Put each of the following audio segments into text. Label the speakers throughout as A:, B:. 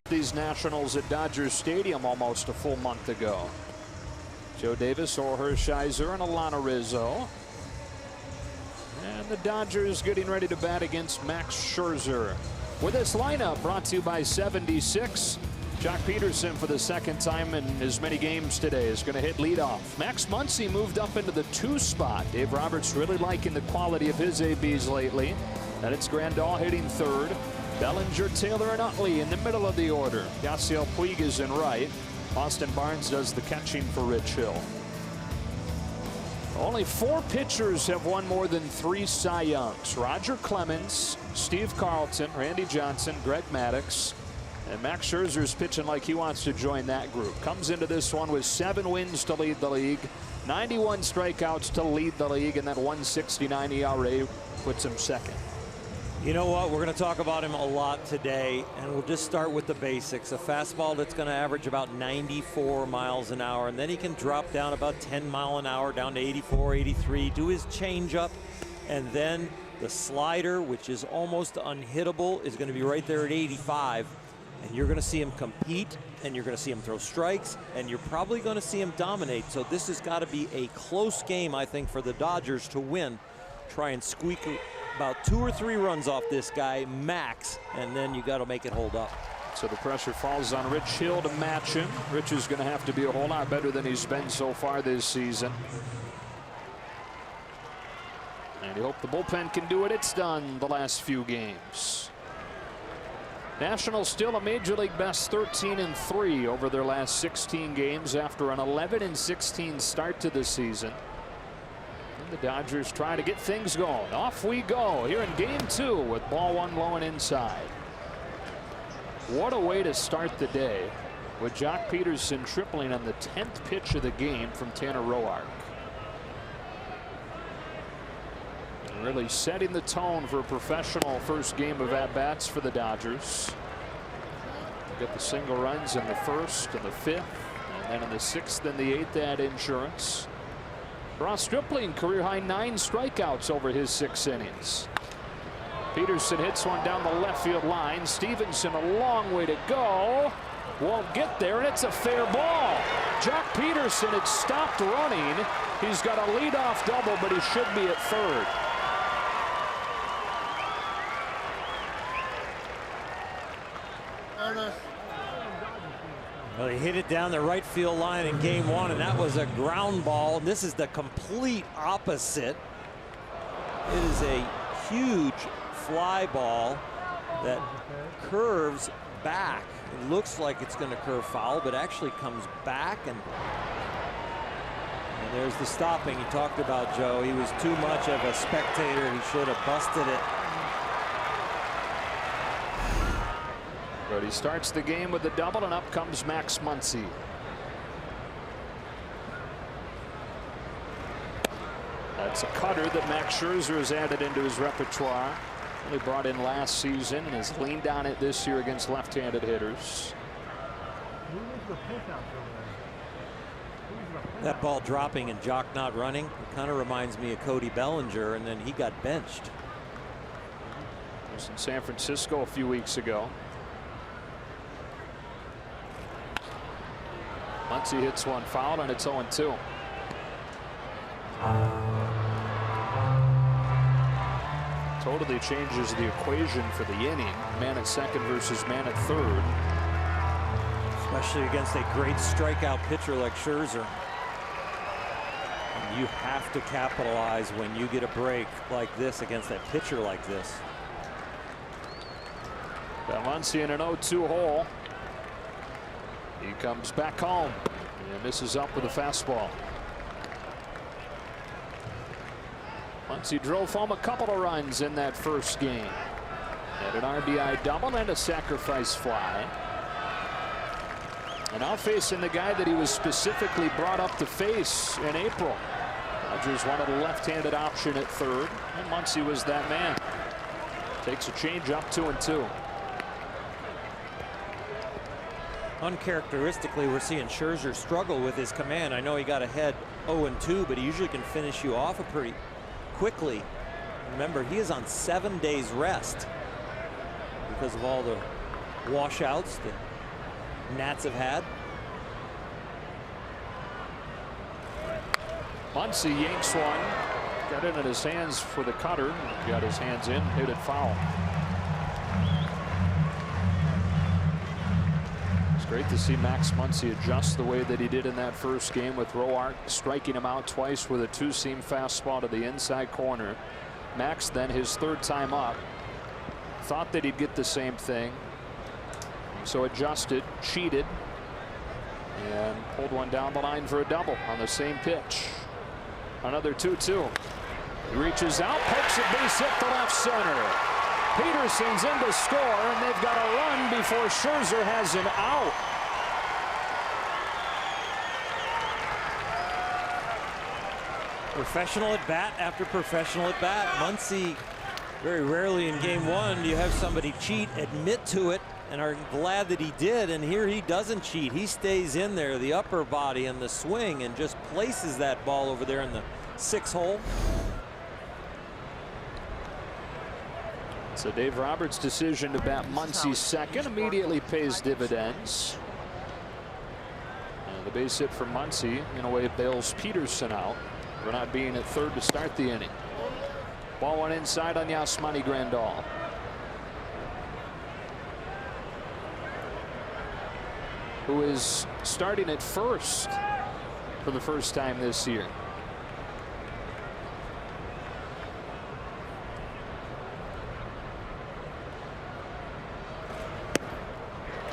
A: these Nationals at Dodger Stadium almost a full month ago. Joe Davis, Orher, Scherzer, and Alana Rizzo. And the Dodgers getting ready to bat against Max Scherzer. With this lineup brought to you by 76. Jock Peterson, for the second time in as many games today, is going to hit leadoff. Max Muncy moved up into the 2 spot. Dave Roberts really liking the quality of his ABs lately. Then it's Grandal hitting 3rd. Bellinger, Taylor, and Utley in the middle of the order. Yasiel Puig is in right. Austin Barnes does the catching for Rich Hill. Only 4 pitchers have won more than 3 Cy Youngs. Roger Clemens, Steve Carlton, Randy Johnson, Greg Maddux. And Max Scherzer's pitching like he wants to join that group. Comes into this one with 7 wins to lead the league, 91 strikeouts to lead the league, and that 1.69 ERA puts him second.
B: You know what? We're going to talk about him a lot today, and we'll just start with the basics. A fastball that's going to average about 94 miles an hour, and then he can drop down about 10 mile an hour down to 84, 83, do his changeup, and then the slider, which is almost unhittable, is going to be right there at 85. And you're going to see him compete, and you're going to see him throw strikes, and you're probably going to see him dominate. So this has got to be a close game, I think, for the Dodgers to win. Try and squeak about 2 or 3 runs off this guy, max, and then you got to make it hold up.
A: So the pressure falls on Rich Hill to match him. Rich is going to have to be a whole lot better than he's been so far this season. And you hope the bullpen can do what it's done the last few games. Nationals still a Major League best 13-3 over their last 16 games after an 11-16 start to the season. And the Dodgers try to get things going. Off we go here in game 2 with ball 1 low and inside. What a way to start the day with Jock Peterson tripling on the 10th pitch of the game from Tanner Roark. Really setting the tone for a professional first game of at-bats for the Dodgers. Get the single runs in the 1st and the 5th, and then in the 6th and the 8th add insurance. Ross Stripling, career-high 9 strikeouts over his 6 innings. Peterson hits one down the left field line. Stevenson a long way to go. Won't get there, and it's a fair ball. Jock Peterson had stopped running. He's got a leadoff double, but he should be at 3rd.
B: Well, he hit it down the right field line in game 1, and that was a ground ball. This is the complete opposite. It is a huge fly ball that curves back. It looks like it's going to curve foul, but actually comes back, and there's the stopping he talked about, Joe. He was too much of a spectator. He should have busted it.
A: But he starts the game with a double, and up comes Max Muncy. That's a cutter that Max Scherzer has added into his repertoire. He brought in last season and has leaned on it this year against left-handed hitters.
B: That ball dropping and Jock not running, it kind of reminds me of Cody Bellinger, and then he got benched.
A: He was in San Francisco a few weeks ago. Muncy hits one foul, and it's 0-2. Totally changes the equation for the inning. Man at 2nd versus man at 3rd.
B: Especially against a great strikeout pitcher like Scherzer. And you have to capitalize when you get a break like this against that pitcher like this.
A: Muncy in an 0-2 hole. He comes back home and misses up with a fastball. Muncy drove home a couple of runs in that first game. Had an RBI double and a sacrifice fly. And now facing the guy that he was specifically brought up to face in April. Dodgers wanted a left-handed option at 3rd, and Muncy was that man. Takes a change up 2-2.
B: Uncharacteristically, we're seeing Scherzer struggle with his command. I know he got ahead 0-2, but he usually can finish you off pretty quickly. Remember, he is on 7 days rest because of all the washouts, the Nats have had.
A: Muncy yanks one. Got it in his hands for the cutter. Got his hands in, hit it foul. It's great to see Max Muncy adjust the way that he did in that first game, with Roark striking him out twice with a two-seam fastball to the inside corner. Max, then his third time up, thought that he'd get the same thing, so adjusted, cheated, and pulled one down the line for a double on the same pitch. Another 2-2. He reaches out, pokes a base hit to left center. Peterson's in to score, and they've got a run before Scherzer has an out.
B: Professional at bat after professional at bat. Muncy, very rarely in game one do you have somebody cheat, admit to it, and are glad that he did. And here he doesn't cheat. He stays in there, the upper body and the swing, and just places that ball over there in the 6 hole.
A: So Dave Roberts' decision to bat Muncy second immediately pays dividends. And the base hit for Muncy in a way bails Peterson out for not being at third to start the inning. Ball one inside on Yasmani Grandal. Who is starting at first for the first time this year.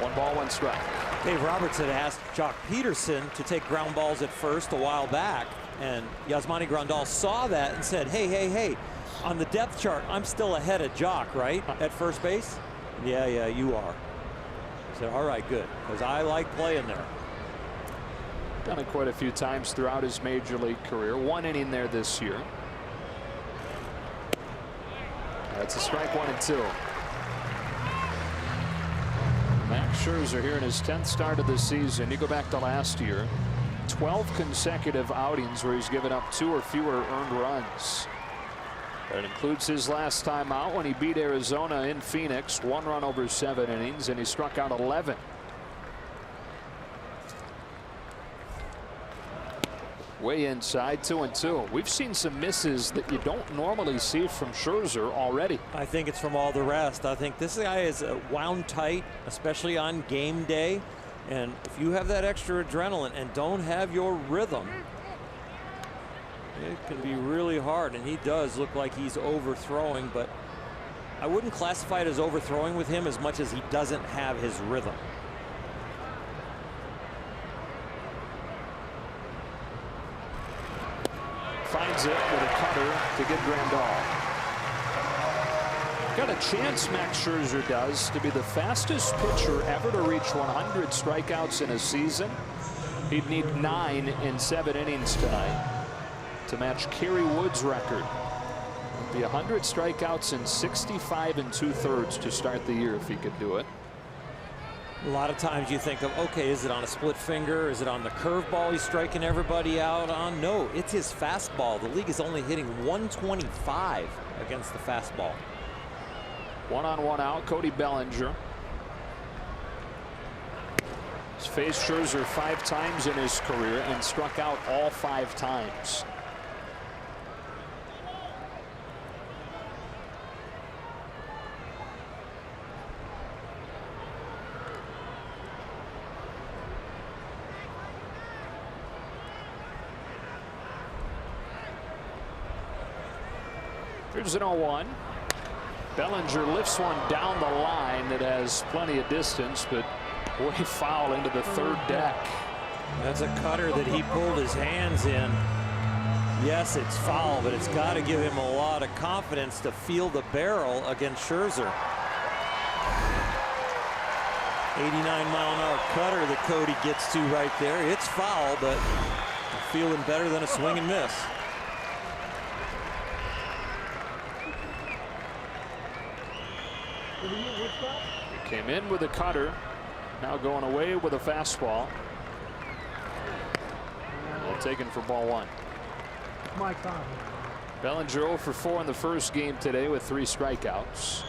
A: One ball, one strike.
B: Dave Roberts had asked Jock Peterson to take ground balls at first a while back, and Yasmani Grandal saw that and said, hey, on the depth chart, I'm still ahead of Jock, right, at first base? Yeah, you are. I said, all right, good, because I like playing there.
A: Done it quite a few times throughout his major league career. 1 inning there this year. That's a strike, 1 and 2. Max Scherzer here in his 10th start of the season. You go back to last year, 12 consecutive outings where he's given up 2 or fewer earned runs. That includes his last time out when he beat Arizona in Phoenix, 1 run over 7 innings, and he struck out 11. Way inside, 2-2. We've seen some misses that you don't normally see from Scherzer already.
B: I think it's from all the rest. I think this guy is wound tight, especially on game day. And if you have that extra adrenaline and don't have your rhythm, it can be really hard. And he does look like he's overthrowing, but I wouldn't classify it as overthrowing with him as much as he doesn't have his rhythm.
A: Finds it with a cutter to get Grandal. Got a chance, Max Scherzer does, to be the fastest pitcher ever to reach 100 strikeouts in a season. He'd need 9 in 7 innings tonight to match Kerry Wood's record. It'd be 100 strikeouts in 65 2/3 to start the year if he could do it.
B: A lot of times you think of, okay, is it on a split finger? Is it on the curveball he's striking everybody out on? No, it's his fastball. The league is only hitting 125 against the fastball.
A: 1-on-1 out, Cody Bellinger. He's faced Scherzer 5 times in his career and struck out all 5 times. Here's an 0-1. Bellinger lifts one down the line that has plenty of distance, but way foul into the third deck.
B: That's a cutter that he pulled his hands in. Yes, it's foul, but it's got to give him a lot of confidence to feel the barrel against Scherzer. 89-mile-an-hour cutter that Cody gets to right there. It's foul, but feeling better than a swing and miss.
A: He came in with a cutter, now going away with a fastball. Taken for ball 1. Bellinger 0 for 4 in the first game today with 3 strikeouts.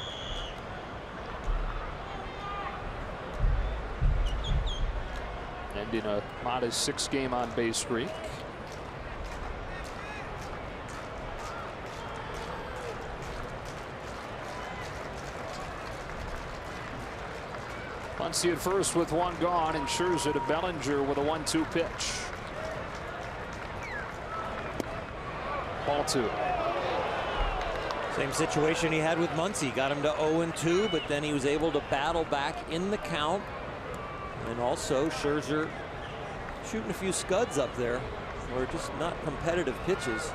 A: ending a modest 6-game on-base streak. Muncy at first with one gone, and Scherzer to Bellinger with a 1-2 pitch. Ball 2.
B: Same situation he had with Muncy. Got him to 0-2, but then he was able to battle back in the count. And also Scherzer shooting a few scuds up there, or just not competitive pitches.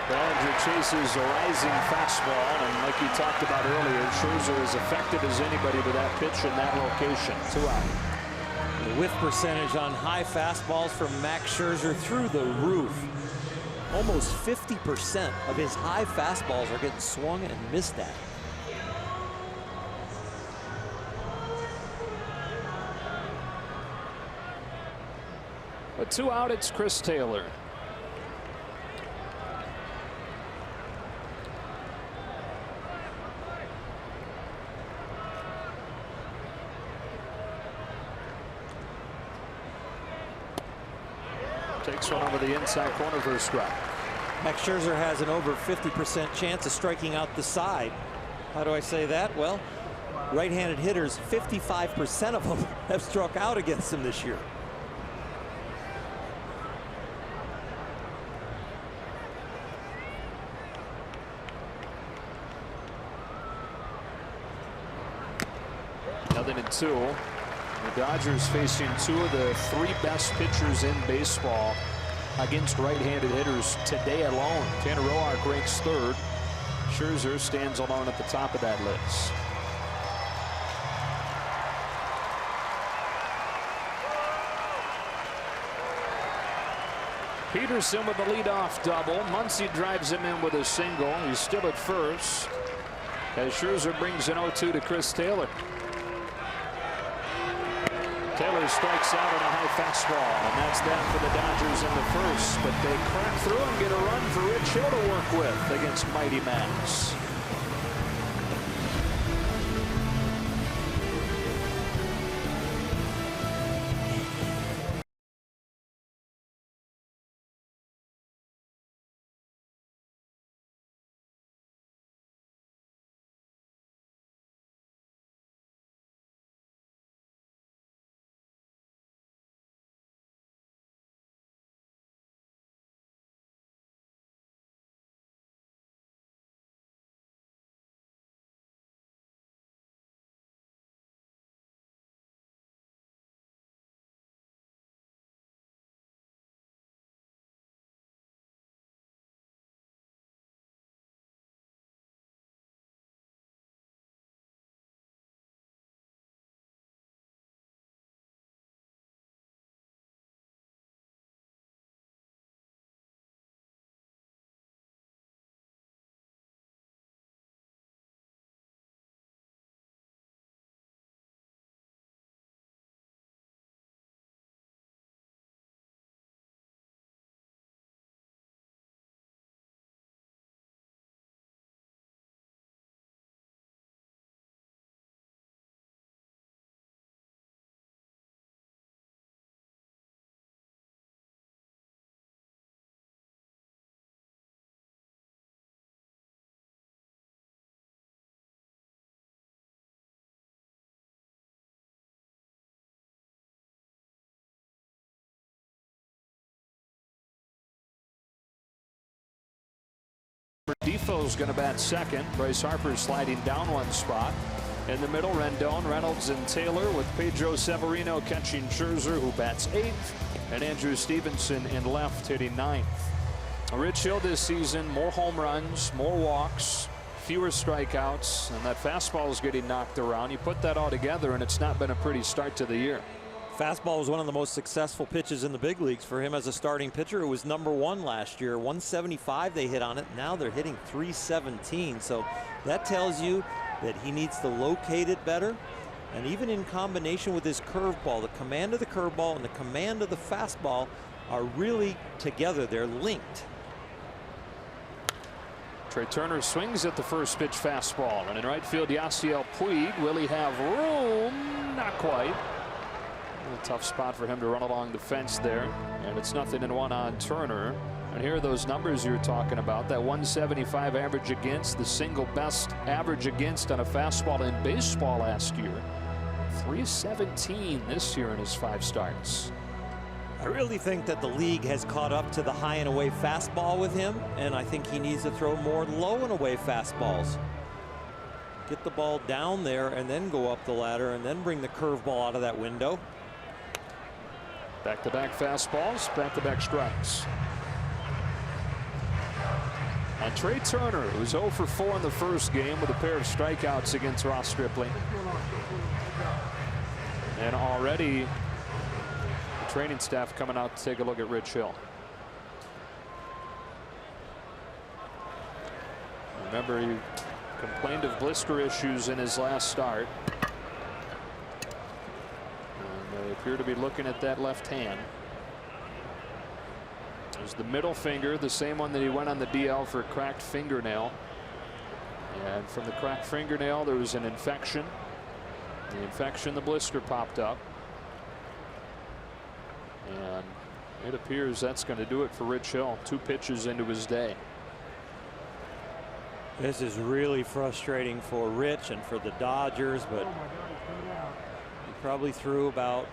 A: Bellinger chases a rising fastball, and like we talked about earlier, Scherzer is effective as anybody with that pitch in that location. 2 out.
B: The whiff percentage on high fastballs from Max Scherzer through the roof. Almost 50% of his high fastballs are getting swung and missed at.
A: But 2 out, it's Chris Taylor. Takes one over the inside corner for a strike.
B: Max Scherzer has an over 50% chance of striking out the side. How do I say that? Well, right-handed hitters, 55% of them have struck out against him this year.
A: Nothing in 2. The Dodgers facing 2 of the 3 best pitchers in baseball against right-handed hitters today alone. Tanner Roark ranks 3rd. Scherzer stands alone at the top of that list. Peterson with the leadoff double. Muncy drives him in with a single. He's still at first as Scherzer brings an 0-2 to Chris Taylor. Taylor strikes out on a high fastball, and that's that for the Dodgers in the first. But they crack through and get a run for Rich Hill to work with against Mighty Max. Defoe's going to bat second. Bryce Harper sliding down 1 spot. In the middle, Rendon, Reynolds, and Taylor, with Pedro Severino catching Scherzer, who bats 8th, and Andrew Stevenson in left hitting 9th. Rich Hill this season, more home runs, more walks, fewer strikeouts, and that fastball is getting knocked around. You put that all together, and it's not been a pretty start to the year.
B: Fastball was one of the most successful pitches in the big leagues for him as a starting pitcher. It was #1 last year. 175 they hit on it. Now they're hitting 317. So that tells you that he needs to locate it better. And even in combination with his curveball, the command of the curveball and the command of the fastball are really together. They're linked.
A: Trey Turner swings at the first pitch fastball, and in right field, Yasiel Puig. Will he have room? Not quite. A tough spot for him to run along the fence there, and it's 0-1 on Turner. And here are those numbers you were talking about. That 175 average against, the single best average against on a fastball in baseball last year. 317 this year in his 5 starts.
B: I really think that the league has caught up to the high and away fastball with him, and I think he needs to throw more low and away fastballs. Get the ball down there and then go up the ladder and then bring the curveball out of that window.
A: Back-to-back fastballs, back-to-back strikes. And Trey Turner, who's 0 for 4 in the first game with a pair of strikeouts against Ross Stripling. And already the training staff coming out to take a look at Rich Hill. Remember, he complained of blister issues in his last start. And they appear to be looking at that left hand. There's the middle finger, the same one that he went on the DL for a cracked fingernail. And from the cracked fingernail, there was an infection. The infection, the blister popped up. And it appears that's going to do it for Rich Hill. 2 pitches into his day.
B: This is really frustrating for Rich and for the Dodgers, but he probably threw about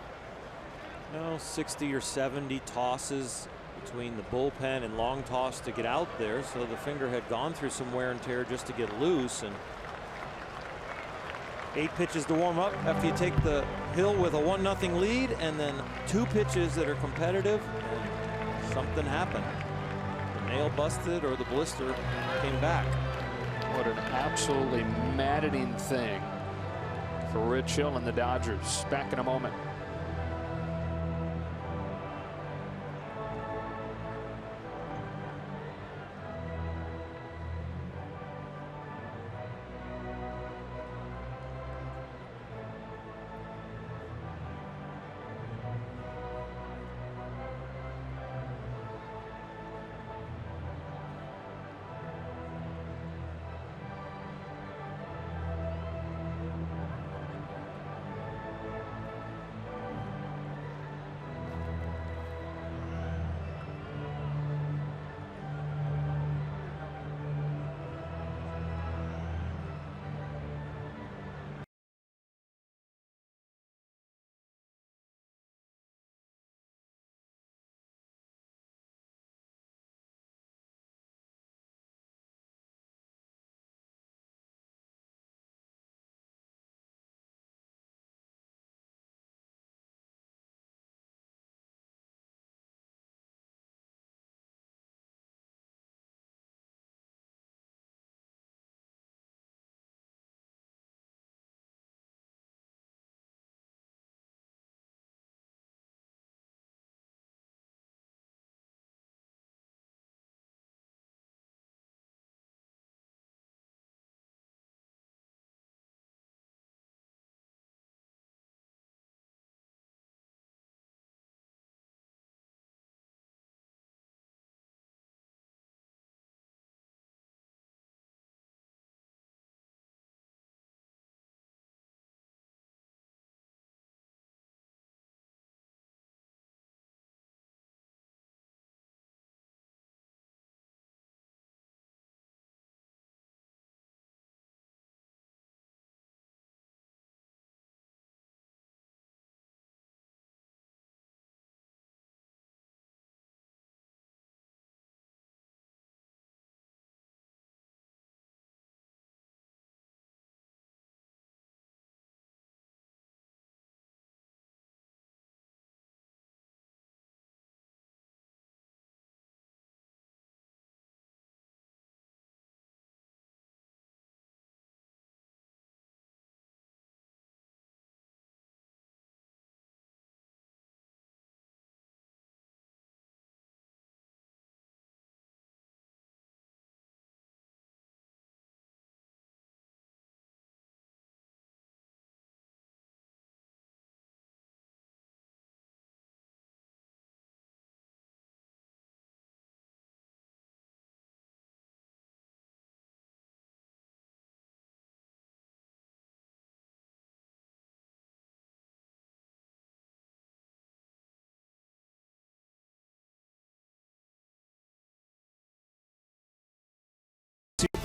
B: 60 or 70 tosses between the bullpen and long toss to get out there, so the finger had gone through some wear and tear just to get loose. And 8 pitches to warm up after you take the hill with a 1-0 lead, and then 2 pitches that are competitive, and something happened. The nail busted or the blister came back.
A: What an absolutely maddening thing for Rich Hill and the Dodgers. Back in a moment.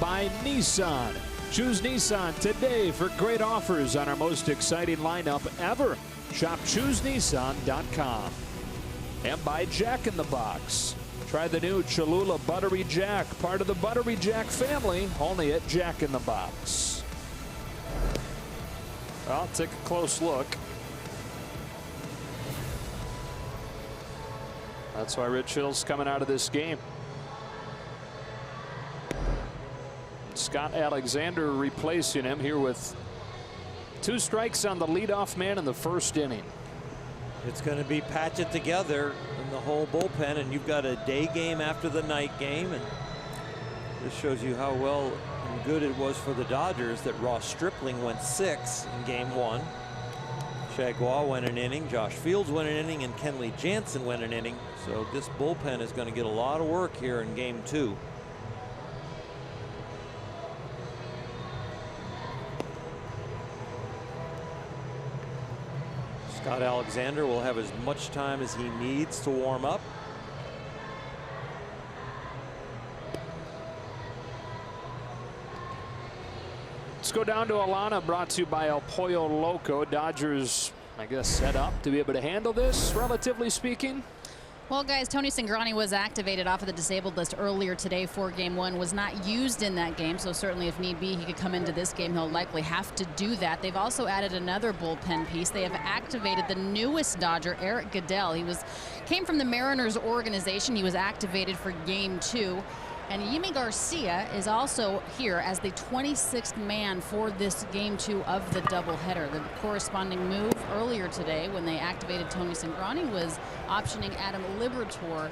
A: by Nissan. Choose Nissan today for great offers on our most exciting lineup ever. Shop ChooseNissan.com. And by Jack in the Box. Try the new Cholula Buttery Jack, part of the Buttery Jack family, only at Jack in the Box. I'll take a close look. That's why Rich Hill's coming out of this game. Scott Alexander replacing him here with 2 strikes on the leadoff man in the first inning.
B: It's going to be patch it together in the whole bullpen, and you've got a day game after the night game, and this shows you how well and good it was for the Dodgers that Ross Stripling went 6 in game 1. Chagua went an inning, Josh Fields went an inning, and Kenley Jansen went an inning. So this bullpen is going to get a lot of work here in game 2. Scott Alexander will have as much time as he needs to warm up.
A: Let's go down to Atlanta, brought to you by El Pollo Loco. Dodgers, I guess, set up to be able to handle this, relatively speaking.
C: Well, guys, Tony Cingrani was activated off of the disabled list earlier today for game 1. Was not used in that game, so certainly if need be, he could come into this game. He'll likely have to do that. They've also added another bullpen piece. They have activated the newest Dodger, Eric Goodell. He came from the Mariners organization. He was activated for game 2. And Yimi Garcia is also here as the 26th man for this game 2 of the doubleheader. The corresponding move earlier today when they activated Tony Cingrani was optioning Adam Liberatore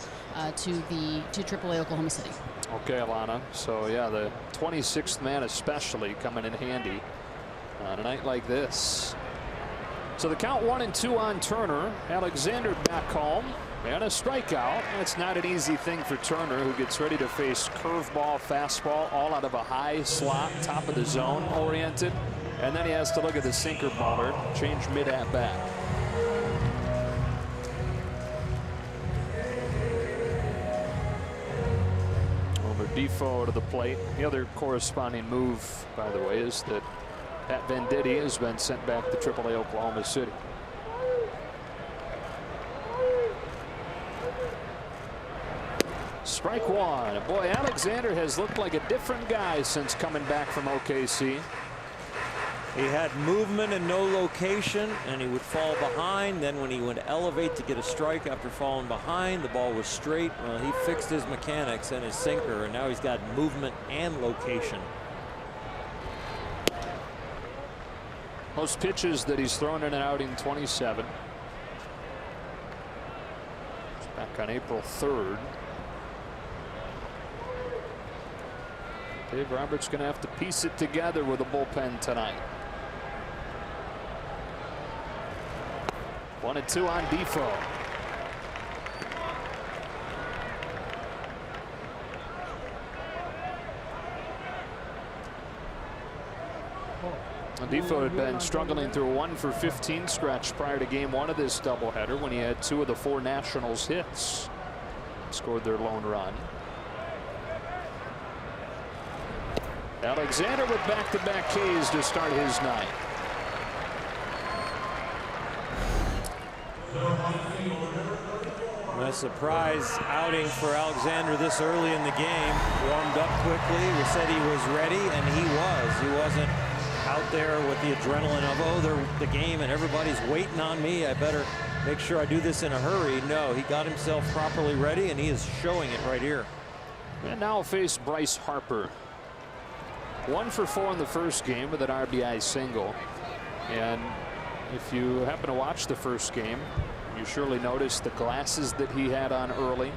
C: to AAA Oklahoma City.
A: Okay, Alana. So yeah, the 26th man especially coming in handy on a night like this. So the count 1-2 on Turner. Alexander back home. And a strikeout. That's not an easy thing for Turner, who gets ready to face curveball, fastball, all out of a high slot, top of the zone oriented. And then he has to look at the sinker baller, change mid at bat. Over Defoe to the plate. The other corresponding move, by the way, is that Pat Venditti has been sent back to AAA Oklahoma City. Strike 1. Boy, Alexander has looked like a different guy since coming back from OKC.
B: He had movement and no location, and he would fall behind. Then when he would elevate to get a strike after falling behind, the ball was straight. Well, he fixed his mechanics and his sinker, and now he's got movement and location.
A: Most pitches that he's thrown in and out in 27. It's back on April 3rd. Dave Roberts going to have to piece it together with a bullpen tonight. 1-2 on Defoe. Defoe had been struggling through a 1-for-15 stretch prior to game 1 of this doubleheader when he had 2 of the 4 Nationals hits. Scored their lone run. Alexander with back-to-back Ks to start his night.
B: A surprise outing for Alexander this early in the game. Warmed up quickly. We said he was ready, and he was. He wasn't out there with the adrenaline of, oh, they're the game and everybody's waiting on me. I better make sure I do this in a hurry. No, he got himself properly ready, and he is showing it right here.
A: And now face Bryce Harper. 1-for-4 in the first game with an RBI single. And if you happen to watch the first game, you surely noticed the glasses that he had on early.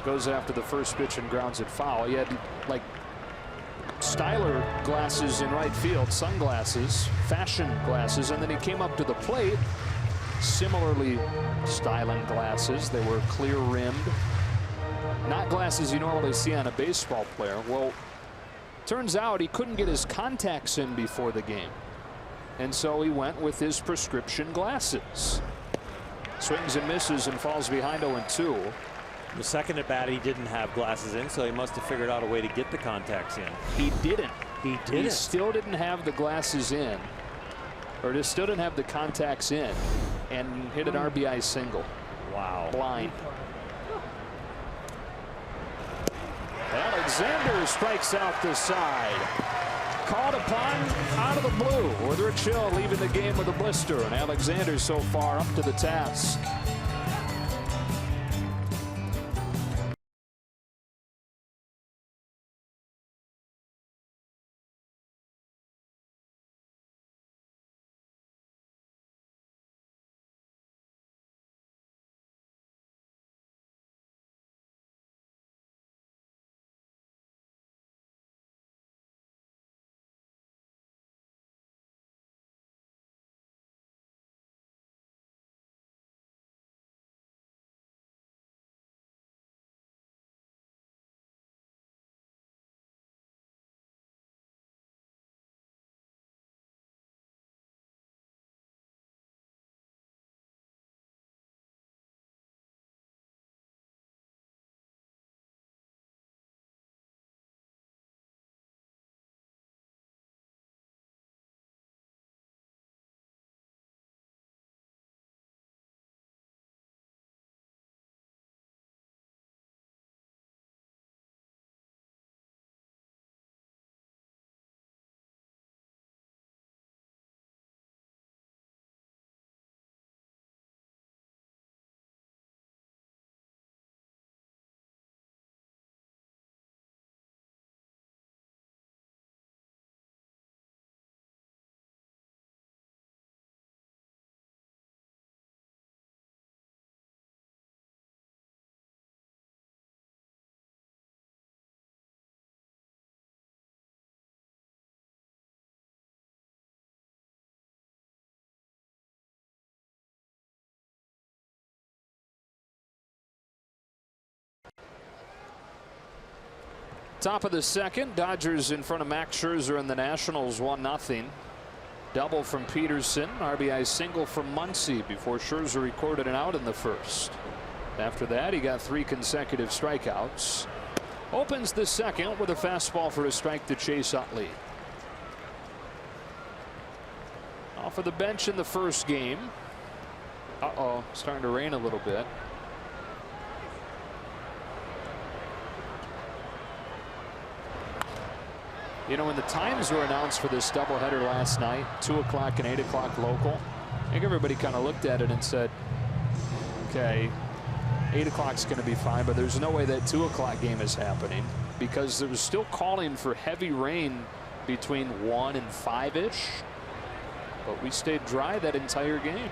A: Goes after the first pitch and grounds it foul. He had like Styler glasses in right field, sunglasses, fashion glasses, and then he came up to the plate. Similarly styling glasses. They were clear rimmed. Not glasses you normally see on a baseball player. Well, turns out he couldn't get his contacts in before the game, and so he went with his prescription glasses. Swings and misses and falls behind 0-2.
B: The second at bat, he didn't have glasses in, so he must have figured out a way to get the contacts in.
A: He didn't.
B: He didn't.
A: He still didn't have the glasses in, or just still didn't have the contacts in, and hit an RBI single.
B: Wow.
A: Blind. Alexander strikes out the side. Called upon out of the blue with Rich Hill leaving the game with a blister, and Alexander so far up to the task. Top of the second, Dodgers in front of Max Scherzer and the Nationals 1-0. Double from Peterson, RBI single from Muncy before Scherzer recorded an out in the first. After that, he got 3 consecutive strikeouts. Opens the second with a fastball for a strike to chase Utley. Off of the bench in the first game. Starting to rain a little bit. You know, when the times were announced for this doubleheader last night, 2 o'clock and 8 o'clock local, I think everybody kind of looked at it and said, okay, 8 o'clock's going to be fine, but there's no way that 2 o'clock game is happening because it was still calling for heavy rain between 1 and 5-ish, but we stayed dry that entire game.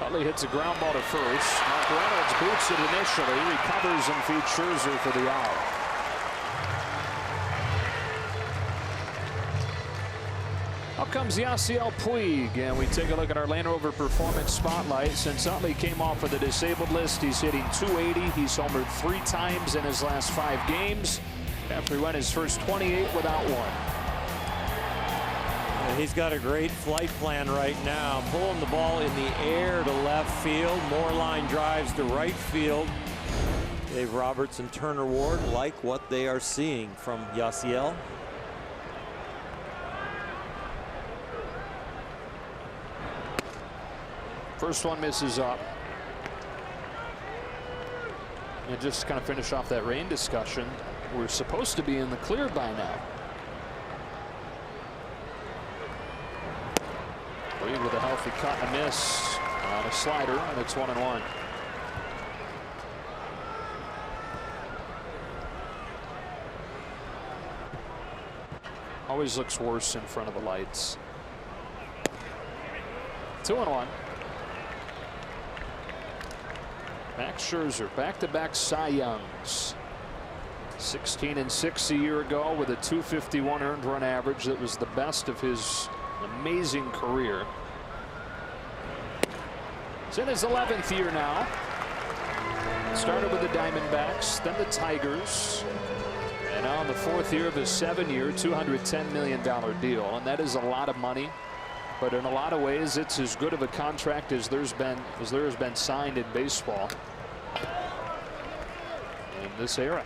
A: Utley hits a ground ball to first. Mark Reynolds boots it initially, recovers and feeds Scherzer for the out. Up comes Yasiel Puig, and we take a look at our Land Rover Performance Spotlight. Since Utley came off of the disabled list, he's hitting .280. He's homered 3 times in his last 5 games after he went his first 28 without one.
B: And he's got a great flight plan right now, pulling the ball in the air to left field. More line drives to right field. Dave Roberts and Turner Ward like what they are seeing from Yasiel.
A: First one misses up. And just to kind of finish off that rain discussion, we're supposed to be in the clear by now. Puig with a healthy cut and a miss on a slider, and it's 1-1. Always looks worse in front of the lights. 2-1. Max Scherzer, back-to-back Cy Youngs. 16 and 6 a year ago with a .251 earned run average. That was the best of his amazing career. It's in his 11th year now. Started with the Diamondbacks, then the Tigers, and now in the 4th year of his 7-year, $210 million deal, and that is a lot of money but in a lot of ways it's as good of a contract as there has been signed in baseball in this era.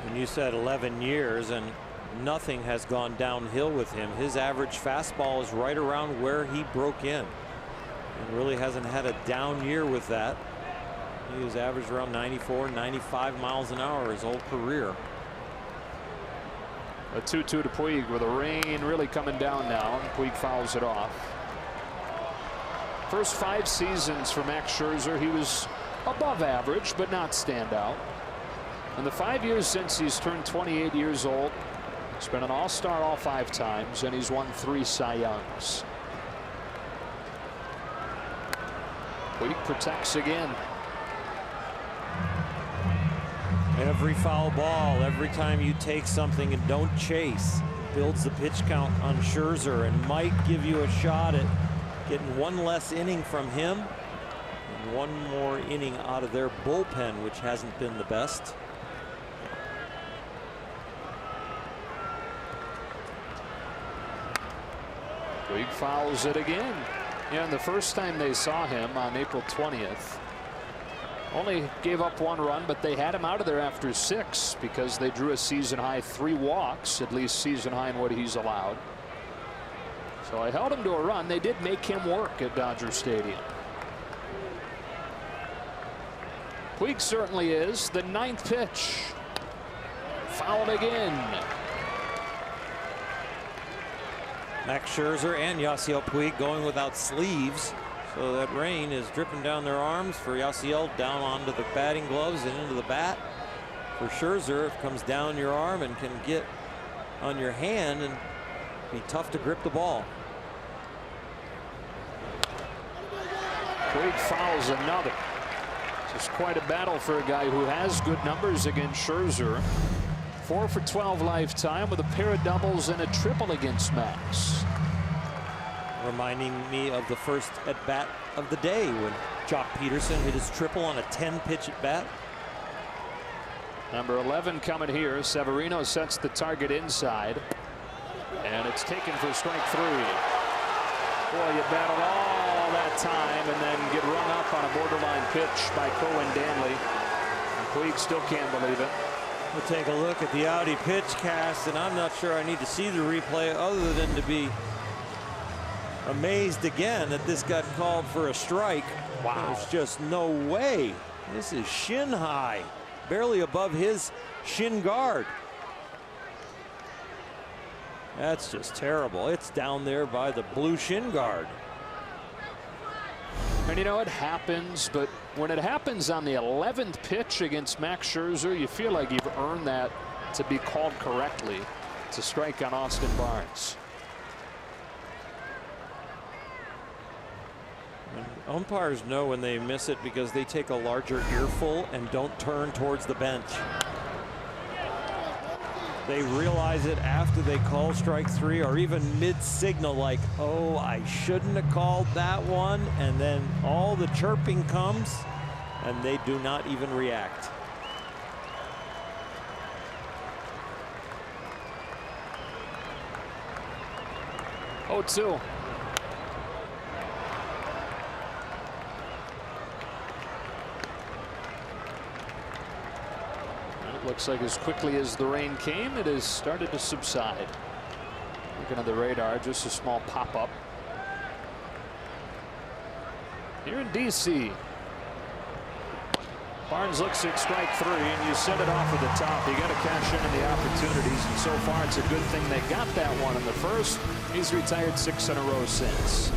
B: And you said 11 years, and nothing has gone downhill with him. His average fastball is right around where he broke in, and really hasn't had a down year with that. He was averaged around 94, 95 miles an hour his whole career.
A: A 2-2 to Puig with the rain really coming down now, and Puig fouls it off. First 5 seasons for Max Scherzer, he was above average but not standout. In the 5 years since he's turned 28 years old, he's been an all-star all 5 times, and he's won 3 Cy Youngs. Puig protects again.
B: Every foul ball, every time you take something and don't chase, builds the pitch count on Scherzer and might give you a shot at getting one less inning from him and one more inning out of their bullpen, which hasn't been the best.
A: Puig fouls it again. Yeah, and the first time they saw him on April 20th, only gave up 1 run, but they had him out of there after 6 because they drew a season high 3 walks, at least season high in what he's allowed. So I held him to a run. They did make him work at Dodger Stadium. Puig certainly is. The 9th pitch. Fouled again.
B: Max Scherzer and Yasiel Puig going without sleeves, so that rain is dripping down their arms. For Yasiel, down onto the batting gloves and into the bat. For Scherzer, it comes down your arm and can get on your hand and be tough to grip the ball.
A: Puig fouls another. It's quite a battle for a guy who has good numbers against Scherzer. 4 for 12 lifetime with a pair of doubles and a triple against Max.
B: Reminding me of the first at bat of the day when Jock Peterson hit his triple on a 10-pitch at bat.
A: Number 11 coming here. Severino sets the target inside, and it's taken for strike 3. Boy, you battle all that time and then get run up on a borderline pitch by Cohen Danley. And Puig still can't believe it.
B: We'll take a look at the Audi pitch cast, and I'm not sure I need to see the replay other than to be amazed again that this got called for a strike.
A: Wow.
B: There's just no way. This is shin high, barely above his shin guard. That's just terrible. It's down there by the blue shin guard.
A: And you know, it happens, but when it happens on the 11th pitch against Max Scherzer, you feel like you've earned that to be called correctly to strike on Austin Barnes.
B: And umpires know when they miss it because they take a larger earful and don't turn towards the bench. They realize it after they call strike 3 or even mid-signal, like, oh, I shouldn't have called that one. And then all the chirping comes and they do not even react.
A: Oh, 2. Looks like as quickly as the rain came, it has started to subside. Looking at the radar, just a small pop-up. Here in D.C., Barnes looks at strike 3, and you set it off at the top. You got to cash in on the opportunities, and so far it's a good thing they got that one in the first. He's retired 6 in a row since.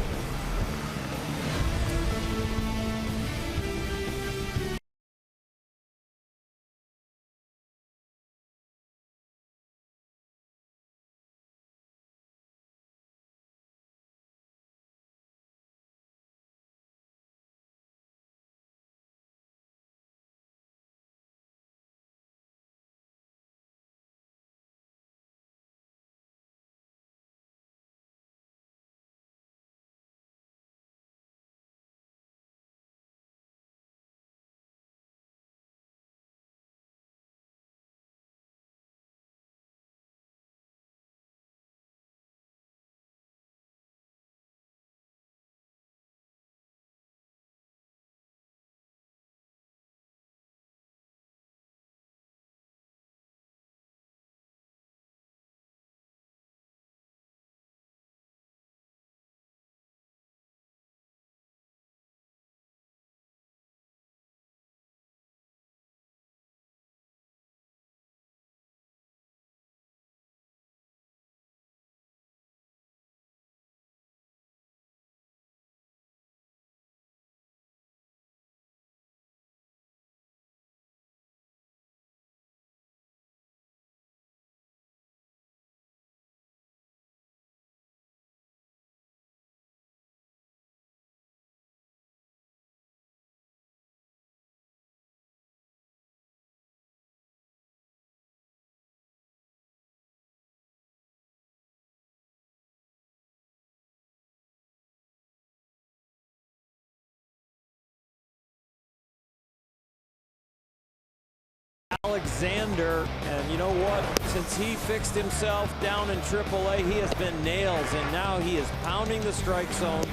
B: Alexander, and you know what? Since he fixed himself down in AAA, he has been nails, and now he is pounding the strike zone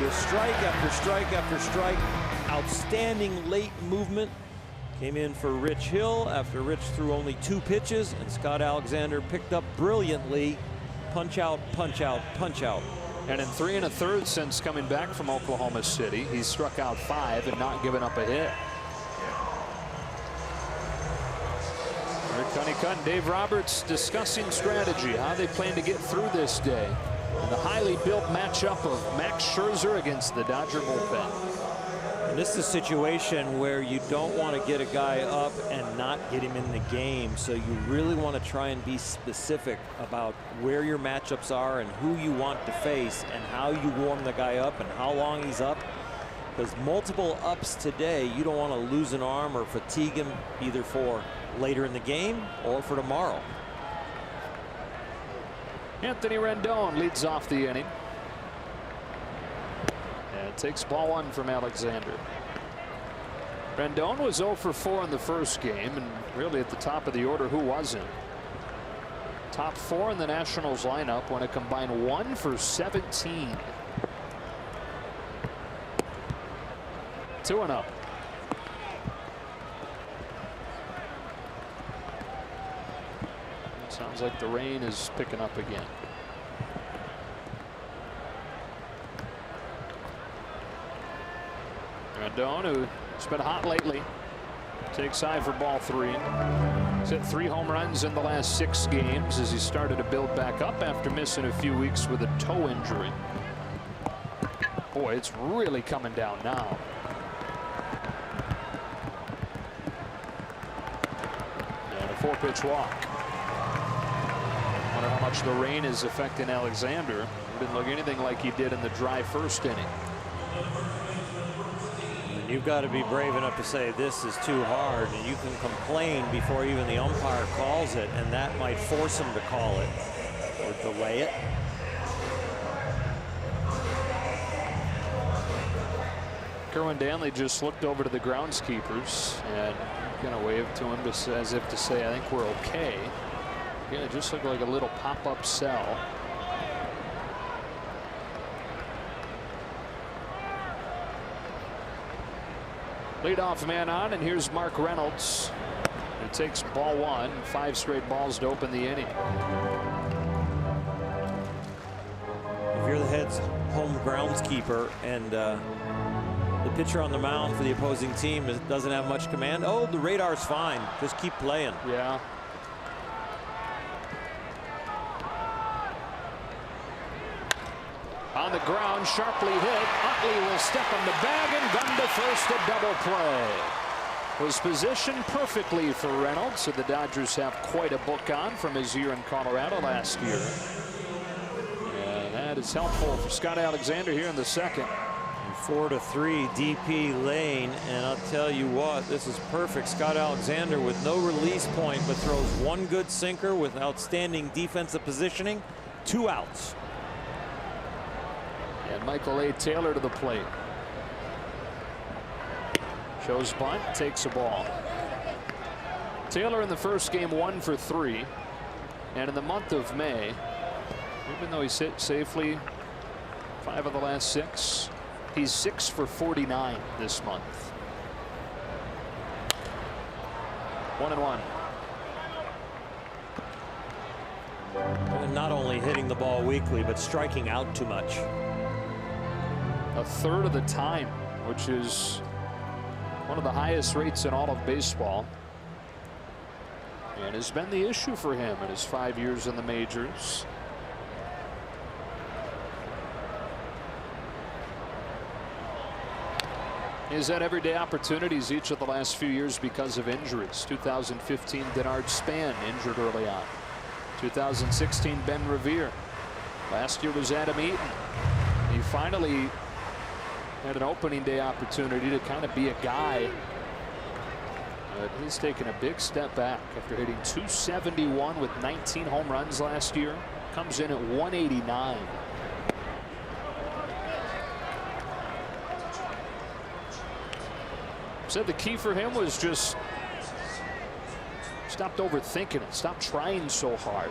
B: with strike after strike after strike. Outstanding late movement. Came in for Rich Hill after Rich threw only 2 pitches, and Scott Alexander picked up brilliantly. Punch out, punch out, punch out.
A: And in 3 1/3 since coming back from Oklahoma City, he's struck out 5 and not given up a hit. Rick Honeycutt and Dave Roberts discussing strategy, how they plan to get through this day. And the highly built matchup of Max Scherzer against the Dodger bullpen.
B: And this is a situation where you don't want to get a guy up and not get him in the game. So you really want to try and be specific about where your matchups are and who you want to face and how you warm the guy up and how long he's up. Because multiple ups today, you don't want to lose an arm or fatigue him either for later in the game or for tomorrow.
A: Anthony Rendon leads off the inning. And takes ball 1 from Alexander. Rendon was 0 for 4 in the first game, and really at the top of the order, who wasn't? Top 4 in the Nationals lineup when a combined 1 for 17. 2-0. Sounds like the rain is picking up again. Rendon, who's been hot lately, takes high for ball 3. He's hit 3 home runs in the last 6 games as he started to build back up after missing a few weeks with a toe injury. Boy, it's really coming down now. And a 4-pitch walk. Wonder how much the rain is affecting Alexander. He didn't look anything like he did in the dry first inning.
B: You've got to be brave enough to say this is too hard, and you can complain before even the umpire calls it, and that might force him to call it or delay it.
A: Kerwin Danley just looked over to the groundskeepers and kind of waved to him as if to say, I think we're okay. Yeah, it just looked like a little pop-up cell. Leadoff man on, and here's Mark Reynolds. It takes ball 1, 5 straight balls to open the inning.
B: If you're the head's home groundskeeper and the pitcher on the mound for the opposing team doesn't have much command, oh, the radar's fine. Just keep playing.
A: Yeah. On the ground, sharply hit. Utley will step on the bag and gun to first, a double play. Was positioned perfectly for Reynolds, so the Dodgers have quite a book on from his year in Colorado last year. And that is helpful for Scott Alexander here in the second.
B: 4-3 DP Lane, and I'll tell you what, this is perfect. Scott Alexander with no release point, but throws 1 good sinker with outstanding defensive positioning. 2 outs.
A: And Michael A. Taylor to the plate. Shows bunt, takes a ball. Taylor in the first game 1 for 3. And in the month of May, even though he's hit safely 5 of the last 6, he's 6 for 49 this month. 1-1.
B: And not only hitting the ball weakly, but striking out too much.
A: A third of the time, which is one of the highest rates in all of baseball, and has been the issue for him in his 5 years in the majors. He's had everyday opportunities each of the last few years because of injuries. 2015, Denard Span injured early on. 2016, Ben Revere. Last year was Adam Eaton. He finally had an opening day opportunity to kind of be a guy. But he's taken a big step back after hitting .271 with 19 home runs last year. Comes in at 189. Said the key for him was just stopped overthinking it. Stopped trying so hard.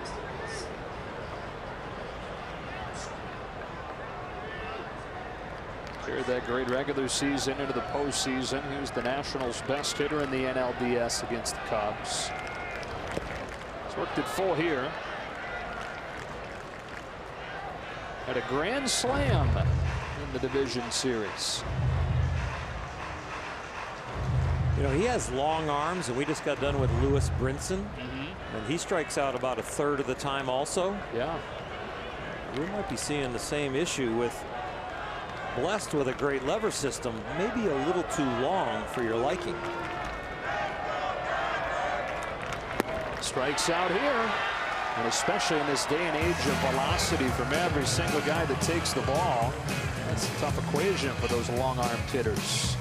A: Carried that great regular season into the postseason. He was the Nationals' best hitter in the NLDS against the Cubs. He's worked it full here. Had a grand slam in the division series.
B: You know, he has long arms, and we just got done with Lewis Brinson, and he strikes out about a third of the time also.
A: Yeah.
B: We might be seeing the same issue with blessed with a great lever system, maybe a little too long for your liking.
A: Strikes out here, and especially in this day and age of velocity from every single guy that takes the ball, that's a tough equation for those long-armed hitters.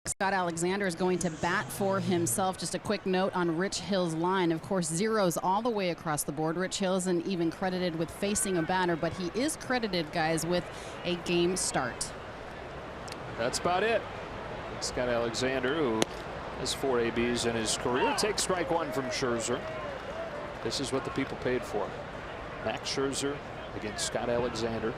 C: Scott Alexander is going to bat for himself. Just a quick note on Rich Hill's line. Of course, zeros all the way across the board. Rich Hill isn't even credited with facing a batter, but he is credited, guys, with a game start.
A: That's about it. Scott Alexander, who has 4 ABs in his career, takes strike one from Scherzer. This is what the people paid for. Max Scherzer against Scott Alexander.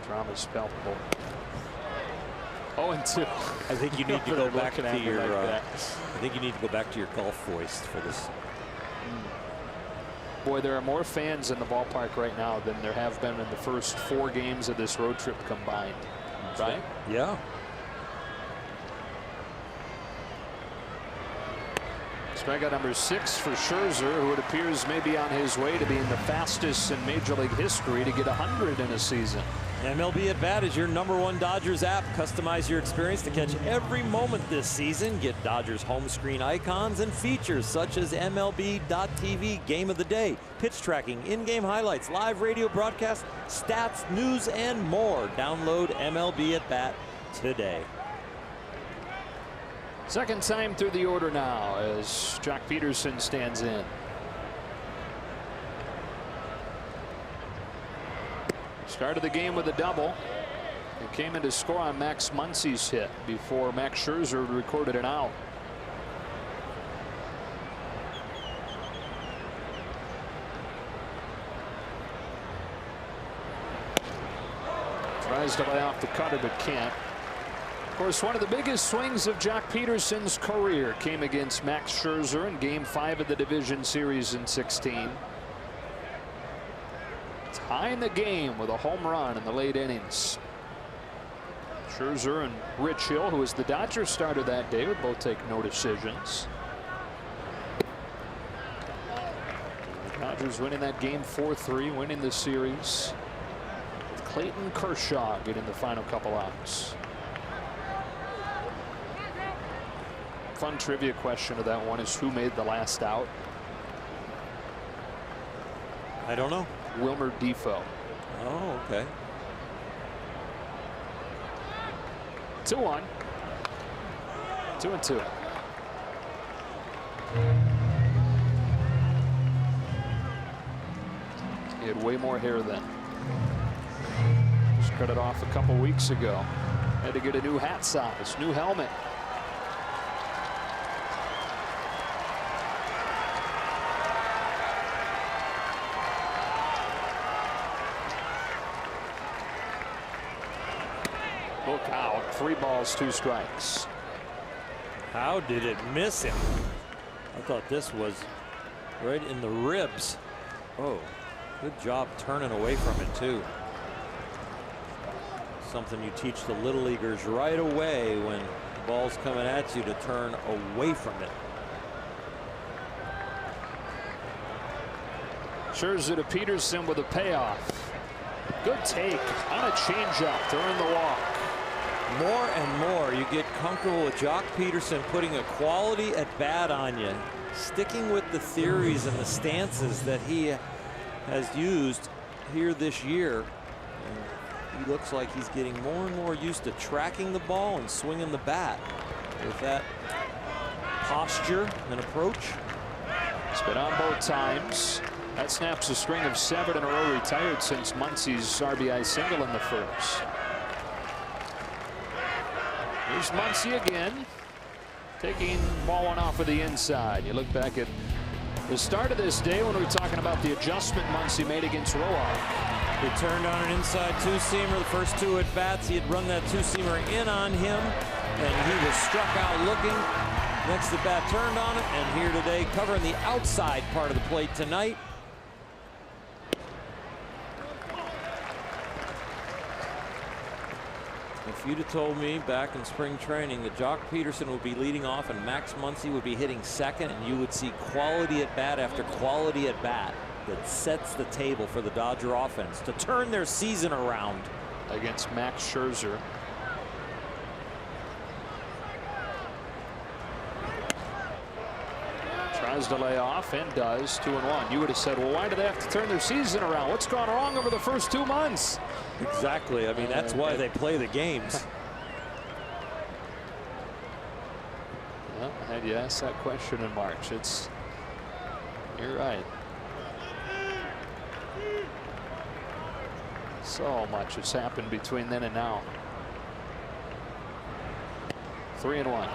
A: Drama's palpable. 0-2.
B: I think you need to go back to your. I think you need to go back to your golf voice for this.
A: Boy, there are more fans in the ballpark right now than there have been in the first 4 games of this road trip combined. Right?
B: Yeah.
A: Strikeout number 6 for Scherzer, who it appears may be on his way to being the fastest in Major League history to get 100 in a season.
B: MLB at Bat is your #1 Dodgers app. Customize your experience to catch every moment this season. Get Dodgers home screen icons and features such as MLB.TV Game of the Day, pitch tracking, in-game highlights, live radio broadcasts, stats, news, and more. Download MLB at Bat today.
A: Second time through the order now as Jock Peterson stands in. Started the game with a double. It came in to score on Max Muncy's hit before Max Scherzer recorded an out. Tries to lay off the cutter but can't. Of course, one of the biggest swings of Jock Peterson's career came against Max Scherzer in Game 5 of the division series in 16. Tying the game with a home run in the late innings. Scherzer and Rich Hill, who was the Dodgers starter that day, would both take no decisions. The Dodgers winning that game 4-3, winning the series. With Clayton Kershaw getting the final couple outs. Fun trivia question to that one is who made the last out?
B: I don't know.
A: Wilmer Defoe.
B: Oh, okay.
A: 2-1. 2-2. He had way more hair then. Just cut it off a couple weeks ago. Had to get a new hat size, new helmet. Look out. 3 balls, 2 strikes.
B: How did it miss him? I thought this was right in the ribs. Oh, good job turning away from it too. Something you teach the little leaguers right away when the ball's coming at you, to turn away from it.
A: Scherzer to Peterson with a payoff. Good take on a changeup during the walk.
B: More and more you get comfortable with Jock Peterson putting a quality at bat on you, sticking with the theories and the stances that he has used here this year. And he looks like he's getting more and more used to tracking the ball and swinging the bat with that posture and approach.
A: It's been on both times. That snaps a string of 7 in a row, retired since Muncy's RBI single in the first. Here's Muncy again, taking ball one off of the inside. You look back at the start of this day when we were talking about the adjustment Muncy made against Roark.
B: He turned on an inside 2-seamer. The first 2 at bats, he had run that 2-seamer in on him, and he was struck out looking. Next at bat turned on it, and here today, covering the outside part of the plate tonight. If you'd have told me back in spring training that Jock Peterson would be leading off and Max Muncy would be hitting second, and you would see quality at bat after quality at bat that sets the table for the Dodger offense to turn their season around
A: against Max Scherzer. Tries to lay off and does. 2-1. You would have said, well, why do they have to turn their season around? What's gone wrong over the first 2 months?
B: Exactly. I mean, that's why they play the games.
A: Well, I had you ask that question in March. You're right. So much has happened between then and now. 3-1.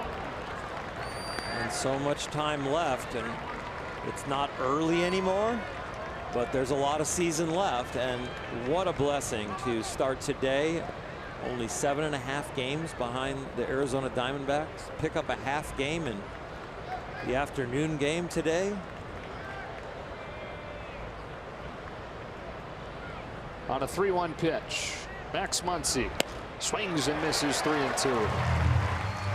B: And so much time left, and it's not early anymore, but there's a lot of season left, and what a blessing to start today. Only 7.5 games behind the Arizona Diamondbacks. Pick up a half game in the afternoon game today.
A: On a 3-1 pitch, Max Muncy swings and misses. 3-2.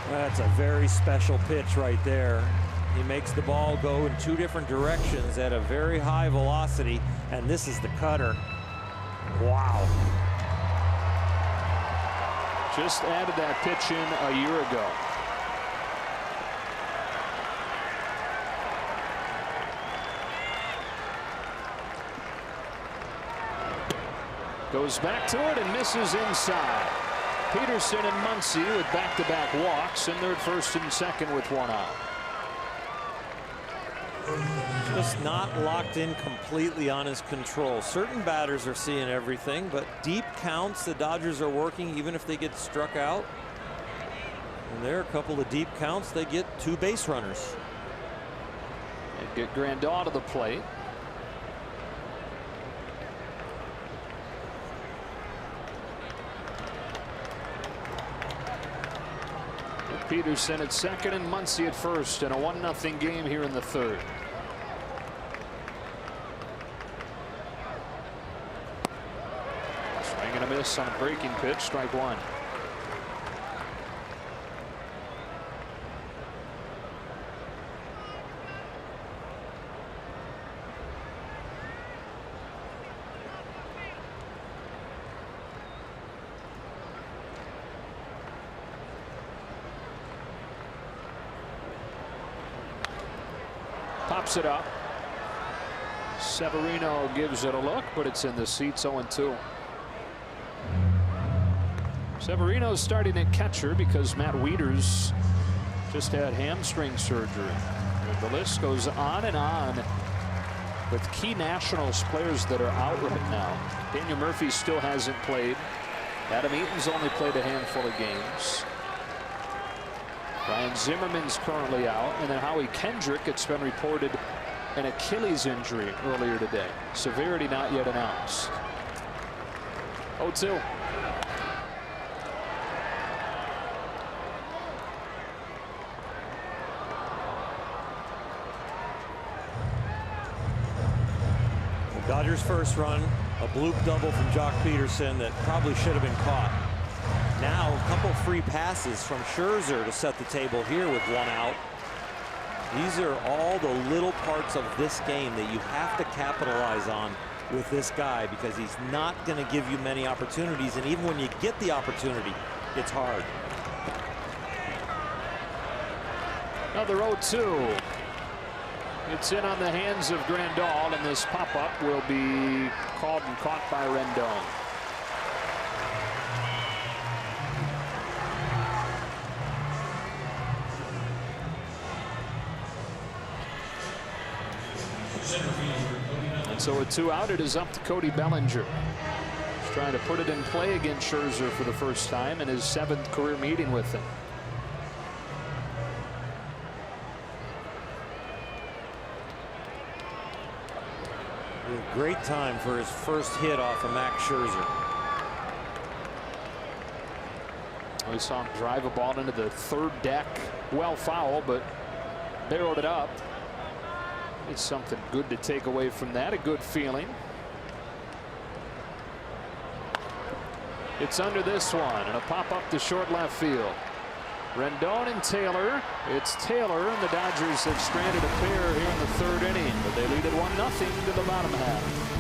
B: That's a very special pitch right there. He makes the ball go in 2 different directions at a very high velocity, and this is the cutter. Wow.
A: Just added that pitch in a year ago. Goes back to it and misses inside. Peterson and Muncy with back-to-back walks, and they're at first and second with 1 out.
B: Just not locked in completely on his control. Certain batters are seeing everything, but deep counts the Dodgers are working even if they get struck out. And there are a couple of deep counts, they get 2 base runners.
A: And get Grandal to the plate. Peterson at second and Muncy at first in a 1-0 game here in the third. Swing and a miss on a breaking pitch, strike 1. pops it up. Severino gives it a look, but it's in the seats. 0-2. Severino's starting at catcher because Matt Wieters just had hamstring surgery. The list goes on and on with key Nationals players that are out right now. Daniel Murphy still hasn't played. Adam Eaton's only played a handful of games. Ryan Zimmerman's currently out. And then Howie Kendrick, it's been reported an Achilles injury earlier today. Severity not yet announced. 0-2.
B: Dodgers' first run, a bloop double from Jock Peterson that probably should have been caught. Now a couple free passes from Scherzer to set the table here with one out. These are all the little parts of this game that you have to capitalize on with this guy, because he's not going to give you many opportunities, and even when you get the opportunity, it's hard.
A: Another 0-2. It's in on the hands of Grandal, and this pop-up will be called and caught by Rendon. And so with 2 out, it is up to Cody Bellinger. He's trying to put it in play against Scherzer for the first time in his 7th career meeting with him.
B: A great time for his first hit off of Max Scherzer.
A: We saw him drive a ball into the 3rd deck. Well foul, but barreled it up. It's something good to take away from that. A good feeling. It's under this one, and a pop up to short left field. Rendon and Taylor. It's Taylor, and the Dodgers have stranded a pair here in the 3rd inning, but they lead it 1-0 to the bottom half.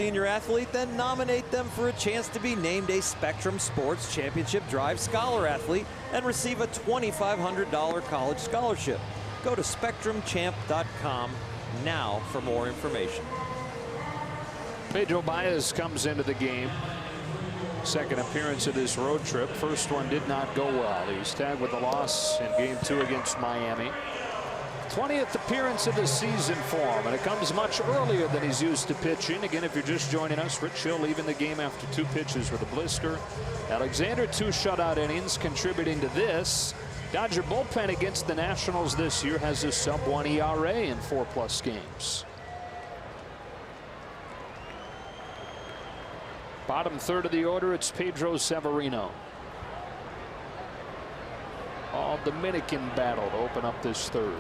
B: Senior athlete, then nominate them for a chance to be named a Spectrum Sports Championship Drive Scholar Athlete and receive a $2,500 college scholarship. Go to SpectrumChamp.com now for more information.
A: Pedro Baez comes into the game. 2nd appearance of this road trip. First one did not go well. He was tagged with a loss in Game 2 against Miami. 20th appearance of the season for him, and it comes much earlier than he's used to pitching. Again, if you're just joining us, Rich Hill leaving the game after 2 pitches with a blister. Alexander, 2 shutout innings contributing to this. Dodger bullpen against the Nationals this year has a sub-1 ERA in 4+ games. Bottom 3rd of the order, it's Pedro Severino. All Dominican battle to open up this third.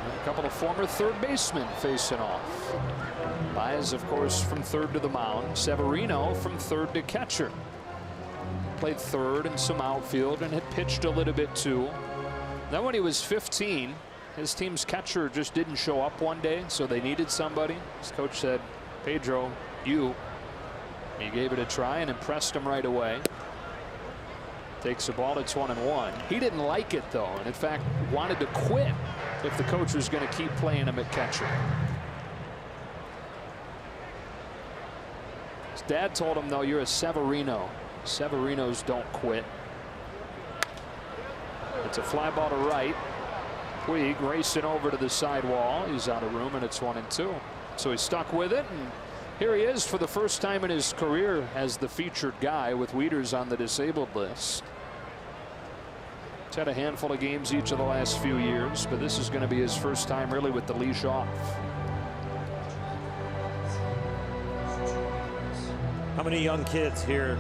A: A couple of former third basemen facing off. Baez, of course, from third to the mound. Severino from third to catcher. Played third and some outfield and had pitched a little bit too. Then when he was 15, his team's catcher just didn't show up one day, so they needed somebody. His coach said, Pedro, you. He gave it a try and impressed him right away. Takes the ball, it's 1-1. He didn't like it though, and in fact wanted to quit if the coach was going to keep playing him at catcher. His dad told him, though, you're a Severino. Severinos don't quit. It's a fly ball to right. Puig racing over to the sidewall. He's out of room, and it's 1-2. So he stuck with it, and here he is for the first time in his career as the featured guy with Wieters on the disabled list. He's had a handful of games each of the last few years, but this is going to be his first time really with the leash off.
B: How many young kids hear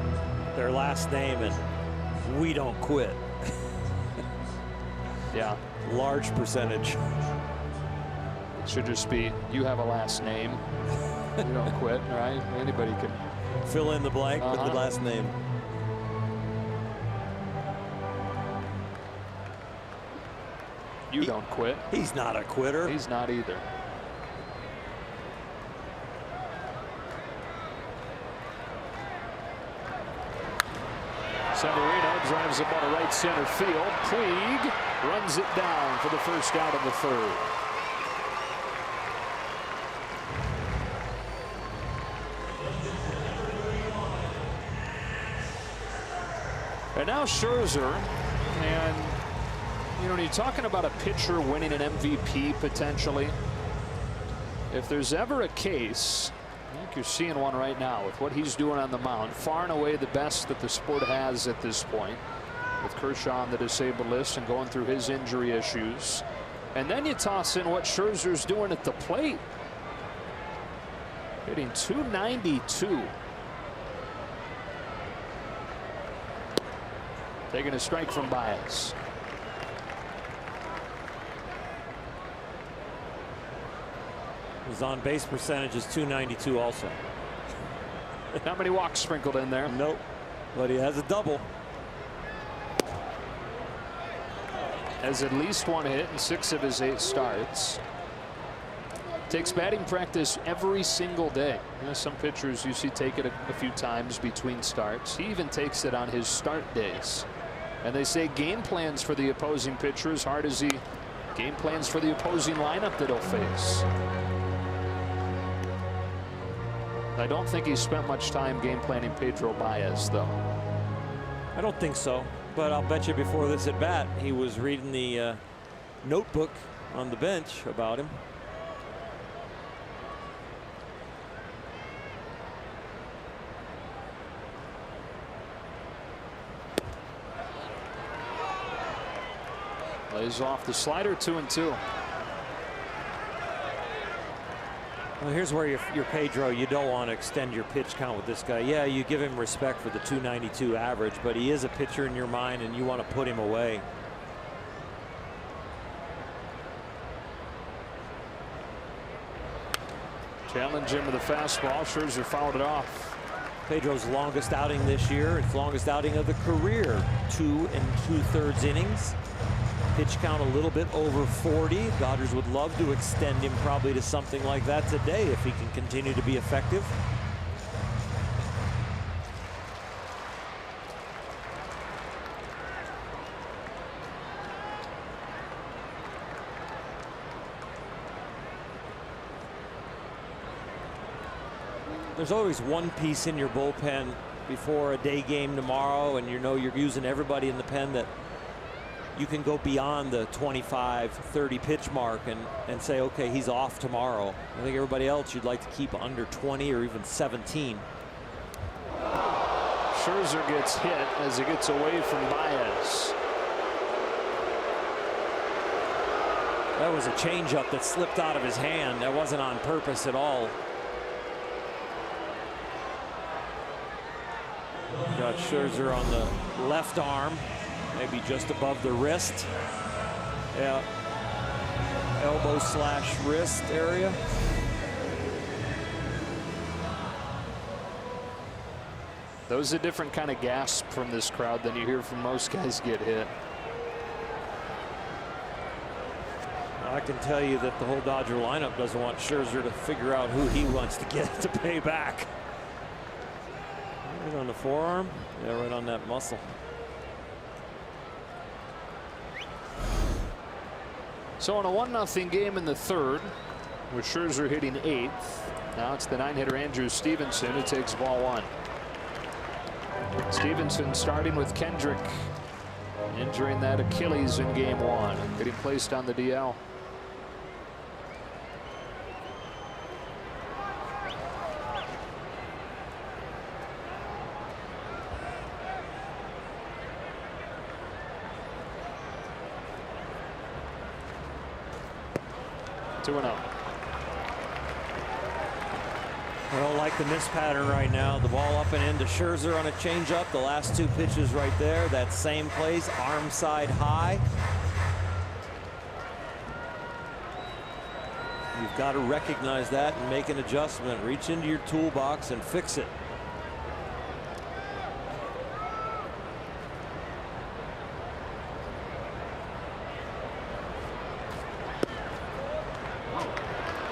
B: their last name and we don't quit?
A: Yeah.
B: Large percentage.
A: It should just be, you have a last name. You don't quit, right? Anybody can
B: fill in the blank with the last name.
A: You don't quit.
B: He's not a quitter.
A: He's not either. Severino drives the ball to right center field. Puig runs it down for the first out of the third. And now Scherzer, and you know, when you're talking about a pitcher winning an MVP potentially, if there's ever a case, I think you're seeing one right now with what he's doing on the mound. Far and away the best that the sport has at this point, with Kershaw on the disabled list and going through his injury issues. And then you toss in what Scherzer's doing at the plate, hitting .292. Taking a strike from Baez.
B: His on base percentage is .292 also.
A: Not many walks sprinkled in there.
B: Nope. But he has a double.
A: Has at least one hit in 6 of his 8 starts. Takes batting practice every single day. You know, some pitchers you see take it a few times between starts. He even takes it on his start days. And they say game plans for the opposing pitcher as hard as he game plans for the opposing lineup that he'll face. I don't think he spent much time game planning Pedro Baez, though.
B: I don't think so, but I'll bet you before this at bat he was reading the notebook on the bench about him.
A: Lays off the slider, 2-2.
B: Well, here's where you're Pedro. You don't want to extend your pitch count with this guy. Yeah, you give him respect for the .292 average, but he is a pitcher in your mind, and you want to put him away.
A: Challenge him with a fastball. Scherzer fouled it off.
B: Pedro's longest outing this year, its longest outing of the career, 2 2/3 innings. Pitch count a little bit over 40. Dodgers would love to extend him probably to something like that today if he can continue to be effective. There's always one piece in your bullpen before a day game tomorrow, and you know you're using everybody in the pen that you can go beyond the 25, 30 pitch mark and say, okay, he's off tomorrow. I think everybody else you'd like to keep under 20 or even 17.
A: Scherzer gets hit as he gets away from Baez.
B: That was a changeup that slipped out of his hand. That wasn't on purpose at all. Got Scherzer on the left arm, maybe just above the wrist. Yeah, elbow / wrist area.
A: Those are different kind of gasp from this crowd than you hear from most guys get hit.
B: I can tell you that the whole Dodger lineup doesn't want Scherzer to figure out who he wants to get to pay back. Right on the forearm. Yeah, right on that muscle.
A: So in a 1-0 game in the third, with Scherzer hitting 8th, now it's the 9-hitter Andrew Stevenson who takes ball 1. Stevenson starting with Kendrick, injuring that Achilles in game 1 and getting placed on the DL.
B: I don't like the miss pattern right now. The ball up and into Scherzer on a changeup. The last 2 pitches right there. That same place, arm side high. You've got to recognize that and make an adjustment. Reach into your toolbox and fix it.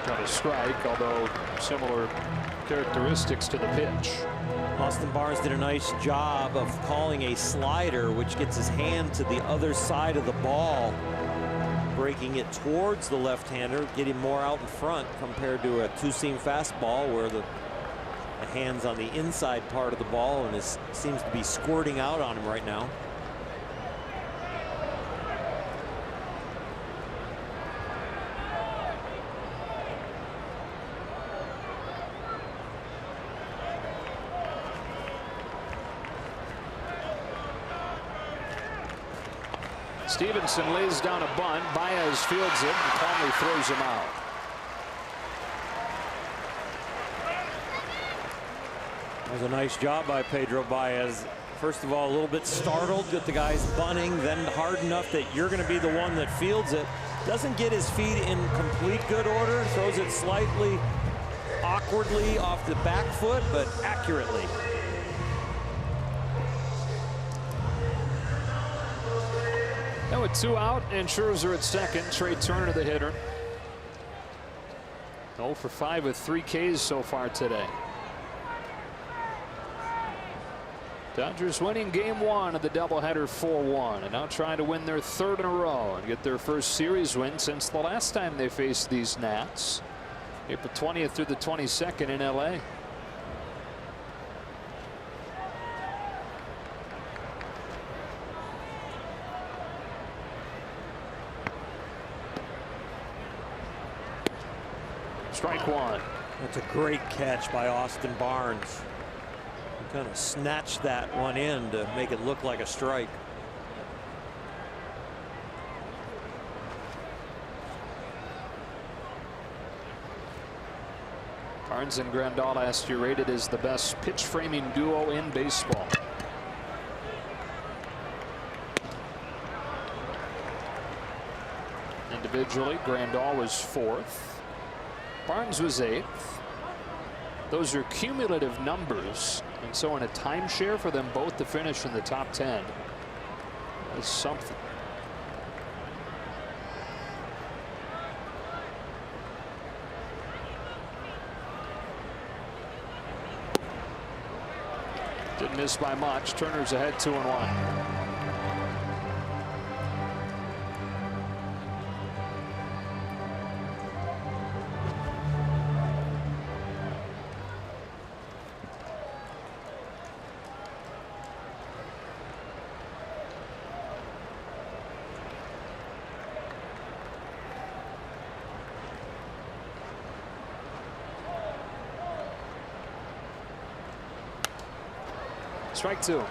A: Got a strike, although similar characteristics to the pitch.
B: Austin Barnes did a nice job of calling a slider, which gets his hand to the other side of the ball, breaking it towards the left-hander, getting more out in front compared to a 2-seam fastball where the hand's on the inside part of the ball and seems to be squirting out on him right now.
A: Stevenson lays down a bunt. Baez fields it and calmly throws him out.
B: That was a nice job by Pedro Baez. First of all, a little bit startled that the guy's bunting, then hard enough that you're going to be the one that fields it. Doesn't get his feet in complete good order. Throws it slightly awkwardly off the back foot, but accurately.
A: Now with 2 out and Scherzer at second. Trey Turner the hitter. 0 for 5 with 3 Ks so far today. Dodgers winning game 1 of the doubleheader 4-1 and now trying to win their 3rd in a row and get their first series win since the last time they faced these Nats, April 20th through the 22nd in LA. Strike 1.
B: That's a great catch by Austin Barnes. He kind of snatched that one in to make it look like a strike.
A: Barnes and Grandal last year rated as the best pitch framing duo in baseball. Individually, Grandal was 4th. Barnes was 8th. Those are cumulative numbers, and so in a timeshare for them both to finish in the top 10 is something. Didn't miss by much. Turner's ahead 2-1. Strike 2.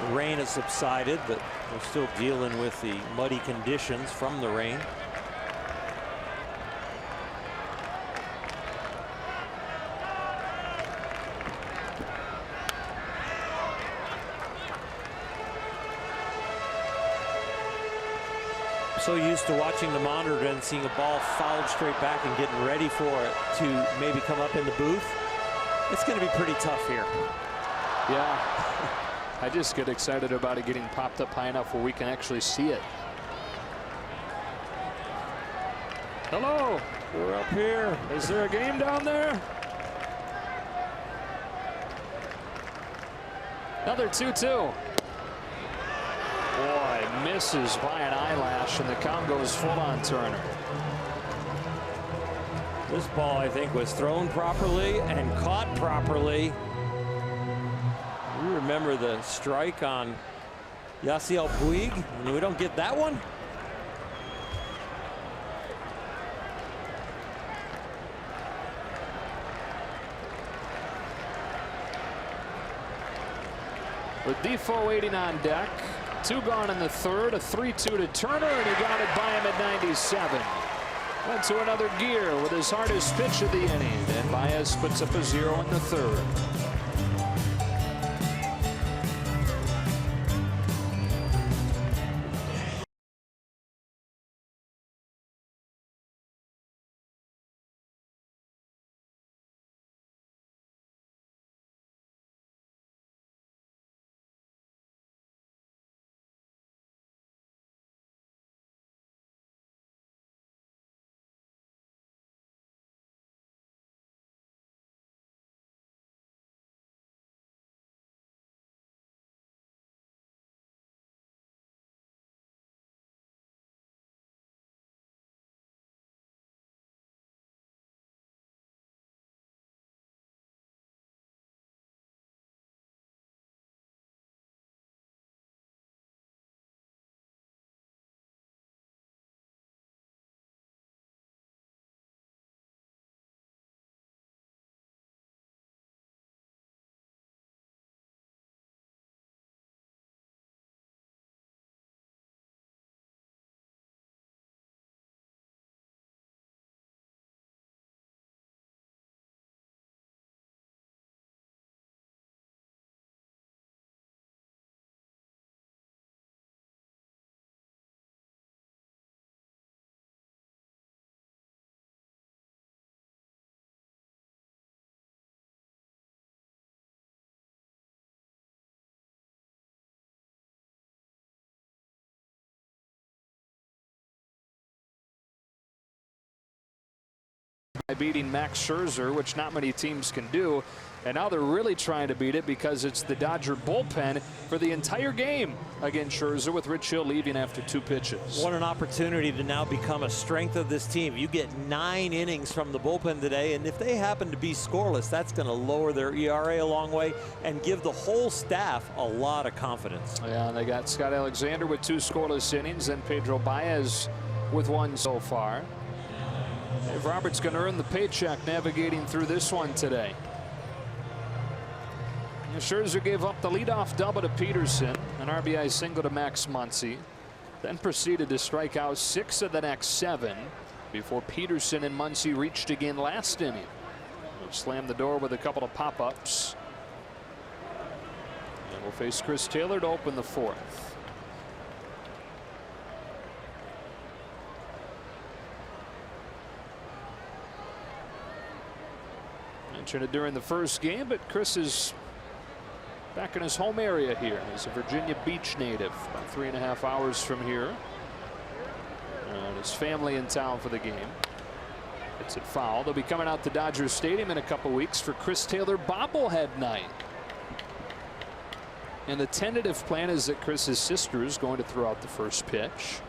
B: The rain has subsided, but we're still dealing with the muddy conditions from the rain. So used to watching the monitor and seeing a ball fouled straight back and getting ready for it to maybe come up in the booth. It's going to be pretty tough here.
A: Yeah, I just get excited about it getting popped up high enough where we can actually see it. Hello,
B: we're up here.
A: Is there a game down there? Another 2-2. Boy, misses by an eyelash, and the count goes full on Turner.
B: This ball, I think, was thrown properly and caught properly. You remember the strike on Yasiel Puig, and we don't get that one?
A: With Defoe waiting on deck. 2 gone in the third, a 3-2 to Turner, and he got it by him at 97. Went to another gear with his hardest pitch of the inning, and Baez puts up a 0 in the third. By beating Max Scherzer, which not many teams can do. And now they're really trying to beat it because it's the Dodger bullpen for the entire game against Scherzer, with Rich Hill leaving after 2 pitches.
B: What an opportunity to now become a strength of this team. You get 9 innings from the bullpen today, and if they happen to be scoreless, that's going to lower their ERA a long way and give the whole staff a lot of confidence.
A: Yeah, and they got Scott Alexander with 2 scoreless innings, and Pedro Baez with 1 so far. Dave Roberts going to earn the paycheck navigating through this one today. Scherzer gave up the leadoff double to Peterson, an RBI single to Max Muncy, then proceeded to strike out 6 of the next 7 before Peterson and Muncy reached again last inning, which slammed the door with a couple of pop-ups. And we'll face Chris Taylor to open the 4th. Mentioned it during the first game, but Chris is back in his home area here. He's a Virginia Beach native, about 3.5 hours from here. And his family in town for the game. It's at foul. They'll be coming out to Dodger Stadium in a couple weeks for Chris Taylor bobblehead night. And the tentative plan is that Chris's sister is going to throw out the first pitch.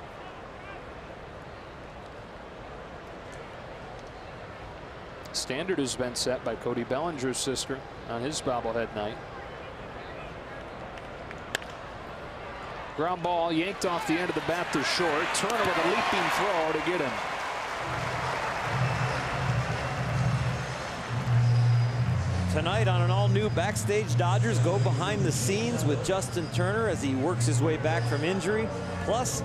A: Standard has been set by Cody Bellinger's sister on his bobblehead night. Ground ball yanked off the end of the bat to short. Turner with a leaping throw to get him.
B: Tonight on an all-new Backstage Dodgers, go behind the scenes with Justin Turner as he works his way back from injury. Plus,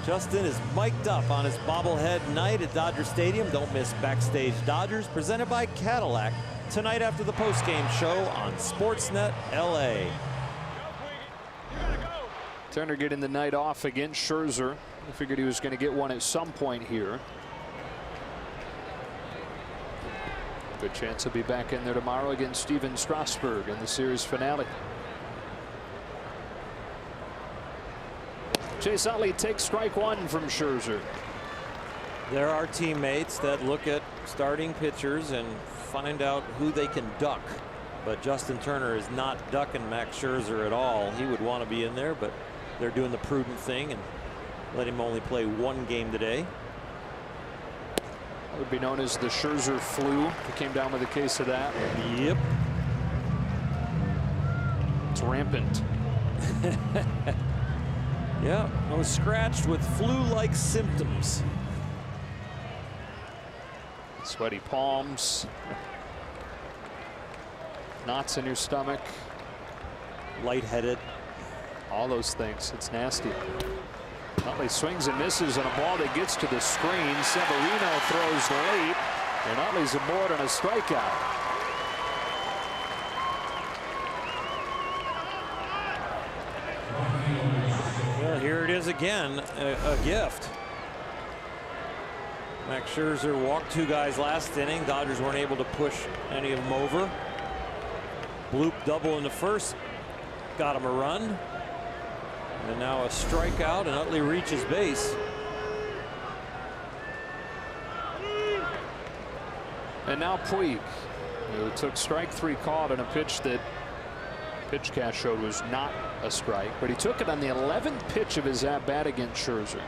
B: Justin is mic'd up on his bobblehead night at Dodger Stadium. Don't miss Backstage Dodgers, presented by Cadillac, tonight after the postgame show on Sportsnet LA.
A: Turner getting the night off against Scherzer. I figured he was going to get one at some point here. Good chance he'll be back in there tomorrow against Steven Strasburg in the series finale. Chase Utley takes strike one from Scherzer.
B: There are teammates that look at starting pitchers and find out who they can duck. But Justin Turner is not ducking Max Scherzer at all. He would want to be in there, but they're doing the prudent thing and let him only play one game today.
A: That would be known as the Scherzer flu. He came down with a case of that.
B: Yep.
A: It's rampant.
B: Yeah, I was scratched with flu-like symptoms.
A: Sweaty palms. Knots in your stomach.
B: Lightheaded.
A: All those things. It's nasty. Utley swings and misses on a ball that gets to the screen. Severino throws late, and Utley's aboard on a strikeout.
B: Well, here it is again, a gift. Max Scherzer walked two guys last inning. Dodgers weren't able to push any of them over. Bloop double in the first, got him a run. And now a strikeout, and Utley reaches base.
A: And now Puig, who took strike three called on a pitch that PitchCast showed was not a strike, but he took it on the 11th pitch of his at-bat against Scherzer.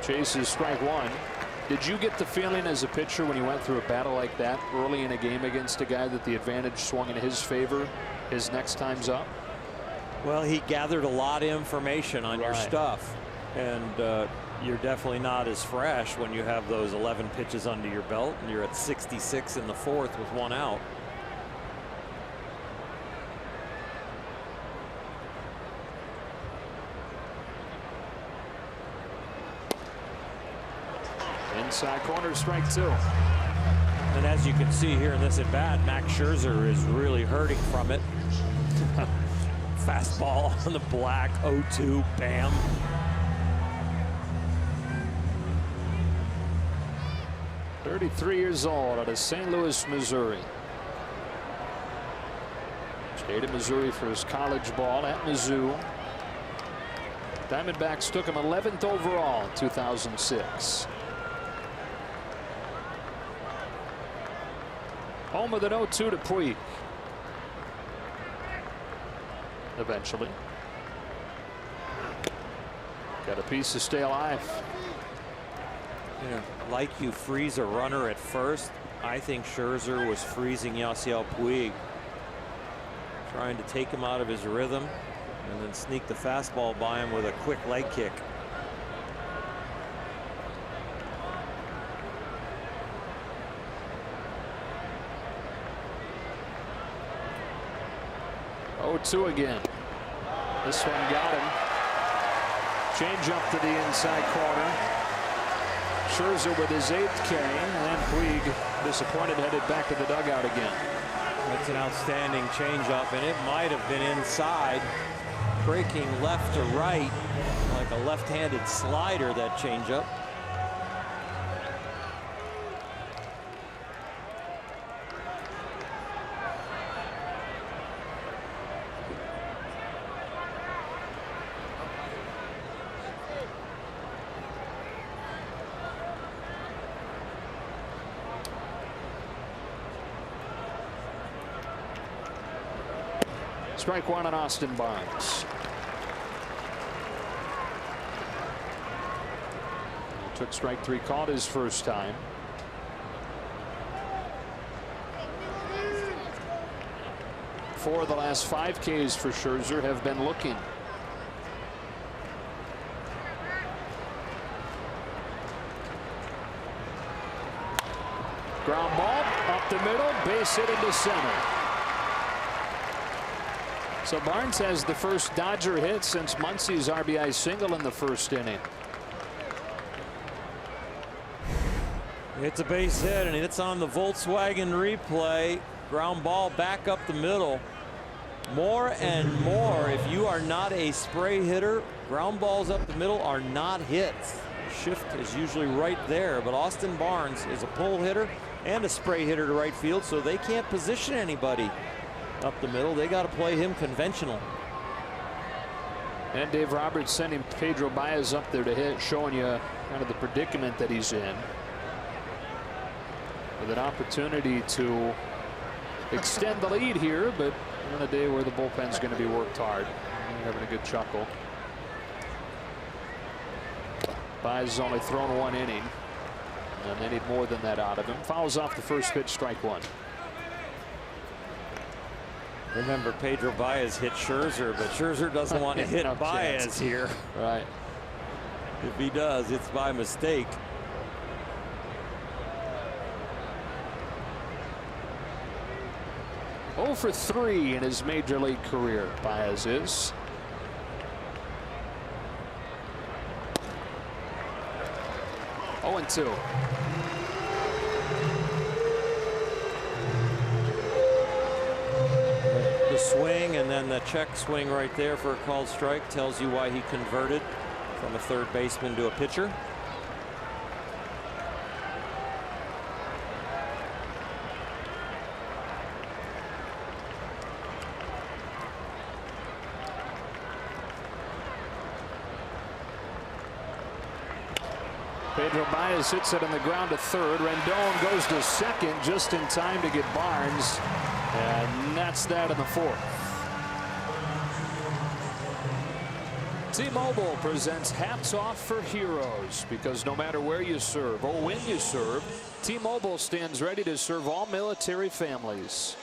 A: Chases strike one. Did you get the feeling as a pitcher when he went through a battle like that early in a game against a guy that the advantage swung in his favor his next time's up?
B: Well, he gathered a lot of information on your stuff, and you're definitely not as fresh when you have those 11 pitches under your belt and you're at 66 in the fourth with one out.
A: Inside corner, strike two.
B: And as you can see here in this at bat, Max Scherzer is really hurting from it. Fastball on the black, 0-2, bam.
A: .33 years old, out of St. Louis, Missouri. Stayed in Missouri for his college ball at Mizzou. Diamondbacks took him 11th overall in 2006. Home with an 0-2 to Puig. Eventually. Got a piece to stay alive.
B: You know, like you freeze a runner at first, I think Scherzer was freezing Yasiel Puig, trying to take him out of his rhythm and then sneak the fastball by him with a quick leg kick.
A: Two again. This one got him. Change up to the inside corner. Scherzer with his 8th K, and Puig disappointed, headed back to the dugout again.
B: That's an outstanding changeup, and it might have been inside, breaking left to right like a left-handed slider, that changeup.
A: Strike one on Austin Barnes. He took strike three, called his first time. Four of the last 5 Ks for Scherzer have been looking. Ground ball up the middle, base hit into center. So Barnes has the first Dodger hit since Muncy's RBI single in the first inning.
B: It's a base hit, and it's on the Volkswagen replay. Ground ball back up the middle. More and more, if you are not a spray hitter, ground balls up the middle are not hits. Shift is usually right there, but Austin Barnes is a pull hitter and a spray hitter to right field, so they can't position anybody up the middle. They got to play him conventional.
A: And Dave Roberts sending Pedro Baez up there to hit, showing you kind of the predicament that he's in, with an opportunity to extend the lead here, but on a day where the bullpen's going to be worked hard. They're having a good chuckle. Baez has only thrown one inning, and they need more than that out of him. Fouls off the first pitch, strike one.
B: Remember, Pedro Baez hit Scherzer, but Scherzer doesn't want to hit Baez here.
A: Right.
B: If he does, it's by mistake.
A: Oh for 3 in his major league career, Baez is. Oh and 2.
B: The swing and then the check swing right there for a called strike tells you why he converted from a third baseman to a pitcher.
A: Pedro Baez hits it on the ground to third. Rendon goes to second just in time to get Barnes, and that's that in the fourth. T-Mobile presents Hats Off for Heroes, because no matter where you serve or when you serve, T-Mobile stands ready to serve all military families.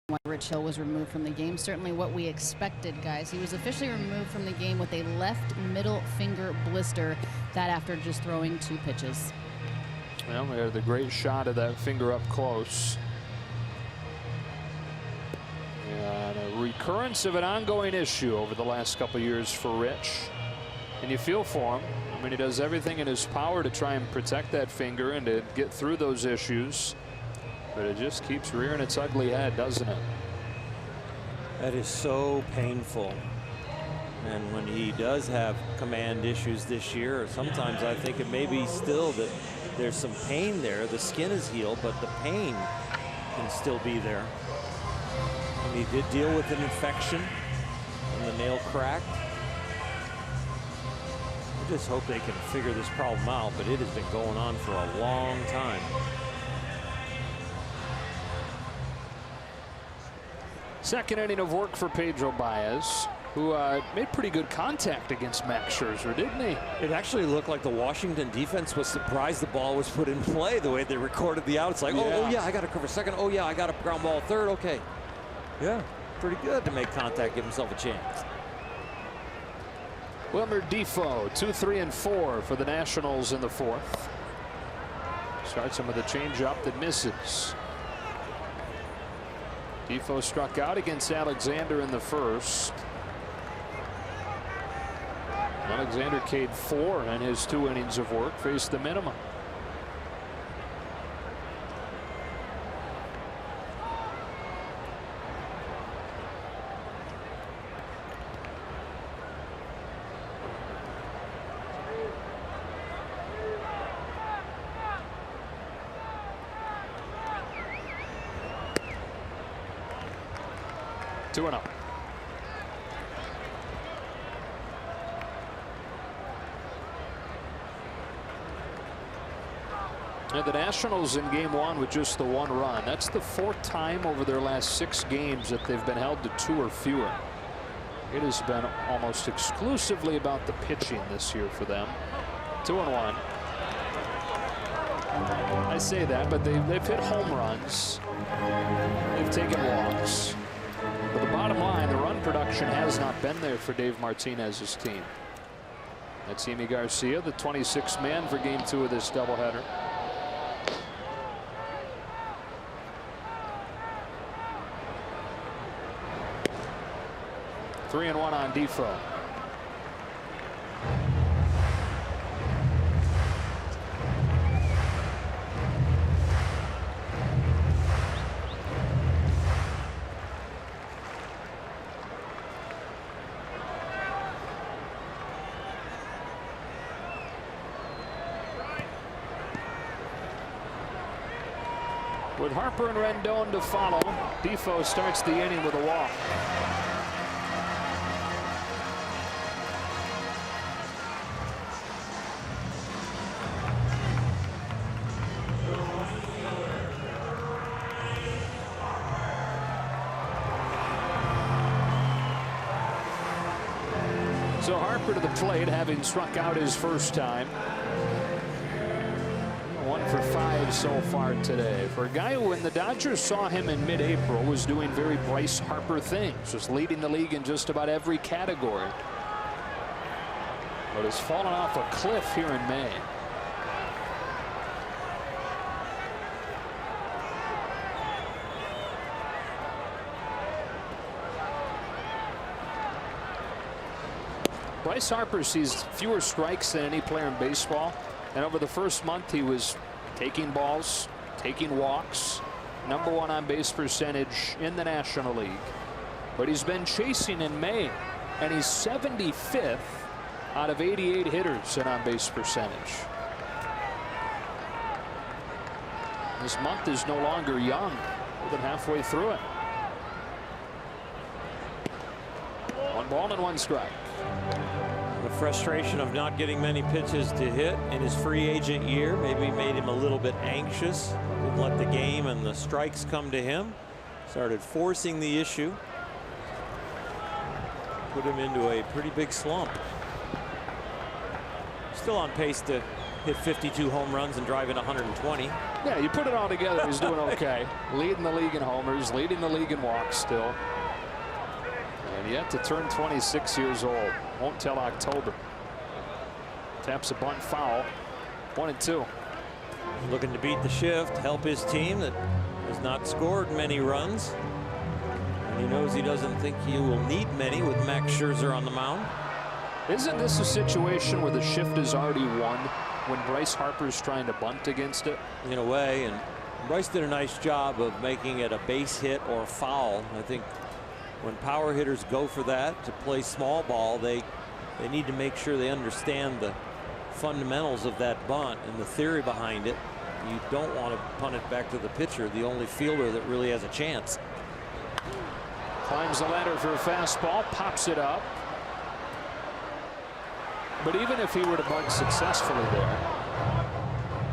C: When Rich Hill was removed from the game, certainly what we expected, guys. He was officially removed from the game with a left middle finger blister, that after just throwing 2 pitches.
A: Well, we had the great shot of that finger up close. And a recurrence of an ongoing issue over the last couple years for Rich. And you feel for him. I mean, he does everything in his power to try and protect that finger and to get through those issues. But it just keeps rearing its ugly head, doesn't it?
B: That is so painful. And when he does have command issues this year, sometimes I think it may be still that there's some pain there. The skin is healed, but the pain can still be there. And he did deal with an infection and the nail cracked. I just hope they can figure this problem out, but it has been going on for a long time.
A: Second inning of work for Pedro Baez, who made pretty good contact against Max Scherzer, didn't he?
B: It actually looked like the Washington defense was surprised the ball was put in play the way they recorded the out. It's like, oh yeah, I got to cover second. Oh yeah, I got a ground ball third. Okay. Yeah, pretty good to make contact, give himself a chance.
A: Wilmer Defoe, 2, 3, and 4 for the Nationals in the fourth. Starts him with a changeup that misses. Defoe struck out against Alexander in the first. Alexander Cade 4 in his 2 innings of work, faced the minimum. Two and up. And the Nationals in game 1 with just the 1 run. That's the 4th time over their last 6 games that they've been held to 2 or fewer. It has been almost exclusively about the pitching this year for them. 2-1. I say that, but they've hit home runs. They've taken walks. But the bottom line, the run production has not been there for Dave Martinez's team. That's Yimi Garcia, the 26th man for game 2 of this doubleheader. Three and 1 on Defoe. With Harper and Rendon to follow, Defoe starts the inning with a walk. So Harper to the plate, having struck out his first time. 1 for 5 so far today. For a guy who, when the Dodgers saw him in mid-April, was doing very Bryce Harper things, was leading the league in just about every category, but has fallen off a cliff here in May. Bryce Harper sees fewer strikes than any player in baseball. And over the first month, he was taking balls, taking walks, #1 on base percentage in the National League. But he's been chasing in May, and he's 75th out of 88 hitters in on base percentage. This month is no longer young, more than halfway through it. 1 ball and 1 strike.
B: The frustration of not getting many pitches to hit in his free agent year maybe made him a little bit anxious. Didn't let the game and the strikes come to him. Started forcing the issue. Put him into a pretty big slump. Still on pace to hit 52 home runs and drive in 120.
A: Yeah, you put it all together, he's doing okay. Leading the league in homers, leading the league in walks still. And yet to turn 26 years old. Won't till October. Taps a bunt foul. 1-2.
B: Looking to beat the shift, help his team that has not scored many runs. And he knows he doesn't think he will need many with Max Scherzer on the mound.
A: Isn't this a situation where the shift is already won when Bryce Harper's trying to bunt against it?
B: In a way, and Bryce did a nice job of making it a base hit or foul. I think when power hitters go for that to play small ball, they need to make sure they understand the fundamentals of that bunt and the theory behind it. You don't want to punt it back to the pitcher, the only fielder that really has a chance.
A: Climbs the ladder for a fastball, pops it up. But even if he were to bunt successfully there,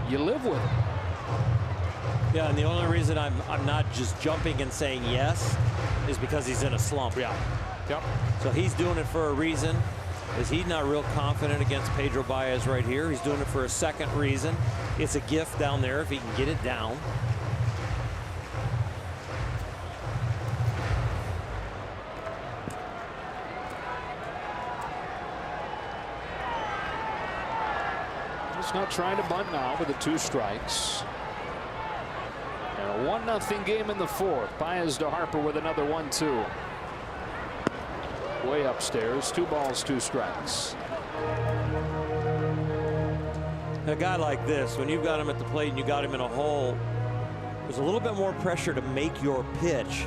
A: you live with it.
B: Yeah, and the only reason I'm not just jumping and saying yes is because he's in a slump.
A: Yeah. Yep.
B: So he's doing it for a reason. Is he's not real confident against Pedro Baez right here. He's doing it for a second reason. It's a gift down there if he can get it down.
A: He's not trying to bunt now with the 2 strikes. And a 1-0 game in the 4th. Baez to Harper with another 1-2. Way upstairs. 2 balls, 2 strikes.
B: A guy like this, when you've got him at the plate and you got him in a hole, there's a little bit more pressure to make your pitch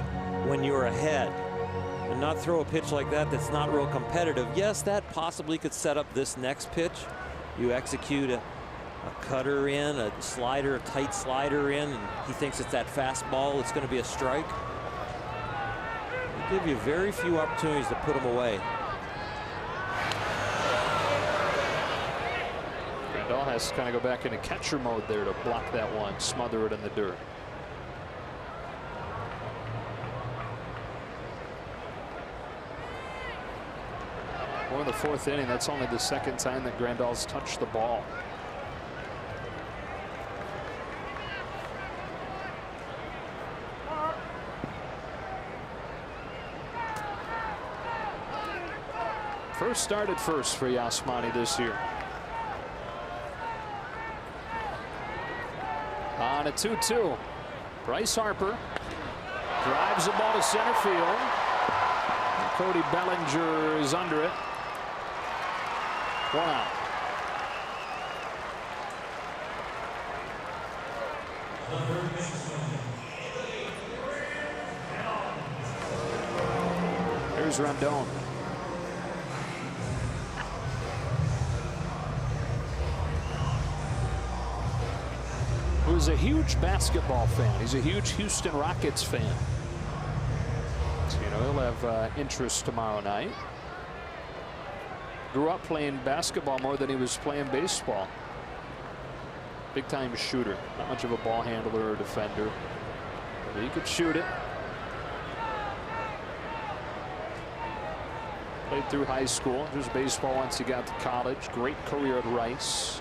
B: when you're ahead and not throw a pitch like that that's not real competitive. Yes, that possibly could set up this next pitch. You execute a cutter in, a slider, a tight slider in, and he thinks it's that fastball. It's going to be a strike. They give you very few opportunities to put him away.
A: Grandal has to kind of go back into catcher mode there to block that one, smother it in the dirt. We're in the 4th inning. That's only the 2nd time that Grandal's touched the ball. First start at first for Yasmani this year. On a 2-2. Bryce Harper drives the ball to center field. Cody Bellinger is under it. 1 out. Here's Rendon. Who's a huge basketball fan. He's a huge Houston Rockets fan. So, you know, he'll have interest tomorrow night. Grew up playing basketball more than he was playing baseball. Big time shooter. Not much of a ball handler or defender, but he could shoot it. Played through high school. Just baseball once he got to college. Great career at Rice.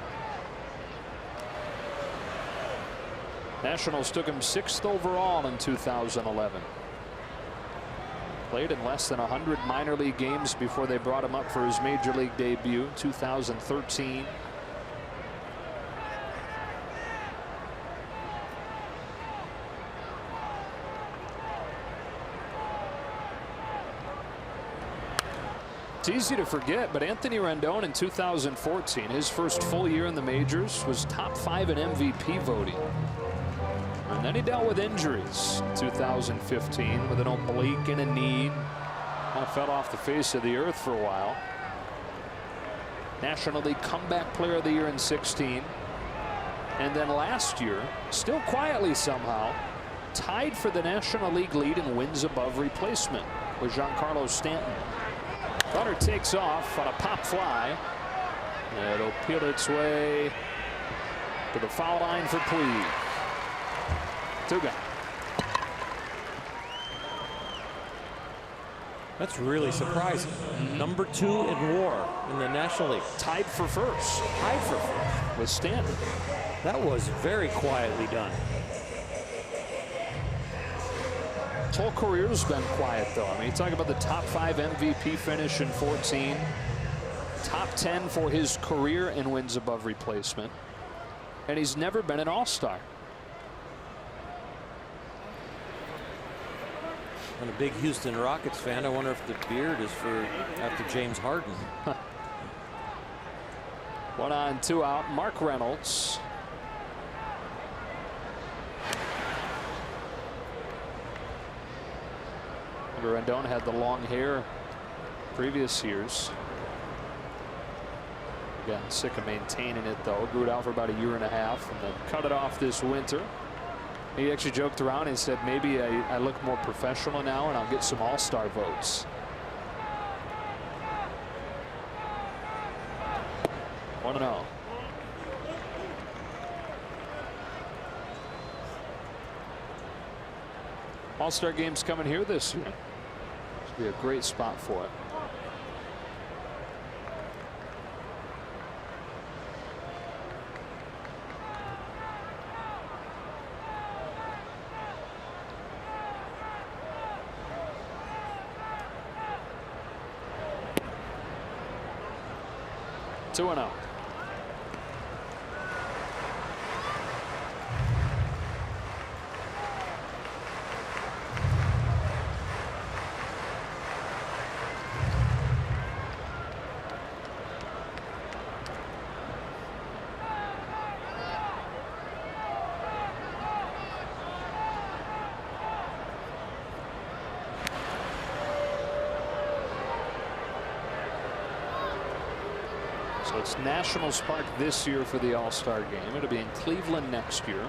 A: Nationals took him 6th overall in 2011. Played in less than 100 minor league games before they brought him up for his major league debut, 2013. It's easy to forget, but Anthony Rendon in 2014, his first full year in the majors, was top 5 in MVP voting. And then he dealt with injuries in 2015 with an oblique and a knee. Kind of fell off the face of the earth for a while. National League Comeback Player of the Year in 16. And then last year, still quietly somehow, tied for the National League lead in wins above replacement with Giancarlo Stanton. Runner takes off on a pop fly. It'll peel its way to the foul line for Puig. 2 gone.
B: That's really surprising. Number 2 in WAR in the National League.
A: Tied for first.
B: Tied for first
A: with Stanton.
B: That was very quietly done.
A: His whole career's been quiet, though. I mean, you talk about the top 5 MVP finish in 14. Top 10 for his career in wins above replacement. And he's never been an all-star.
B: I'm a big Houston Rockets fan. I wonder if the beard is for after James Harden.
A: 1 on, 2 out. Mark Reynolds. Rendon had the long hair previous years. Gotten sick of maintaining it, though. Grew it out for about 1.5 years and then cut it off this winter. He actually joked around and said maybe I look more professional now and I'll get some all-star votes. 1-0. All-star games coming here this year. Should be a great spot for it. Two and out. So it's Nationals Park this year for the All-Star game. It'll be in Cleveland next year.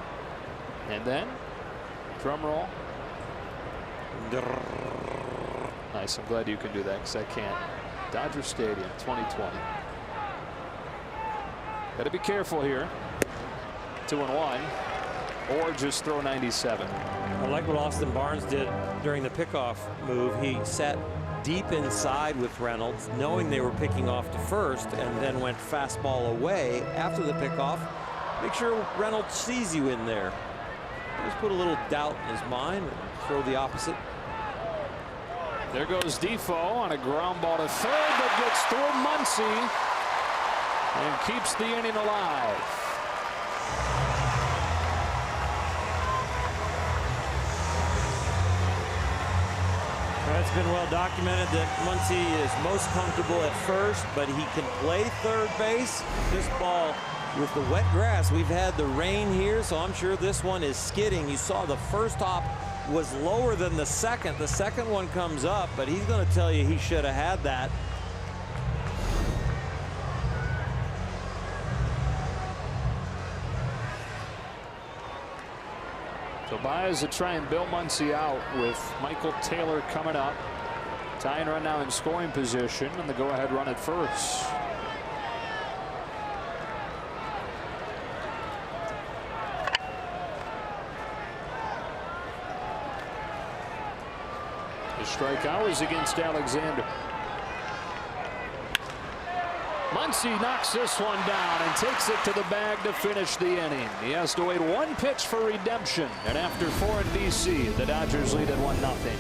A: And then, drum roll. Nice. I'm glad you can do that because I can't. Dodger Stadium 2020. Got to be careful here. 2-1. Or just throw 97.
B: I like what Austin Barnes did during the pickoff move. He sat deep inside with Reynolds, knowing they were picking off to first, and then went fastball away after the pickoff. Make sure Reynolds sees you in there. Just put a little doubt in his mind and throw the opposite.
A: There goes Defoe on a ground ball to third that gets through Muncy and keeps the inning alive.
B: It's been well documented that Muncy is most comfortable at first, but he can play third base. This ball with the wet grass, we've had the rain here, so I'm sure this one is skidding. You saw the first hop was lower than the second. The second one comes up, but he's going to tell you he should have had that.
A: So Baez to try and bail Muncy out with Michael Taylor coming up. Tying run now in scoring position, and the go-ahead run at first. The strikeout is against Alexander. Muncy knocks this one down and takes it to the bag to finish the inning. He has to wait one pitch for redemption, and after 4 in DC, the Dodgers lead at 1-0.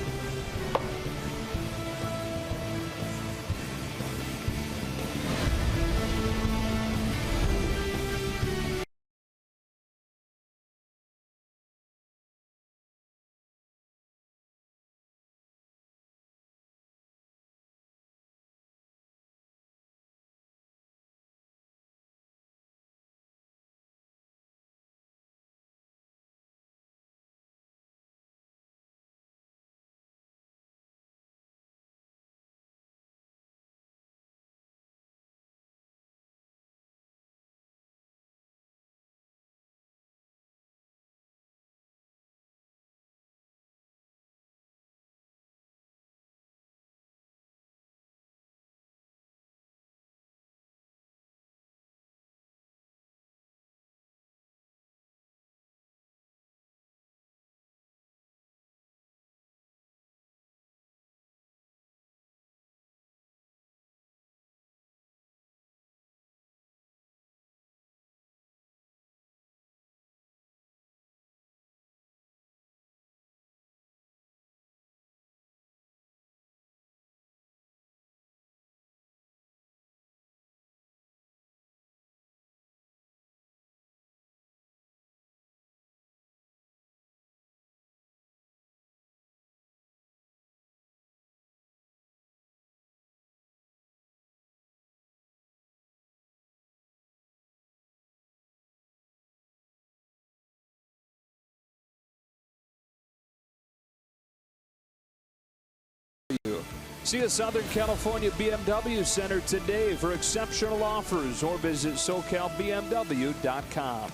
A: See a Southern California BMW Center today for exceptional offers, or visit SoCalBMW.com.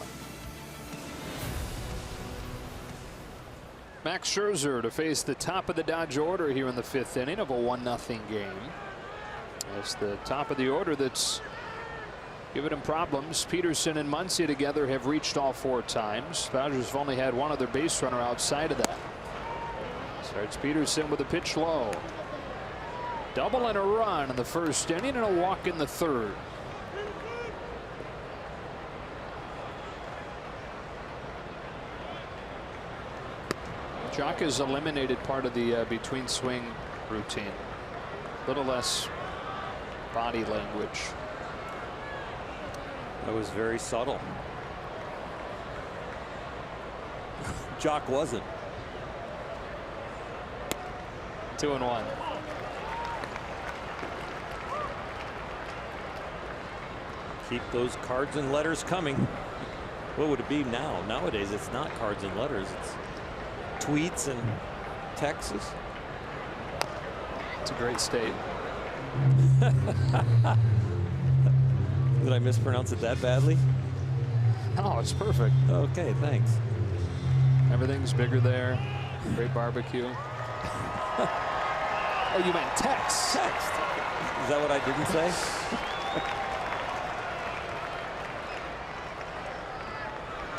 A: Max Scherzer to face the top of the Dodge order here in the 5th inning of a 1-0 game. That's the top of the order that's giving him problems. Peterson and Muncy together have reached all 4 times. Dodgers have only had one other base runner outside of that. Starts Peterson with a pitch low. Double and a run in the 1st inning and a walk in the 3rd. Jock has eliminated part of the between swing routine. A little less body language.
B: That was very subtle. Jock wasn't.
A: 2-1.
B: Keep those cards and letters coming. What would it be now? Nowadays, it's not cards and letters. It's tweets and texts.
A: It's a great state.
B: Did I mispronounce it that badly?
A: Oh, it's perfect.
B: Okay, thanks.
A: Everything's bigger there. Great barbecue. Oh, you meant text.
B: Text. Is that what I didn't say?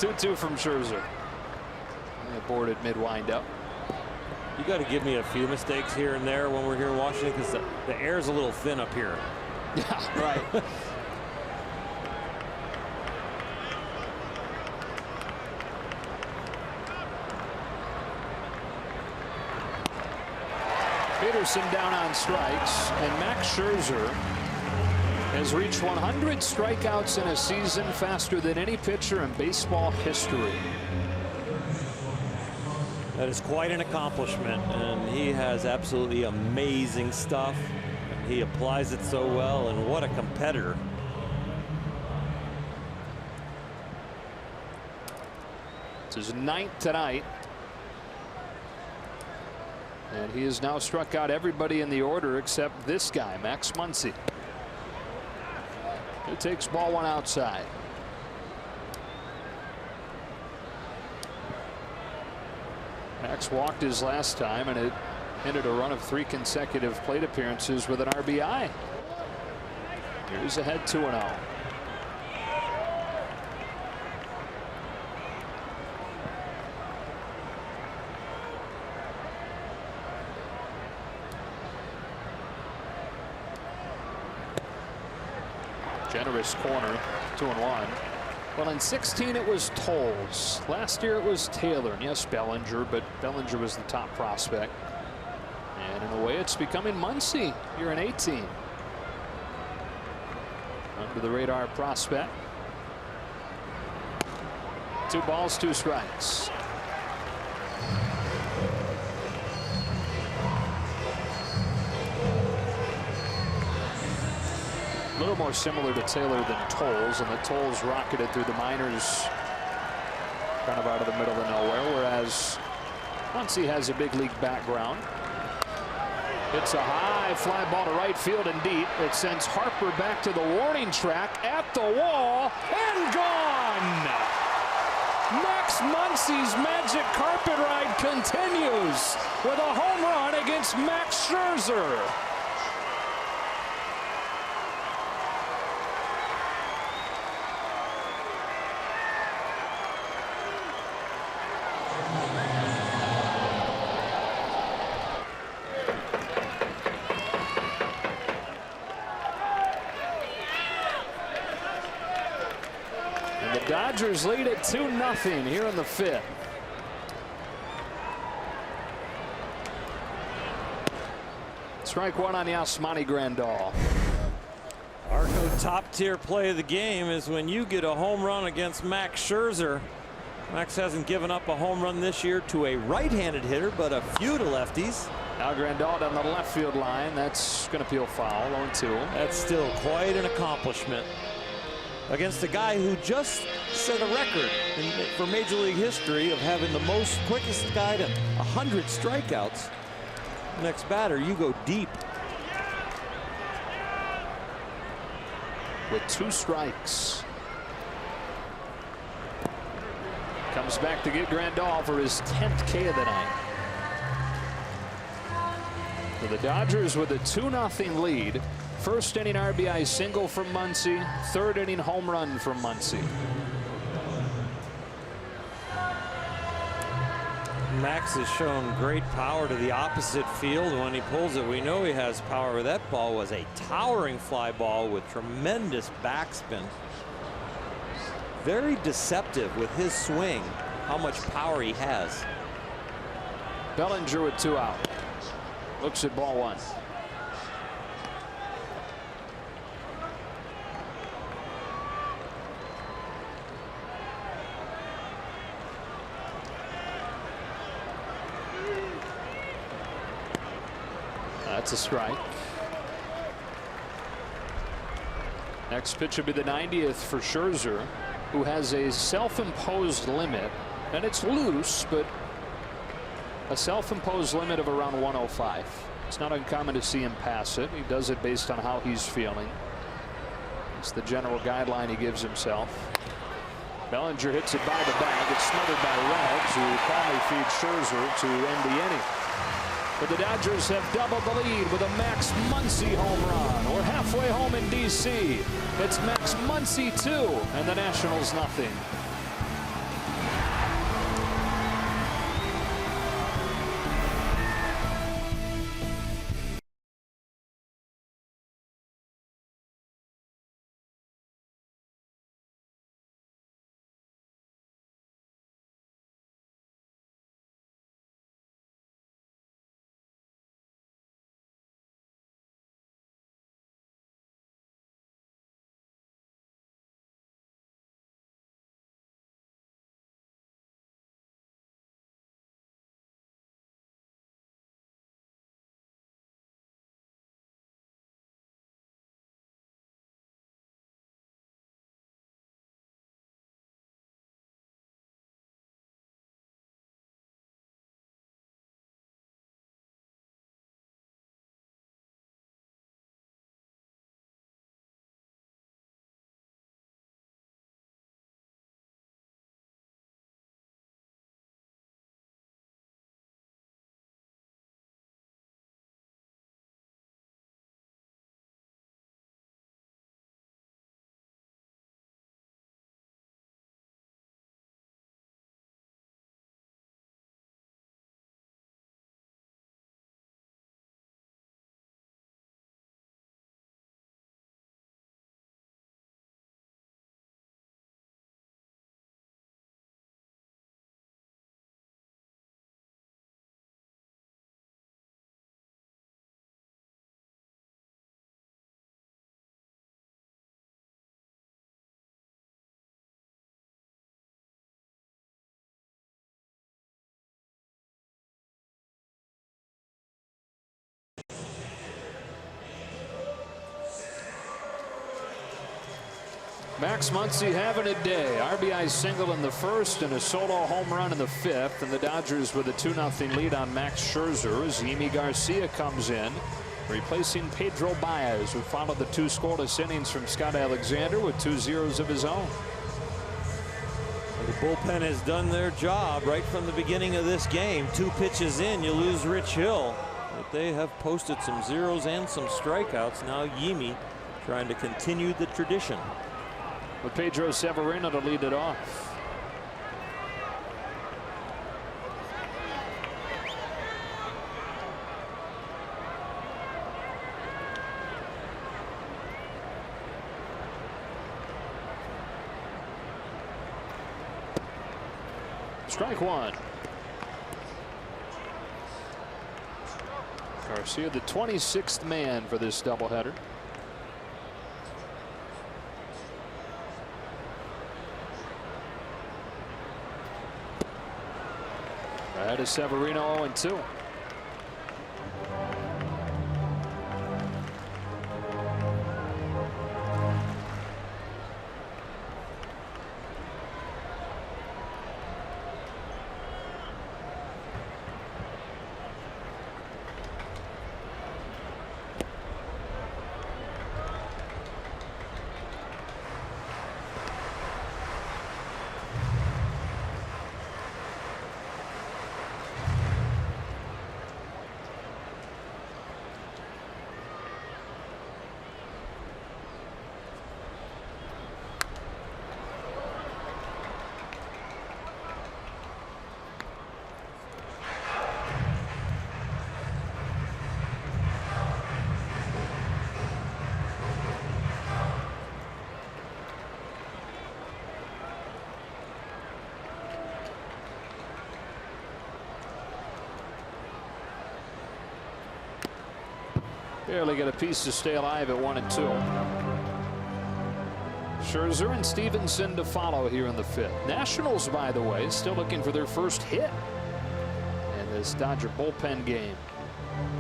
A: 2-2 from Scherzer. Aborted mid windup.
B: You got to give me a few mistakes here and there when we're here in Washington, because the air's a little thin up here.
A: Yeah, right. Peterson down on strikes, and Max Scherzer has reached 100 strikeouts in a season, faster than any pitcher in baseball history.
B: That is quite an accomplishment, and he has absolutely amazing stuff. He applies it so well, and what a competitor.
A: It's his 9th tonight. And he has now struck out everybody in the order except this guy, Max Muncy. It takes ball 1 outside. Max walked his last time, and it ended a run of 3 consecutive plate appearances with an RBI. Here's ahead 2-0. Generous corner, 2-1. Well, in 16 it was Tolles. Last year it was Taylor, and yes, Bellinger, but Bellinger was the top prospect. And in a way, it's becoming Muncy here in 18. Under the radar prospect. 2 balls, 2 strikes. A little more similar to Taylor than Tolles, and the Tolles rocketed through the minors kind of out of the middle of nowhere, whereas Muncy has a big league background. It's a high fly ball to right field and deep. It sends Harper back to the warning track, at the wall, and gone! Max Muncy's magic carpet ride continues with a home run against Max Scherzer. Dodgers lead it 2-0 here in the 5th. Strike 1 on the Yasmani Grandal.
B: Arco, top tier play of the game is when you get a home run against Max Scherzer. Max hasn't given up a home run this year to a right-handed hitter, but a few to lefties.
A: Now Grandal down the left field line. That's going to peel foul. 0-2.
B: That's still quite an accomplishment against a guy who just set a record for Major League history of having the most quickest guy to 100 strikeouts. Next batter, you go deep.
A: With 2 strikes. Comes back to get Grandal for his 10th K of the night. So the Dodgers with a 2-0 lead. First inning RBI single from Muncy. Third inning home run from Muncy.
B: Max has shown great power to the opposite field. When he pulls it, we know he has power. That ball was a towering fly ball with tremendous backspin. Very deceptive with his swing, how much power he has.
A: Bellinger with 2 out. Looks at ball 1. That's a strike. Next pitch will be the 90th for Scherzer, who has a self-imposed limit, and it's loose, but a self-imposed limit of around 105. It's not uncommon to see him pass it. He does it based on how he's feeling. It's the general guideline he gives himself. Bellinger hits it by the bag. It's smothered by Reds, who calmly feeds Scherzer to end the inning. But the Dodgers have doubled the lead with a Max Muncy home run. We're halfway home in D.C. It's Max Muncy 2 and the Nationals nothing. Max Muncy having a day. RBI single in the first and a solo home run in the fifth. And the Dodgers with a 2-0 lead on Max Scherzer as Yimi Garcia comes in, replacing Pedro Baez, who followed the 2 scoreless innings from Scott Alexander with 2 zeros of his own.
B: The bullpen has done their job right from the beginning of this game. 2 pitches in, you lose Rich Hill. But they have posted some zeros and some strikeouts. Now Yimi trying to continue the tradition.
A: With Pedro Severino to lead it off. Strike 1. Garcia, the 26th man for this doubleheader. That is Severino 0-2. Barely get a piece to stay alive at 1-2. Scherzer and Stevenson to follow here in the 5th. Nationals, by the way, still looking for their first hit in this Dodger bullpen game,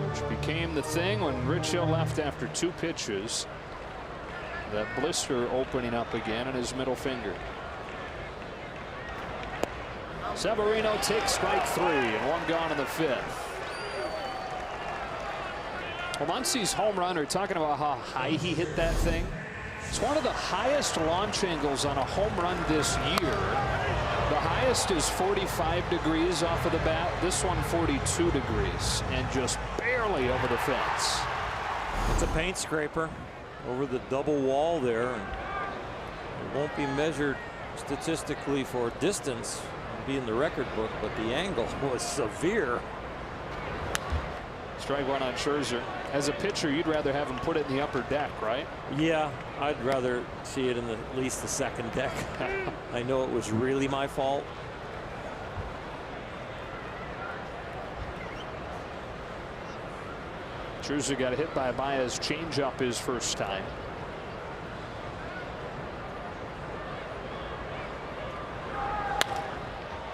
A: which became the thing when Rich Hill left after 2 pitches. That blister opening up again in his middle finger. Severino takes strike 3 and 1 gone in the 5th. Well, Muncy's home run, we're talking about how high he hit that thing. It's one of the highest launch angles on a home run this year. The highest is 45 degrees off of the bat. This one 42 degrees and just barely over the fence.
B: It's a paint scraper over the double wall there. It won't be measured statistically for distance, it'll be in the record book, but the angle was severe.
A: Strike 1 on Scherzer. As a pitcher, you'd rather have him put it in the upper deck, right?
B: Yeah, I'd rather see it in at least the second deck. I know it was really my fault.
A: Scherzer got hit by Baez's changeup his first time.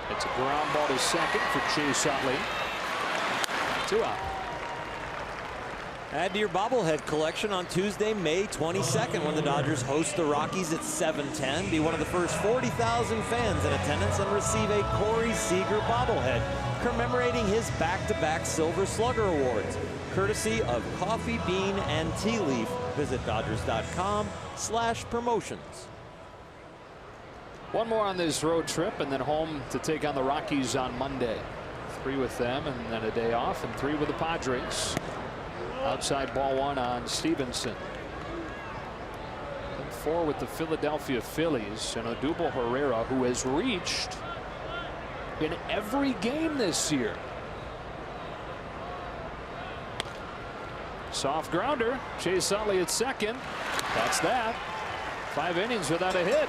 A: It's a ground ball to second for Chase Utley. 2 out.
B: Add to your bobblehead collection on Tuesday, May 22nd, when the Dodgers host the Rockies at 7:10. Be one of the first 40,000 fans in attendance and receive a Corey Seager bobblehead commemorating his back-to-back Silver Slugger Awards, courtesy of Coffee Bean and Tea Leaf. Visit Dodgers.com/promotions.
A: One more on this road trip and then home to take on the Rockies on Monday. 3 with them and then a day off, and 3 with the Padres. Outside ball 1 on Stevenson. And 4 with the Philadelphia Phillies and Odubel Herrera, who has reached in every game this year. Soft grounder. Chase Utley at second. That's that. 5 innings without a hit.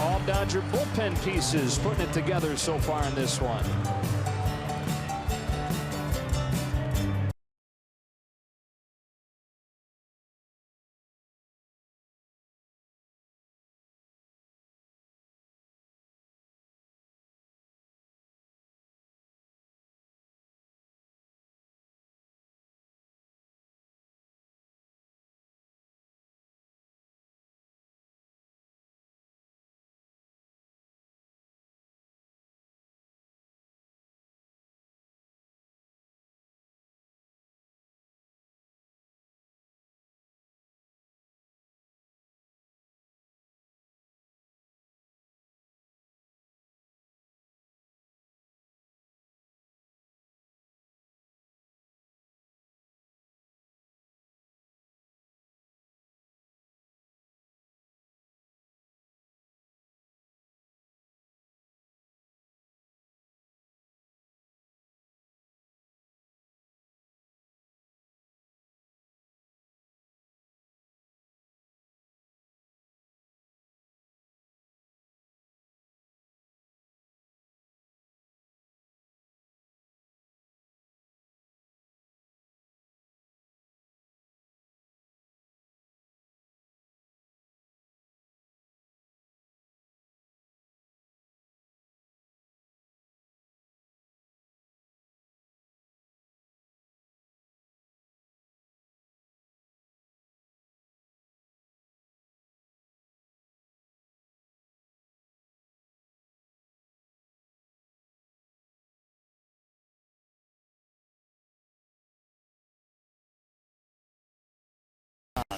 A: All Dodger bullpen pieces putting it together so far in this one.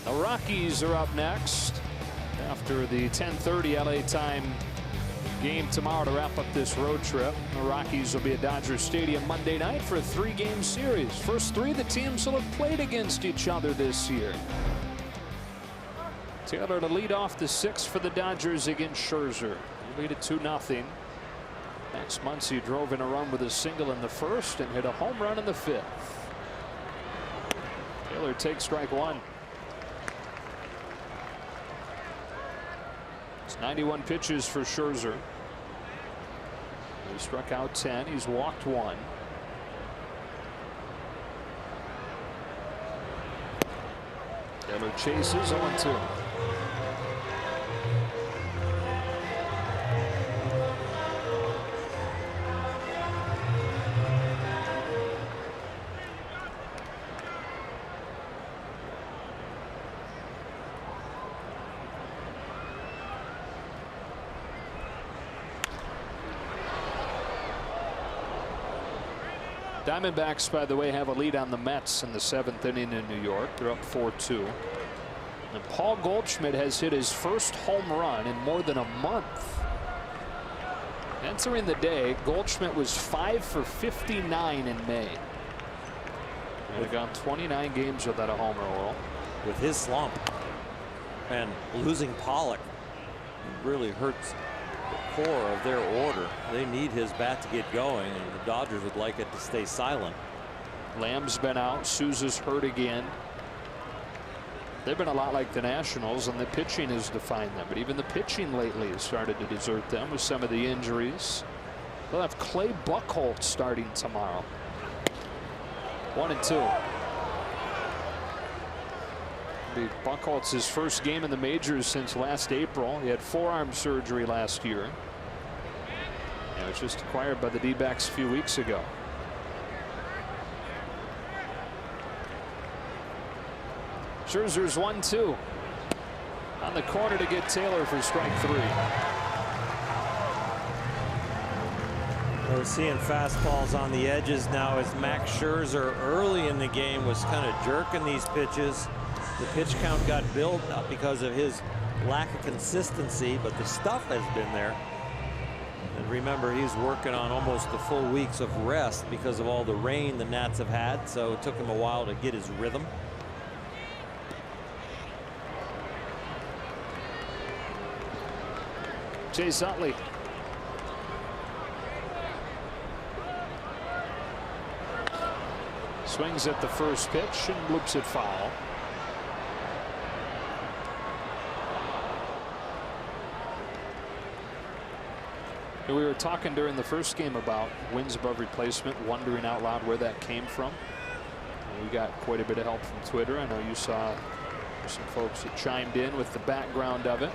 A: The Rockies are up next after the 10:30 LA time game tomorrow to wrap up this road trip. The Rockies will be at Dodger Stadium Monday night for a 3-game series. First 3 the teams will have played against each other this year. Taylor to lead off the 6th for the Dodgers against Scherzer. He lead it 2-0. Max Muncy drove in a run with a single in the 1st and hit a home run in the 5th. Taylor takes strike 1. It's 91 pitches for Scherzer. He struck out 10. He's walked 1. Taylor chases 0-2. Diamondbacks, by the way, have a lead on the Mets in the 7th inning in New York. They're up 4-2. And Paul Goldschmidt has hit his first home run in more than a month. Entering the day, Goldschmidt was 5 for 59 in May. They've gone 29 games without a homer. Oral.
B: With his slump and losing Pollock really hurts the core of their order. They need his bat to get going, and the Dodgers would like it to stay silent.
A: Lamb's been out. Souza's hurt again. They've been a lot like the Nationals, and the pitching has defined them. But even the pitching lately has started to desert them with some of the injuries. They'll have Clay Buchholz starting tomorrow. 1-2. Buchholz's first game in the majors since last April. He had forearm surgery last year. It was just acquired by the D-backs a few weeks ago. Scherzer's 1-2. On the corner to get Taylor for strike 3.
B: We're seeing fastballs on the edges now as Max Scherzer early in the game was kind of jerking these pitches. The pitch count got built up because of his lack of consistency, but the stuff has been there. And remember, he's working on almost the full weeks of rest because of all the rain the Nats have had, so it took him a while to get his rhythm.
A: Chase Utley. Swings at the first pitch and loops it foul. We were talking during the first game about wins above replacement, wondering out loud where that came from. We got quite a bit of help from Twitter. I know you saw some folks that chimed in with the background of it.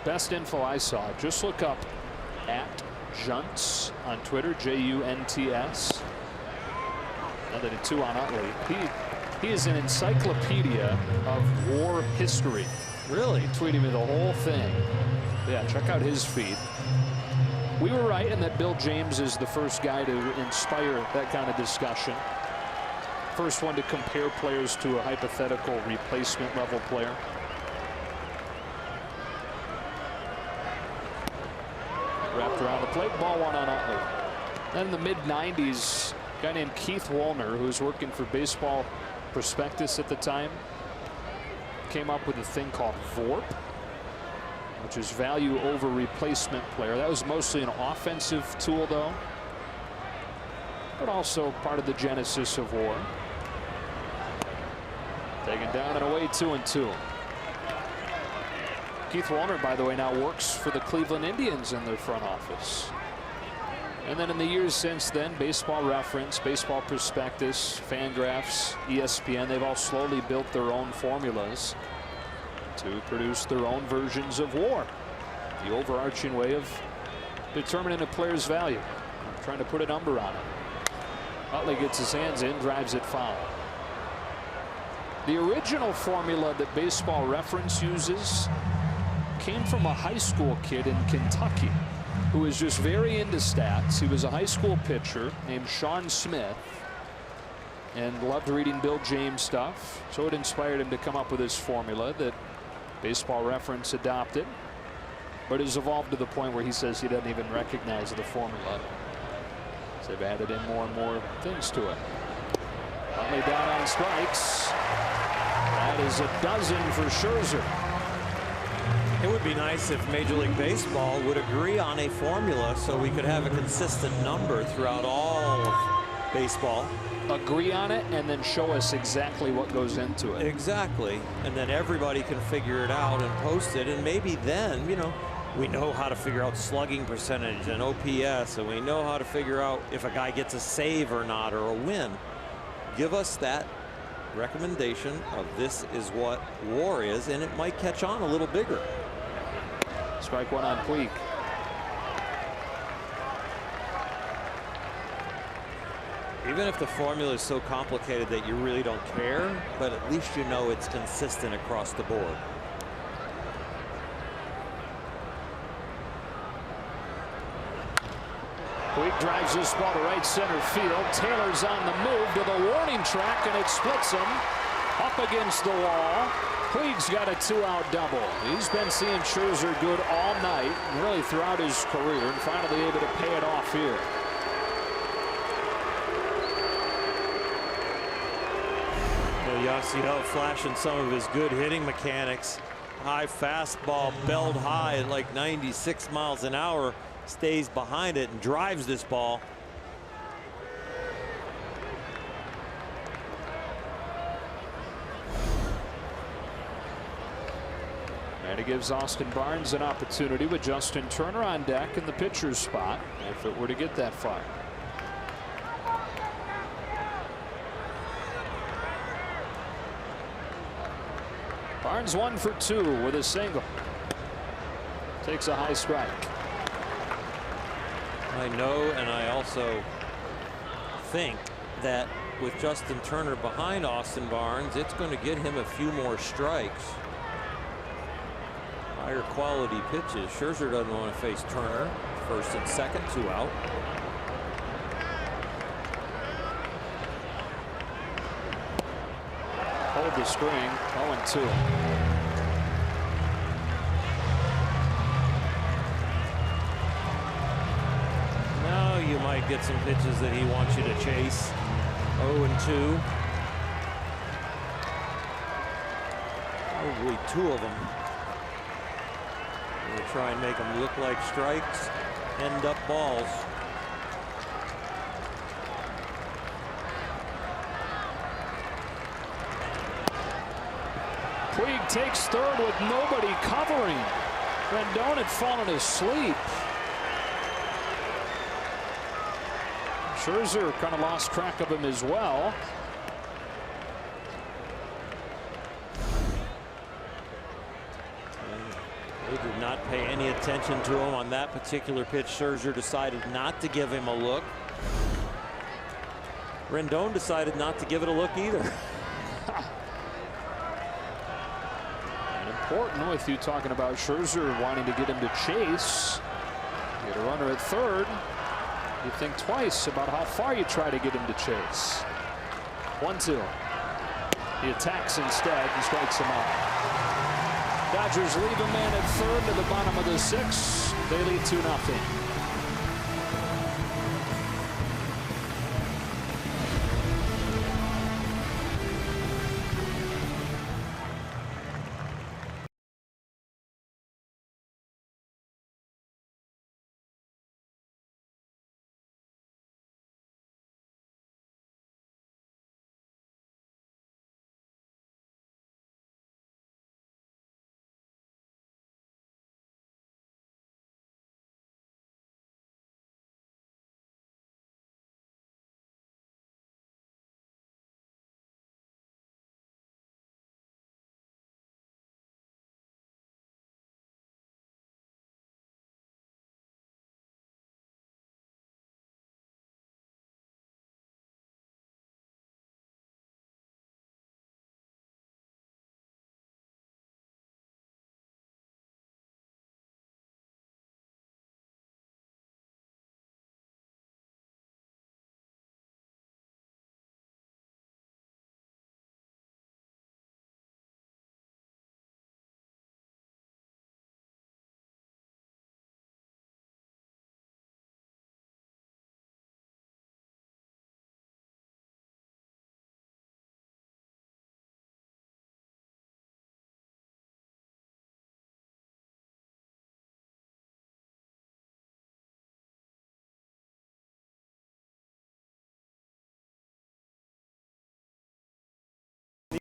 A: Best info I saw, just look up @Junts on Twitter, Junts. Another 2 on Utley. He is an encyclopedia of war history.
B: Really?
A: He tweeted me the whole thing. Yeah, check out his feed. We were right in that Bill James is the first guy to inspire that kind of discussion. First one to compare players to a hypothetical replacement level player. Wrapped around the plate, ball 1 on Utley. Then in the mid-90s, a guy named Keith Woolner, who was working for Baseball Prospectus at the time, came up with a thing called VORP, which is value over replacement player. That was mostly an offensive tool, though, but also part of the genesis of war. Taken down and away, 2-2. Keith Woolner, by the way, now works for the Cleveland Indians in their front office. And then in the years since then, Baseball Reference, Baseball Prospectus, Fangraphs, ESPN, they've all slowly built their own formulas to produce their own versions of war. The overarching way of determining a player's value. I'm trying to put a number on it. Utley gets his hands in, drives it foul. The original formula that Baseball Reference uses came from a high school kid in Kentucky who was just very into stats. He was a high school pitcher named Sean Smith and loved reading Bill James stuff. So it inspired him to come up with this formula that Baseball Reference adopted, but has evolved to the point where he says he doesn't even recognize the formula. So they've added in more and more things to it. Only down on strikes. That is a dozen for Scherzer.
B: It would be nice if Major League Baseball would agree on a formula so we could have a consistent number throughout all of baseball.
A: Agree on it and then show us exactly what goes into it.
B: Exactly. And then everybody can figure it out and post it. And maybe then, you know, we know how to figure out slugging percentage and OPS, and we know how to figure out if a guy gets a save or not, or a win. give us that recommendation of this is what WAR is, and it might catch on a little bigger.
A: Strike one on Puig.
B: Even if the formula is so complicated that you really don't care, but at least you know it's consistent across the board.
A: Puig drives this ball to right center field. Taylor's on the move to the warning track, and it splits him up against the wall. Puig's got a 2-out double. He's been seeing Scherzer good all night, and really throughout his career, and finally able to pay it off here.
B: Yasiel flashing some of his good hitting mechanics. High fastball, belled high at like 96 miles an hour. Stays behind it and drives this ball.
A: And it gives Austin Barnes an opportunity with Justin Turner on deck in the pitcher's spot if it were to get that far. Barnes 1 for 2 with a single. Takes a high strike.
B: I know, and I also think that with Justin Turner behind Austin Barnes, it's going to get him a few more strikes. Higher quality pitches. Scherzer doesn't want to face Turner. First and second, 2 out.
A: Hold the string. 0-2.
B: Now you might get some pitches that he wants you to chase. 0-2. Probably 2 of them. We'll try and make them look like strikes, end up balls.
A: Puig takes third with nobody covering. Rendon had fallen asleep. Scherzer kind of lost track of him as well.
B: They did not pay any attention to him on that particular pitch. Scherzer decided not to give him a look. Rendon decided not to give it a look either.
A: Important with you talking about Scherzer wanting to get him to chase. Get a runner at third. You think twice about how far you try to get him to chase. 1-2. He attacks instead and strikes him out. Dodgers leave a man at third to the bottom of the 6th. They lead 2-0.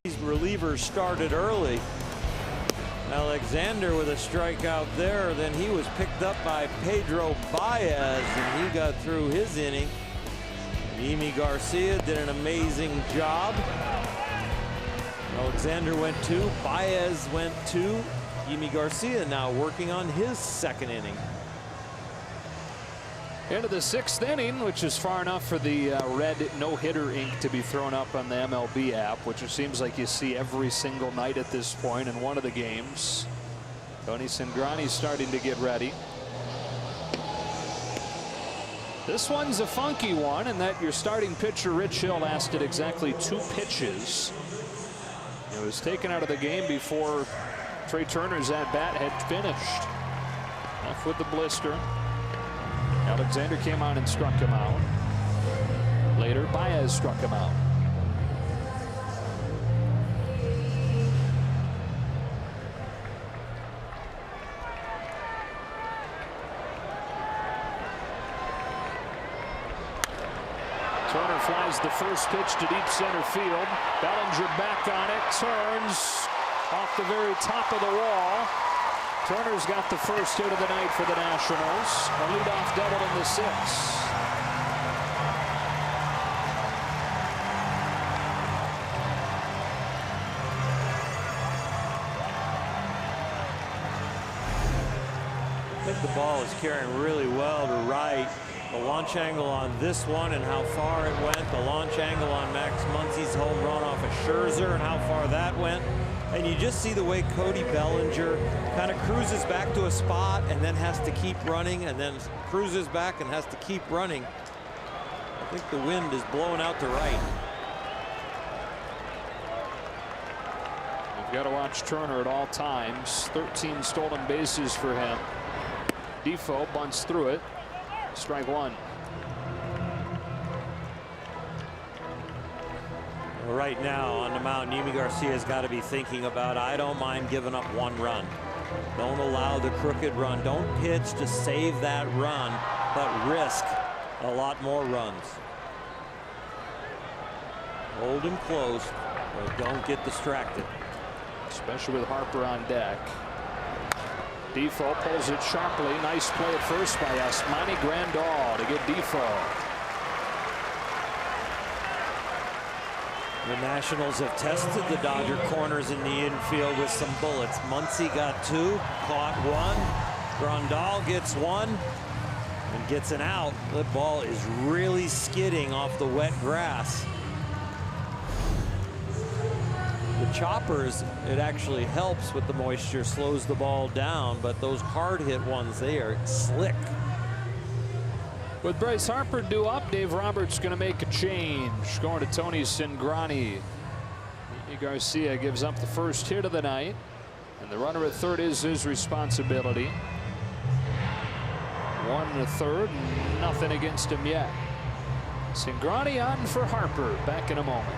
B: These relievers started early. Alexander with a strikeout there. Then he was picked up by Pedro Baez, and he got through his inning. Yimi Garcia did an amazing job. Alexander went 2, Baez went 2. Yimi Garcia now working on his second inning.
A: Into the 6th inning, which is far enough for the red no-hitter ink to be thrown up on the MLB app, which it seems like you see every single night at this point in one of the games. Tony Cingrani's starting to get ready. This one's a funky one in that your starting pitcher Rich Hill lasted exactly 2 pitches. It was taken out of the game before Trey Turner's at bat had finished. Off with the blister. Alexander came on and struck him out. Later, Baez struck him out. Turner flies the first pitch to deep center field. Bellinger back on it, turns off the very top of the wall. Turner's got the first hit of the night for the Nationals. A leadoff double in the 6th.
B: I think the ball is carrying really well to right. The launch angle on this one and how far it went. The launch angle on Max Muncy's home run off of Scherzer and how far that went. And you just see the way Cody Bellinger kind of cruises back to a spot and then has to keep running and then cruises back and has to keep running. I think the wind is blowing out to right.
A: You've got to watch Turner at all times. 13 stolen bases for him. Defoe bunts through it. Strike 1.
B: Right now on the mound, Yimi Garcia's got to be thinking about, I don't mind giving up 1 run. Don't allow the crooked run. Don't pitch to save that run, but risk a lot more runs. Hold him close, but don't get distracted.
A: Especially with Harper on deck. Defoe pulls it sharply. Nice play at first by Yasmani Grandal to get Defoe.
B: The Nationals have tested the Dodger corners in the infield with some bullets. Muncy got 2, caught 1. Grandal gets 1 and gets an out. The ball is really skidding off the wet grass. The choppers, it actually helps with the moisture, slows the ball down, but those hard hit ones, they are slick.
A: With Bryce Harper due up, Dave Roberts going to make a change. Going to Tony Cingrani. Yimi Garcia gives up the first hit of the night, and the runner at third is his responsibility. 1 1/3, nothing against him yet. Cingrani on for Harper. Back in a moment.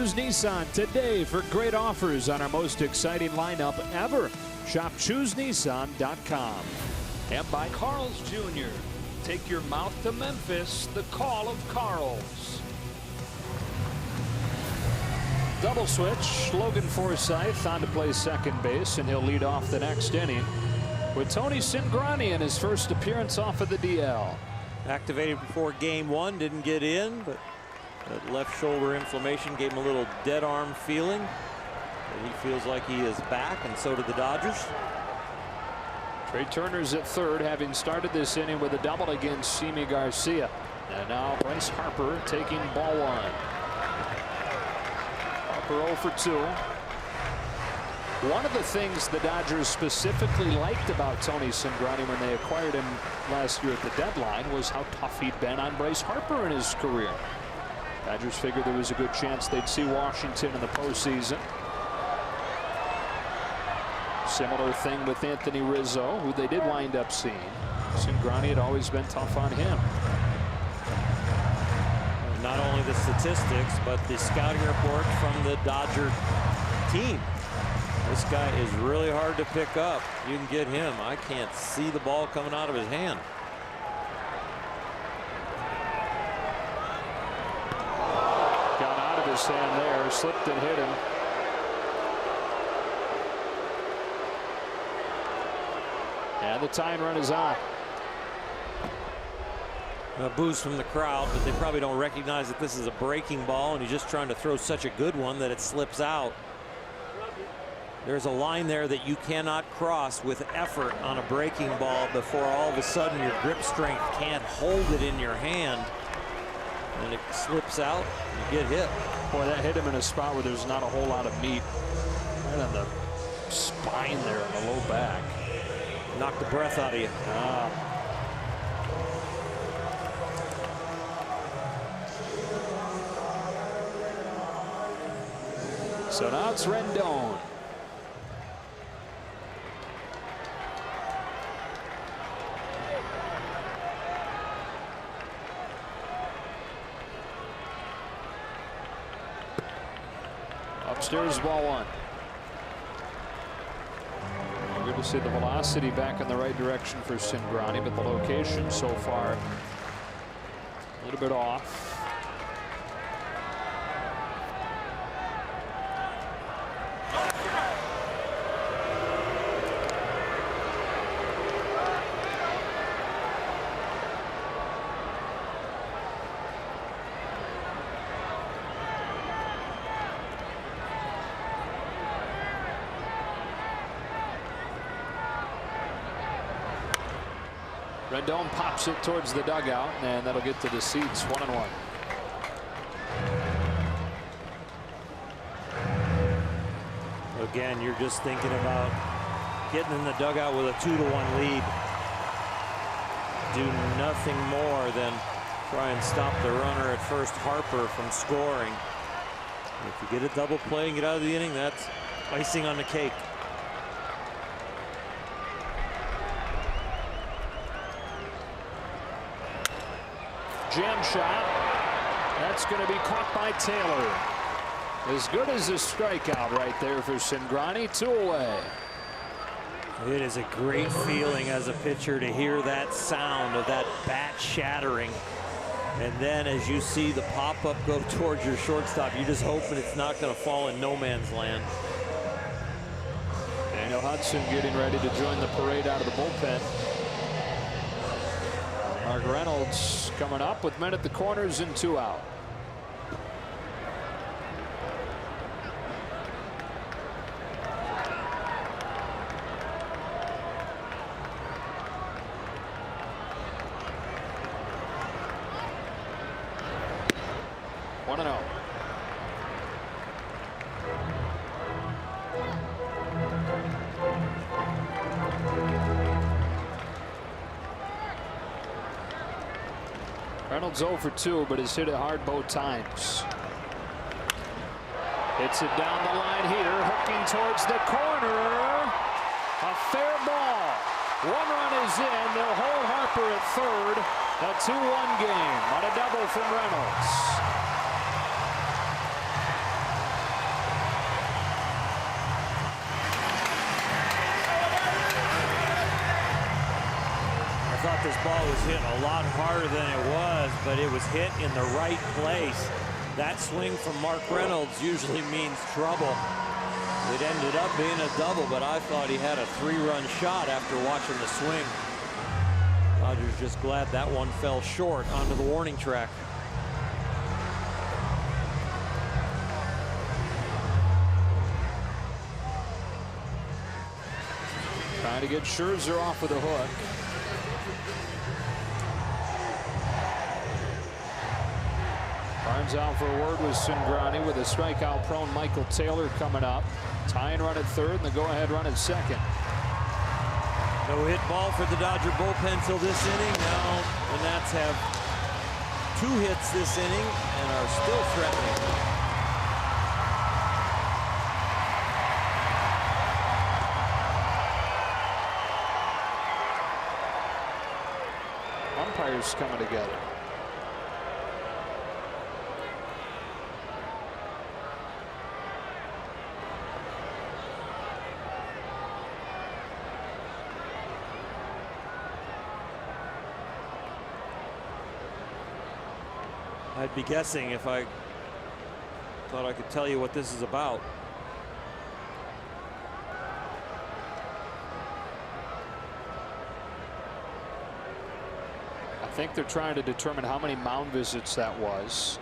A: Choose Nissan today for great offers on our most exciting lineup ever. Shop ChooseNissan.com.
D: And by Carl's Jr. Take your mouth to Memphis, the call of Carl's.
A: Double switch, Logan Forsythe on to play second base, and he'll lead off the next inning with Tony Cingrani in his first appearance off of the DL.
B: Activated before game one, didn't get in, but that left shoulder inflammation gave him a little dead arm feeling. And he feels like he is back, and so do the Dodgers.
A: Trey Turner's at third, having started this inning with a double against Simi Garcia. And now Bryce Harper taking ball one. Harper 0 for 2. One of the things the Dodgers specifically liked about Tony Cingrani when they acquired him last year at the deadline was how tough he'd been on Bryce Harper in his career. Dodgers figured there was a good chance they'd see Washington in the postseason. Similar thing with Anthony Rizzo, who they did wind up seeing. Cingrani had always been tough on him.
B: Not only the statistics, but the scouting report from the Dodger team. This guy is really hard to pick up. You can get him. I can't see the ball coming out of his hand.
A: Got out of his hand there, slipped and hit him. And the tying run is on.
B: A boost from the crowd, but they probably don't recognize that this is a breaking ball, and he's just trying to throw such a good one that it slips out. There's a line there that you cannot cross with effort on a breaking ball before all of a sudden your grip strength can't hold it in your hand, and it slips out, you get hit.
A: Boy, that hit him in a spot where there's not a whole lot of meat. Right on the spine there, on the low back.
B: Knock the breath out of you.
A: So now it's Rendon. Upstairs, ball one. Good to see the velocity back in the right direction for Cingrani, but the location so far a little bit off. Rendon pops it towards the dugout, and that'll get to the seats. 1-1.
B: Again, you're just thinking about getting in the dugout with a 2-1 lead. Do nothing more than try and stop the runner at first, Harper, from scoring. If you get a double play and get out of the inning, that's icing on the cake.
A: Jam shot. That's going to be caught by Taylor. As good as a strikeout right there for Cingrani. 2 away.
B: It is a great feeling as a pitcher to hear that sound of that bat shattering. And then as you see the pop-up go towards your shortstop, you're just hoping it's not going to fall in no man's land.
A: Daniel Hudson getting ready to join the parade out of the bullpen. Mark Reynolds coming up with men at the corners and 2 out. Reynolds 0 for 2, but has hit it hard both times. Hits it down the line here, hooking towards the corner. A fair ball. 1 run is in. They'll hold Harper at third. A 2-1 game on a double from Reynolds.
B: I thought this ball was hit a lot harder than it was, but it was hit in the right place. That swing from Mark Reynolds usually means trouble. It ended up being a double, but I thought he had a 3-run shot after watching the swing. Dodgers just glad that one fell short onto the warning track.
A: Trying to get Scherzer off of the hook. Barnes out for a word with Cingrani, with a strikeout-prone Michael Taylor coming up. Tying run at third and the go-ahead run at second.
B: No hit ball for the Dodger bullpen till this inning. Now the Nats have 2 hits this inning and are still threatening.
A: Umpires coming together.
B: I'd be guessing if I thought I could tell you what this is about.
A: I think they're trying to determine how many mound visits that was.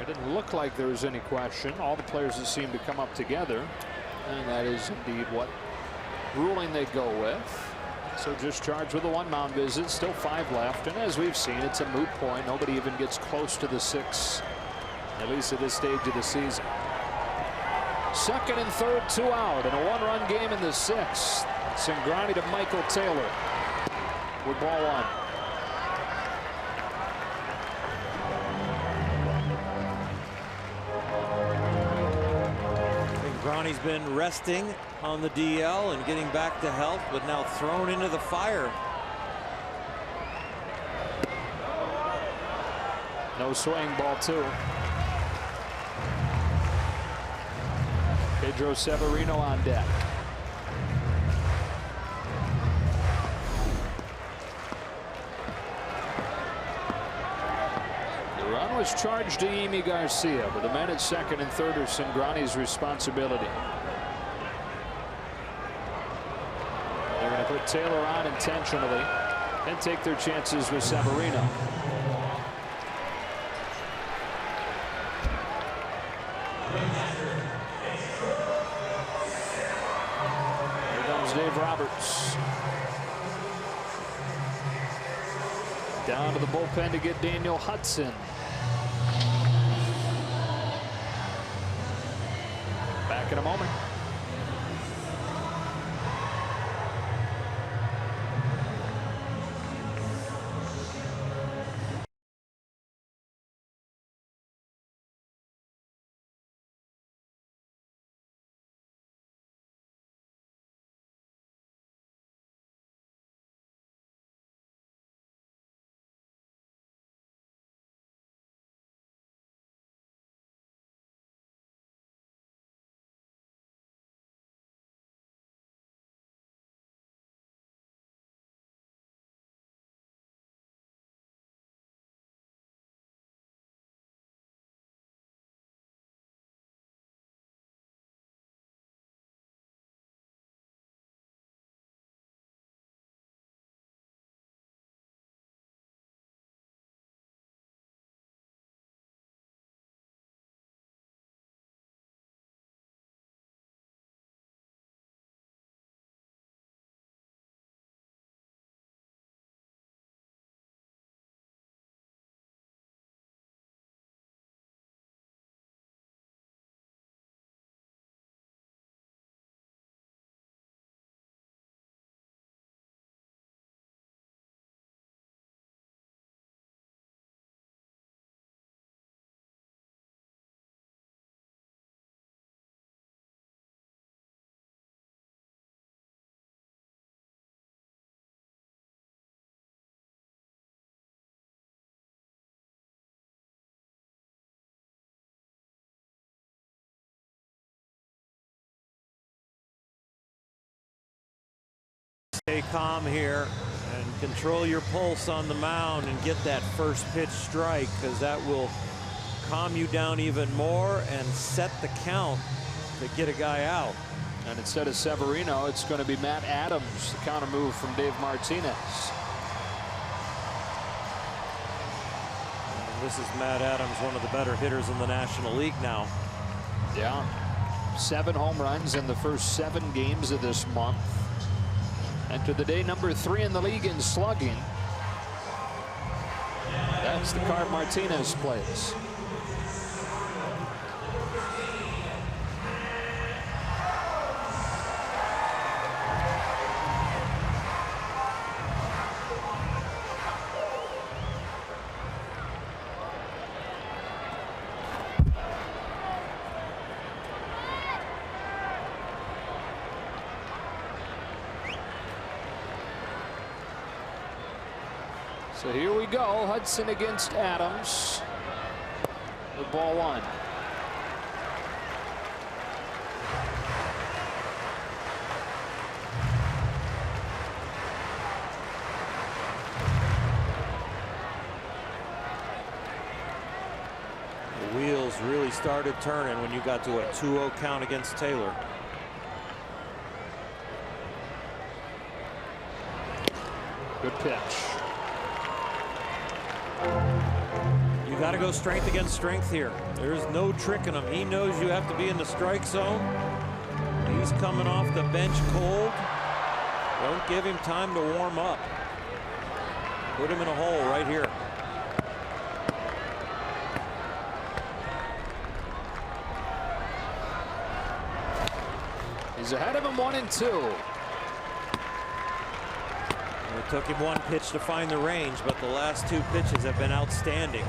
A: It didn't look like there was any question. All the players that seemed to come up together, and that is indeed what ruling they go with. So just charged with a 1 mound visit, still 5 left, and as we've seen, it's a moot point. Nobody even gets close to the 6, at least at this stage of the season. Second and third, 2 out, and a 1-run game in the 6th. Cingrani to Michael Taylor with ball 1.
B: Cingrani's been resting on the DL and getting back to health, but now thrown into the fire.
A: No swing, ball 2. Pedro Severino on deck. The run was charged to Yimi Garcia, but the men at second and third are Cingrani's responsibility. They're going to put Taylor on intentionally and take their chances with Severino. Here comes Dave Roberts. Down to the bullpen to get Daniel Hudson. Back in a moment.
B: Stay calm here and Control your pulse on the mound and get that first pitch strike, because that will calm you down even more and set the count to get a guy out.
A: And instead of Severino, it's going to be Matt Adams, the counter move from Dave Martinez.
B: And this is Matt Adams, one of the better hitters in the National League now.
A: Yeah. 7 home runs in the first 7 games of this month. Entered the day number 3 in the league in slugging. That's the card Martinez plays. So here we go. Hudson against Adams. The ball 1.
B: The wheels really started turning when you got to a 2-0 count against Taylor.
A: Good pitch.
B: You got to go strength against strength here. There's no tricking him. He knows you have to be in the strike zone. He's coming off the bench cold. Don't give him time to warm up. Put him in a hole right here.
A: He's ahead of him 1-2.
B: It took him 1 pitch to find the range, but the last 2 pitches have been outstanding.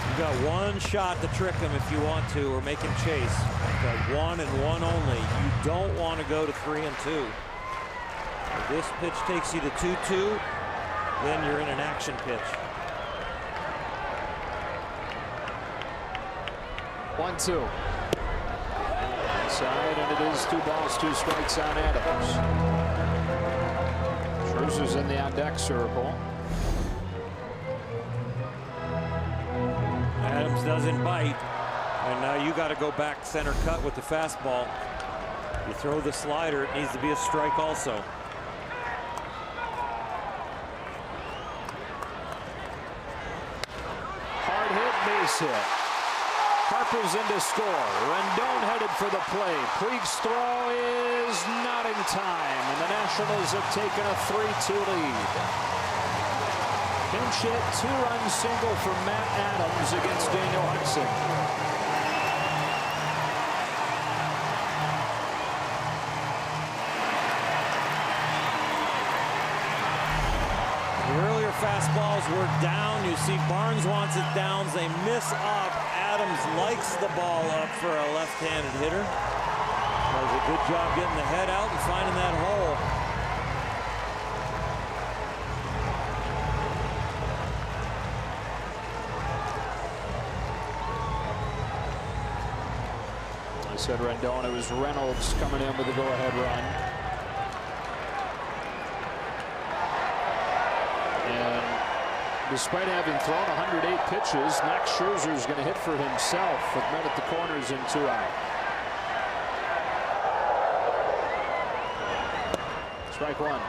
B: You got 1 shot to trick him if you want to, or make him chase. You got 1 and 1 only. You don't want to go to 3-2. If this pitch takes you to 2-2, then you're in an action pitch.
A: 1-2. Inside, and it is 2 balls, 2 strikes on Adams. Scherzer's in the on-deck circle.
B: Adams doesn't bite, and now you got to go back center cut with the fastball. You throw the slider, it needs to be a strike also.
A: Hard hit, base hit. Harper's in to score. Rendon headed for the play. Puig's throw is not in time, and the Nationals have taken a 3-2 lead. Pinch hit, 2-run single for Matt Adams against Daniel Hudson.
B: The earlier fastballs were down. You see Barnes wants it down. They miss up. Adams likes the ball up for a left-handed hitter. Does a good job getting the head out and finding that hole.
A: I said Rendon. It was Reynolds coming in with a go-ahead run. And despite having thrown 108 pitches, Max Scherzer is going to hit for himself with men at the corners and 2 out. Strike 1.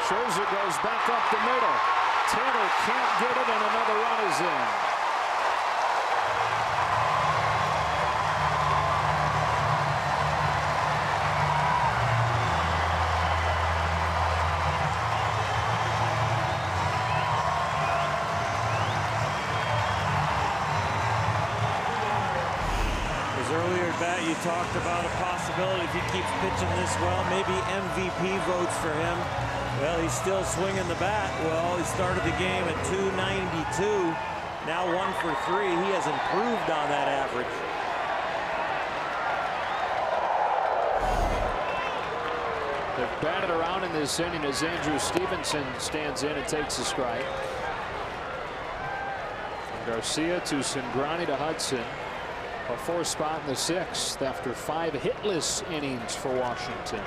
A: Scherzer goes back up the middle. Taylor can't get it, and another run is in.
B: Earlier at bat, you talked about a possibility if he keeps pitching this well, maybe MVP votes for him. Well, he's still swinging the bat. Well, he started the game at 292. Now 1 for 3. He has improved on that average.
A: They've batted around in this inning as Andrew Stevenson stands in and takes a strike. From Garcia to Cingrani to Hudson. A 4th spot in the 6th after 5 hitless innings for Washington.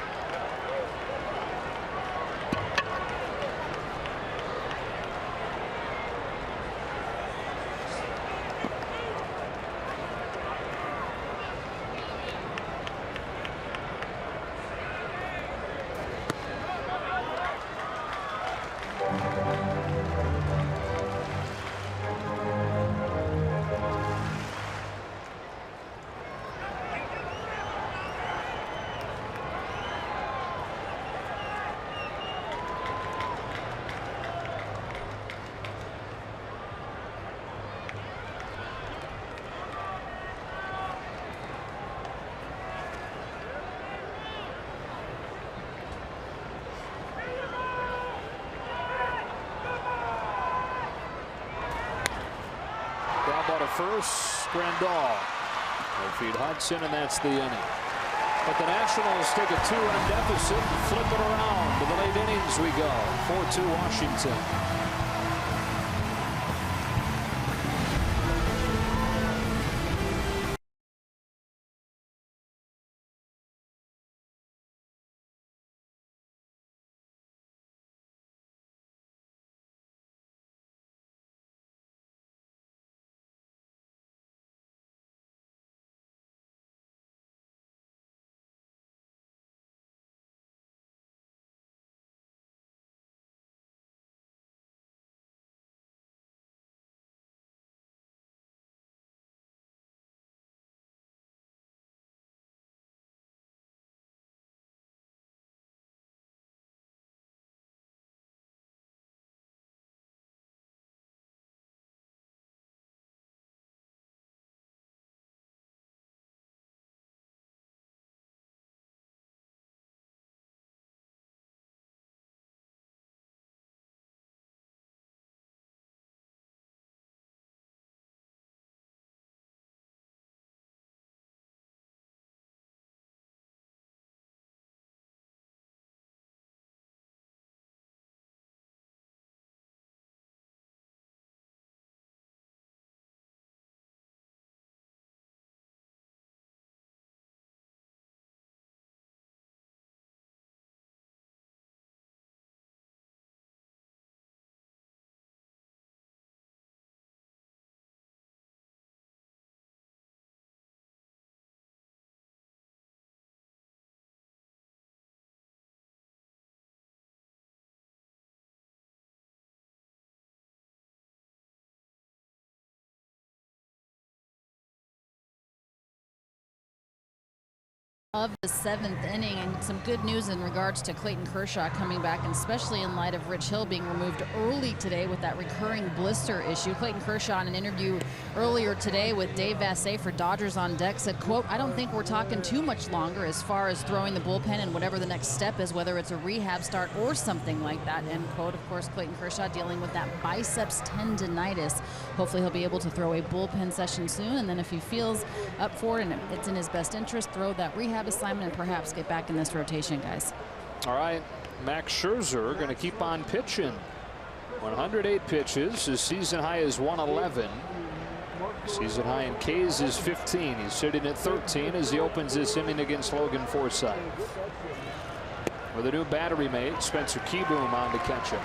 A: First, Grandal will feed Hudson, and that's the inning. But the Nationals take a 2-run deficit and flip it around. To the late innings we go. 4-2 Washington.
C: Of the 7th inning, and some good news in regards to Clayton Kershaw coming back, and especially in light of Rich Hill being removed early today with that recurring blister issue. Clayton Kershaw, in an interview earlier today with Dave Vassegh for Dodgers on Deck, said, quote, "I don't think we're talking too much longer as far as throwing the bullpen and whatever the next step is, whether it's a rehab start or something like that," end quote. Of course, Clayton Kershaw dealing with that biceps tendonitis. Hopefully he'll be able to throw a bullpen session soon, and then if he feels up for it and it's in his best interest, throw that rehab assignment and perhaps get back in this rotation, guys.
A: All right, Max Scherzer going to keep on pitching. 108 pitches. His season high is 111. Season high in Ks is 15. He's sitting at 13 as he opens this inning against Logan Forsythe. With a new battery mate, Spencer Keyboom on to catch him.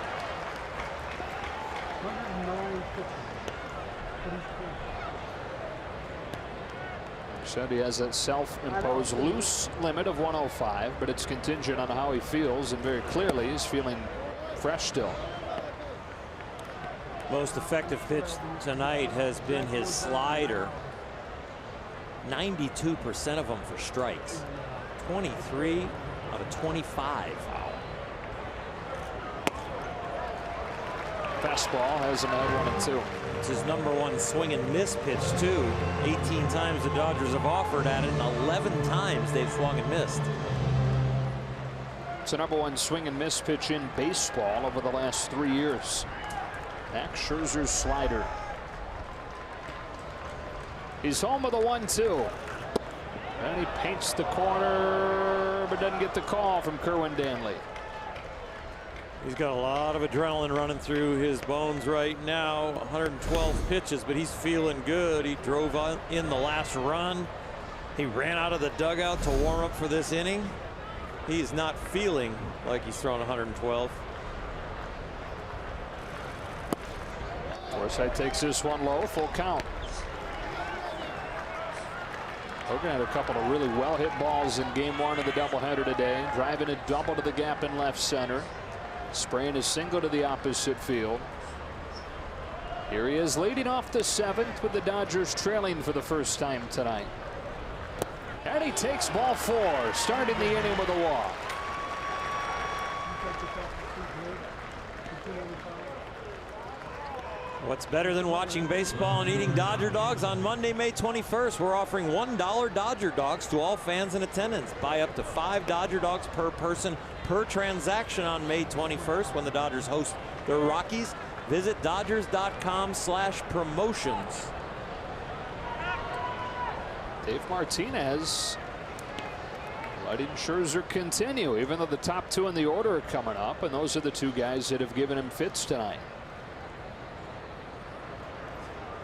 A: Said he has that self-imposed loose limit of 105, but it's contingent on how he feels, and very clearly he's feeling fresh still.
B: Most effective pitch tonight has been his slider. 92% of them for strikes. 23 out of 25.
A: Fastball has him at 1-2.
B: It's his #1 swing and miss pitch too. 18 times the Dodgers have offered at it, and 11 times they've swung and missed.
A: It's the #1 swing and miss pitch in baseball over the last 3 years. Max Scherzer's slider. He's home with a 1-2. And he paints the corner, but doesn't get the call from Kerwin Danley.
B: He's got a lot of adrenaline running through his bones right now. 112 pitches, but he's feeling good. He drove in the last run. He ran out of the dugout to warm up for this inning. He's not feeling like he's thrown 112.
A: Forsythe takes this one low, full count. Hogan had a couple of really well hit balls in game one of the doubleheader today. Driving a double to the gap in left center. Spraying a single to the opposite field. Here he is leading off the seventh with the Dodgers trailing for the first time tonight. And he takes ball four, starting the inning with a walk.
B: What's better than watching baseball and eating Dodger dogs? On Monday, May 21st, we're offering $1 Dodger dogs to all fans in attendance. Buy up to 5 Dodger dogs per person per transaction on May 21st when the Dodgers host the Rockies. Visit Dodgers.com/promotions.
A: Dave Martinez letting Scherzer continue, even though the top two in the order are coming up, and those are the two guys that have given him fits tonight.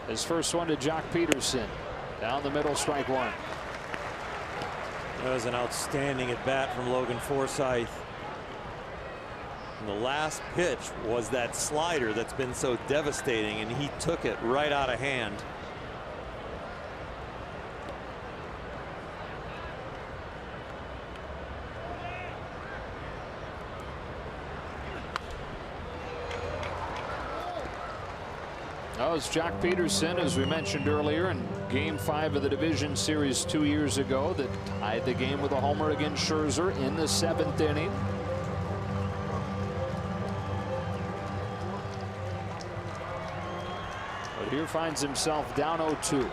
A: His first one to Jock Peterson. Down the middle, strike one.
B: That was an outstanding at bat from Logan Forsythe. And the last pitch was that slider that's been so devastating, and he took it right out of hand.
A: That was Jock Peterson, as we mentioned earlier, in Game 5 of the Division Series 2 years ago, that tied the game with a homer against Scherzer in the 7th inning. But here finds himself down 0-2.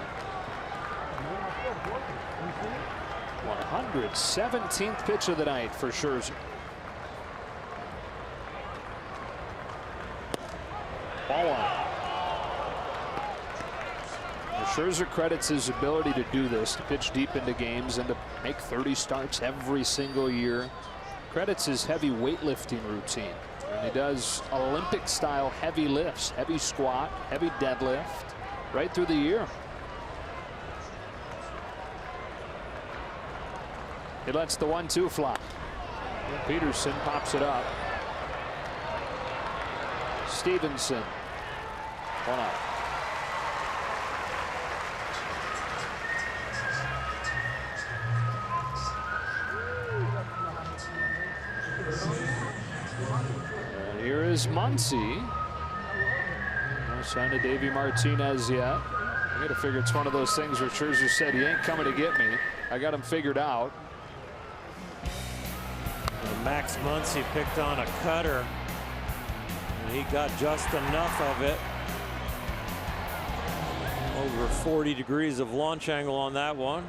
A: 117th pitch of the night for Scherzer. Ball one. Scherzer credits his ability to do this, to pitch deep into games and to make 30 starts every single year. Credits his heavy weightlifting routine. And he does Olympic style heavy lifts, heavy squat, heavy deadlift right through the year. He lets the 1-2 fly. Peterson pops it up. Stevenson, one out. And here is Muncy. No sign of Davey Martinez yet. I gotta figure it's one of those things where Scherzer said, he ain't coming to get me. I got him figured out.
B: And Max Muncy picked on a cutter, and he got just enough of it. Over 40 degrees of launch angle on that one.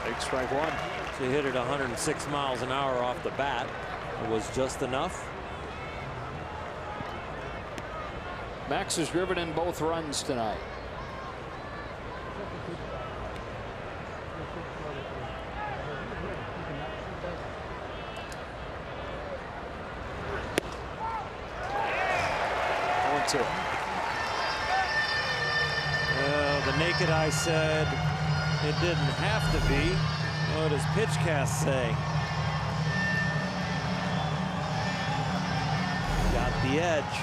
A: Big strike one.
B: He hit it 106 miles an hour off the bat. It was just enough.
A: Max has driven in both runs tonight.
B: The naked eye said it didn't have to be. What does PitchCast say? Got the edge.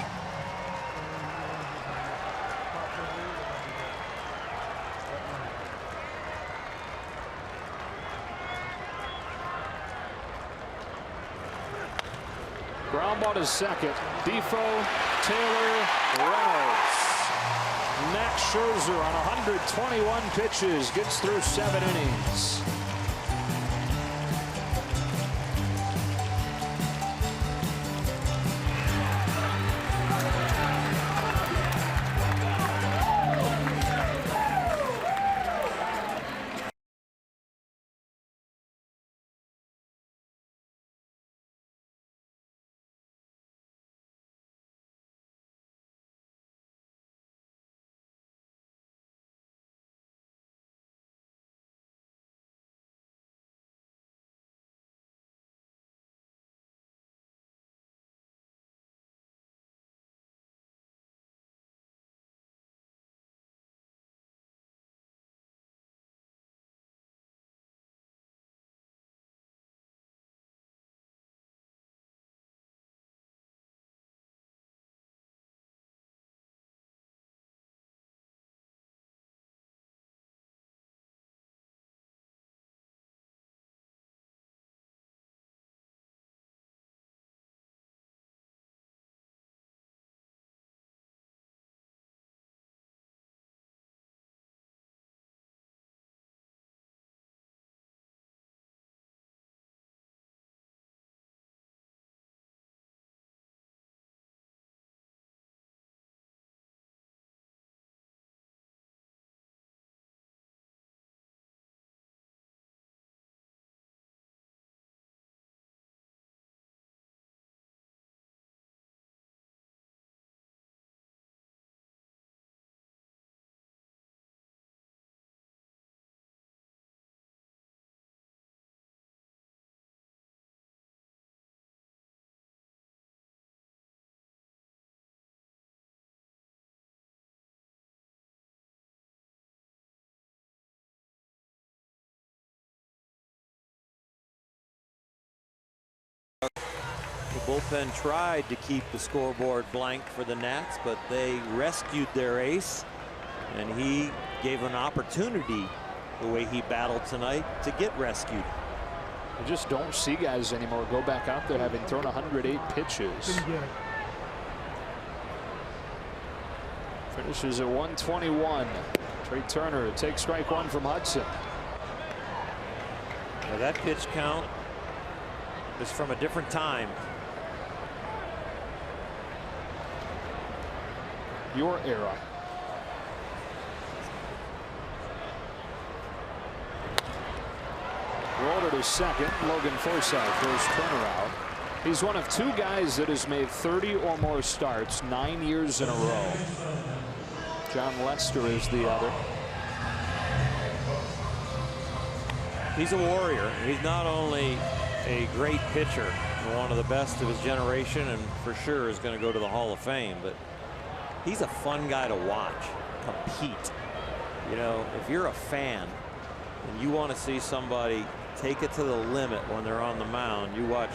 A: Ground ball to second. Defoe, Taylor, Reynolds. Max Scherzer on 121 pitches gets through 7 innings.
B: The bullpen tried to keep the scoreboard blank for the Nats, but they rescued their ace, and he gave an opportunity, the way he battled tonight, to get rescued.
A: I just don't see guys anymore go back out there having thrown 108 pitches. Finishes at 121. Trey Turner takes strike one from Hudson.
B: Now that pitch count is from a different time.
A: Your era. Roller to second. Logan Forsythe goes Turner out. He's one of two guys that has made 30 or more starts 9 years in a row. John Lester is the other.
B: He's a warrior. He's not only a great pitcher, one of the best of his generation, and for sure is going to go to the Hall of Fame, but he's a fun guy to watch compete. You know, if you're a fan and you want to see somebody take it to the limit when they're on the mound, you watch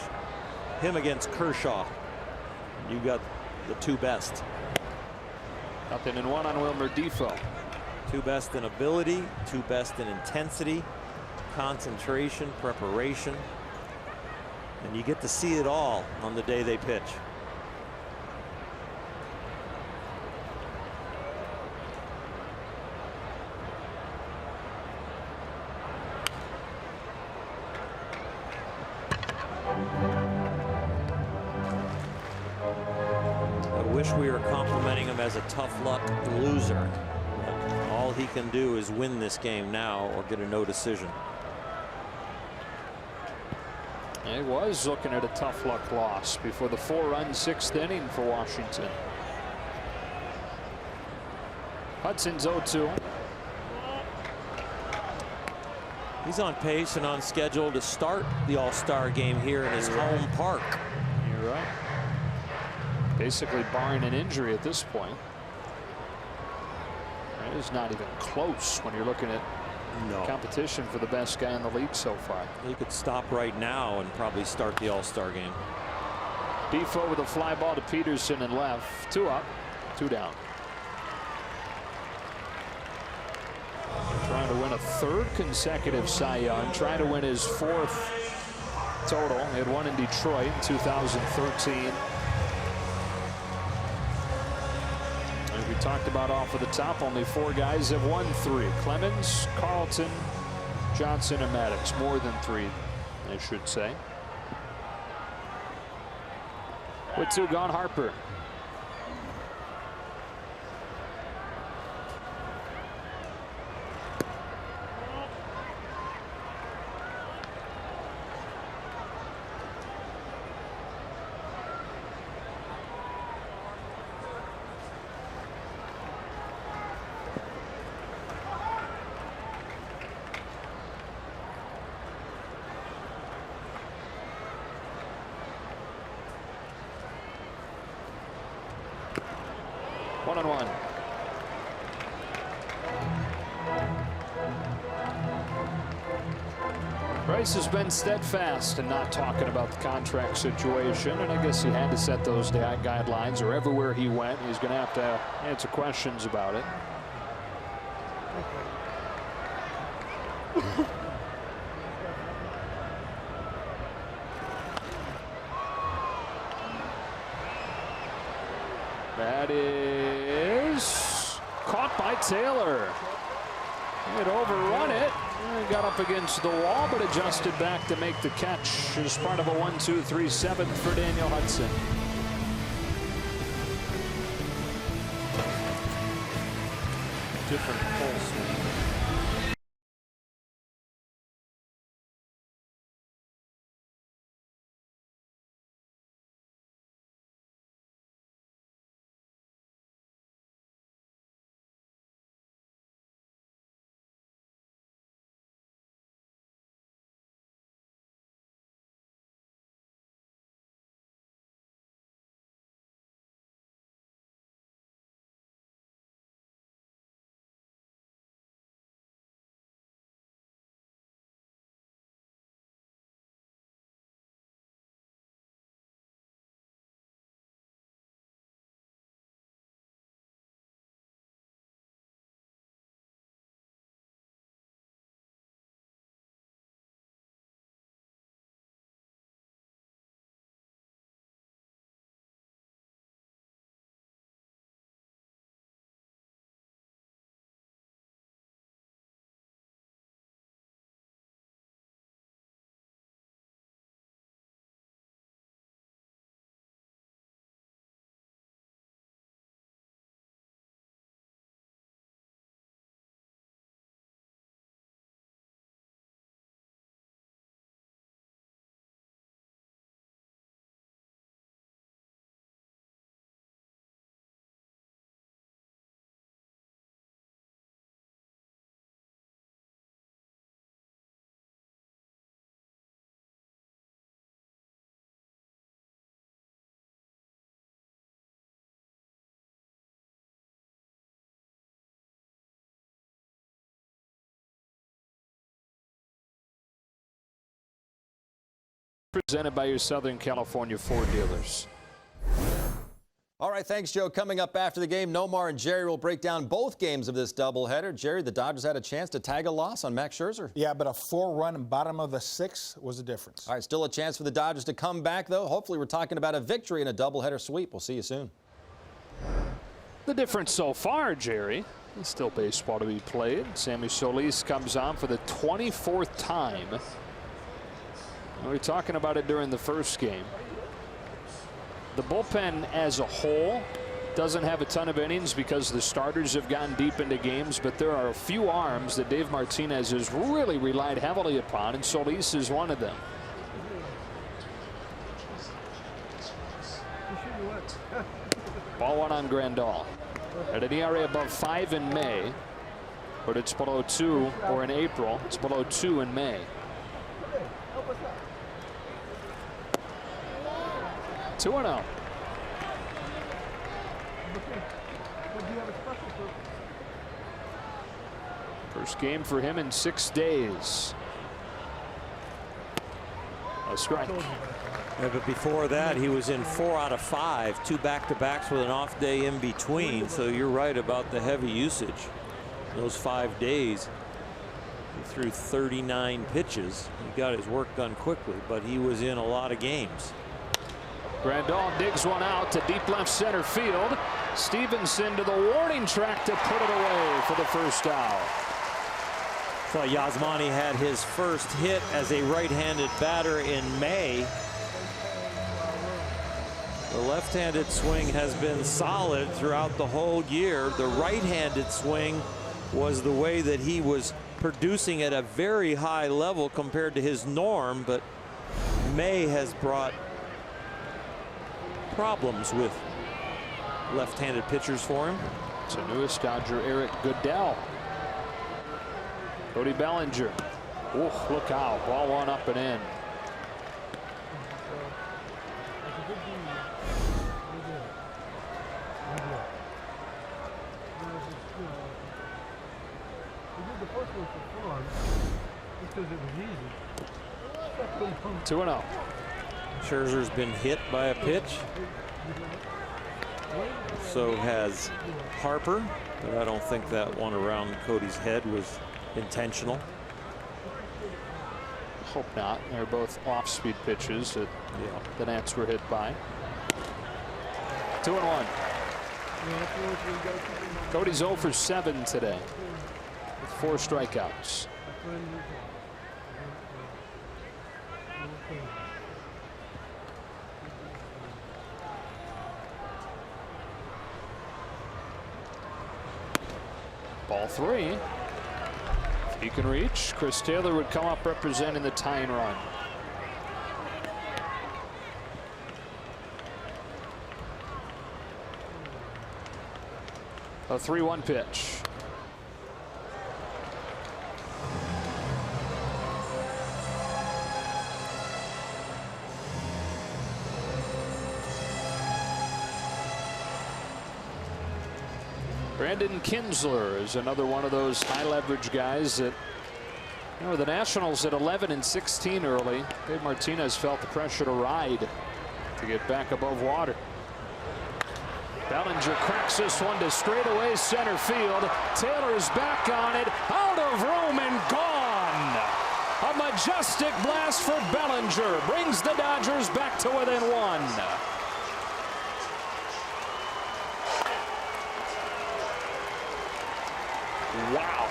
B: him against Kershaw. You got the two best.
A: 0-1 on Wilmer Defoe.
B: Two best in ability, two best in intensity, concentration, preparation, and you get to see it all on the day they pitch. I wish we were complimenting him as a tough luck loser. But all he can do is win this game now or get a no decision.
A: He was looking at a tough luck loss before the 4-run 6th inning for Washington. Hudson's 0-2.
B: He's on pace and on schedule to start the All-Star game here in his home park.
A: You're right. Basically barring an injury at this point. It is not even close when you're looking at competition for the best guy in the league so far.
B: He could stop right now and probably start the All-Star game.
A: Defoe with a fly ball to Peterson and left. 2 up, 2 down. Trying to win a 3rd consecutive Cy Young. Trying to win his 4th total. He had one in Detroit in 2013. As we talked about off of the top, only 4 guys have won 3. Clemens, Carlton, Johnson, and Maddox. More than 3, I should say. With 2 gone, Harper. One on one. Bryce has been steadfast in not talking about the contract situation, and I guess he had to set those guidelines, or everywhere he went he's going to have to answer questions about it. That is caught by Taylor. He had overrun it. He got up against the wall, but adjusted back to make the catch as part of a 1-2-3 7th for Daniel Hudson.
B: Different pulse.
A: Presented by your Southern California Ford dealers.
E: All right, thanks, Joe. Coming up after the game, Nomar and Jerry will break down both games of this doubleheader. Jerry, the Dodgers had a chance to tag a loss on Max Scherzer.
F: Yeah, but a 4-run bottom of the 6th was the difference.
E: All right, still a chance for the Dodgers to come back, though. Hopefully, we're talking about a victory in a doubleheader sweep. We'll see you soon.
A: The difference so far, Jerry, there's still baseball to be played. Sammy Solis comes on for the 24th time. We were talking about it during the first game. The bullpen as a whole doesn't have a ton of innings because the starters have gotten deep into games, but there are a few arms that Dave Martinez has really relied heavily upon, and Solis is one of them. Ball one on Grandal. At an ERA above 5 in May, but it's below 2, or in April, it's below 2 in May. Two and out. First game for him in 6 days. A strike.
B: Yeah, but before that, he was in 4 out of 5, 2 back-to-backs with an off day in between. So you're right about the heavy usage. Those 5 days, he threw 39 pitches. He got his work done quickly, but he was in a lot of games.
A: Grandal digs one out to deep left center field. Stevenson to the warning track to put it away for the first out.
B: So Yasmani had his first hit as a right-handed batter in May. The left-handed swing has been solid throughout the whole year. The right-handed swing was the way that he was producing at a very high level compared to his norm, but May has brought problems with left-handed pitchers for him.
A: It's a newest Dodger, Eric Goodell. Cody Bellinger. Ooh, look out. Ball one up and in. Two and out.
B: Scherzer's been hit by a pitch. So has Harper, but I don't think that one around Cody's head was intentional.
A: Hope not. They're both off-speed pitches that the Nats were hit by. 2-1. Cody's 0 for 7 today with 4 strikeouts. Ball 3. If he can reach, Chris Taylor would come up representing the tying run. A 3-1 pitch. Brandon Kinsler is another one of those high leverage guys that, you know, the Nationals at 11 and 16 early. Dave Martinez felt the pressure to ride to get back above water. Bellinger cracks this one to straightaway center field. Taylor's back on it, out of room and gone. A majestic blast for Bellinger brings the Dodgers back to within 1. Wow.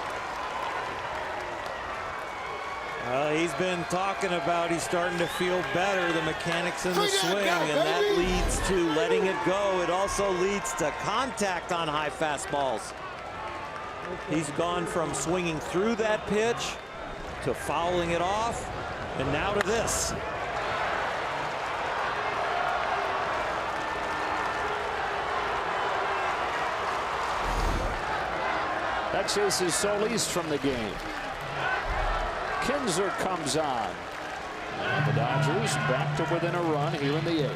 B: He's been talking about he's starting to feel better, the mechanics in the swing, and that leads to letting it go. It also leads to contact on high fastballs. He's gone from swinging through that pitch to fouling it off, and now to this.
A: That chases Solis from the game. Kinsler comes on. And the Dodgers back to within a run here in the 8th.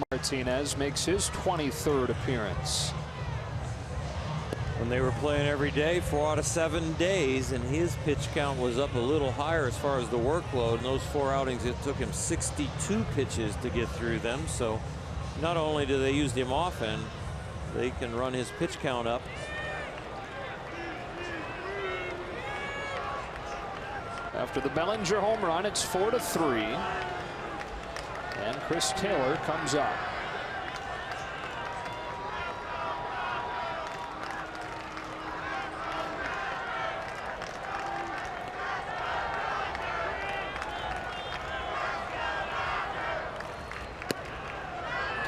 A: Martinez makes his 23rd appearance.
B: When they were playing every day, 4 out of 7 days, and his pitch count was up a little higher as far as the workload. In those 4 outings, it took him 62 pitches to get through them. So not only do they use him often, they can run his pitch count up.
A: After the Bellinger home run, it's 4-3. And Chris Taylor comes up.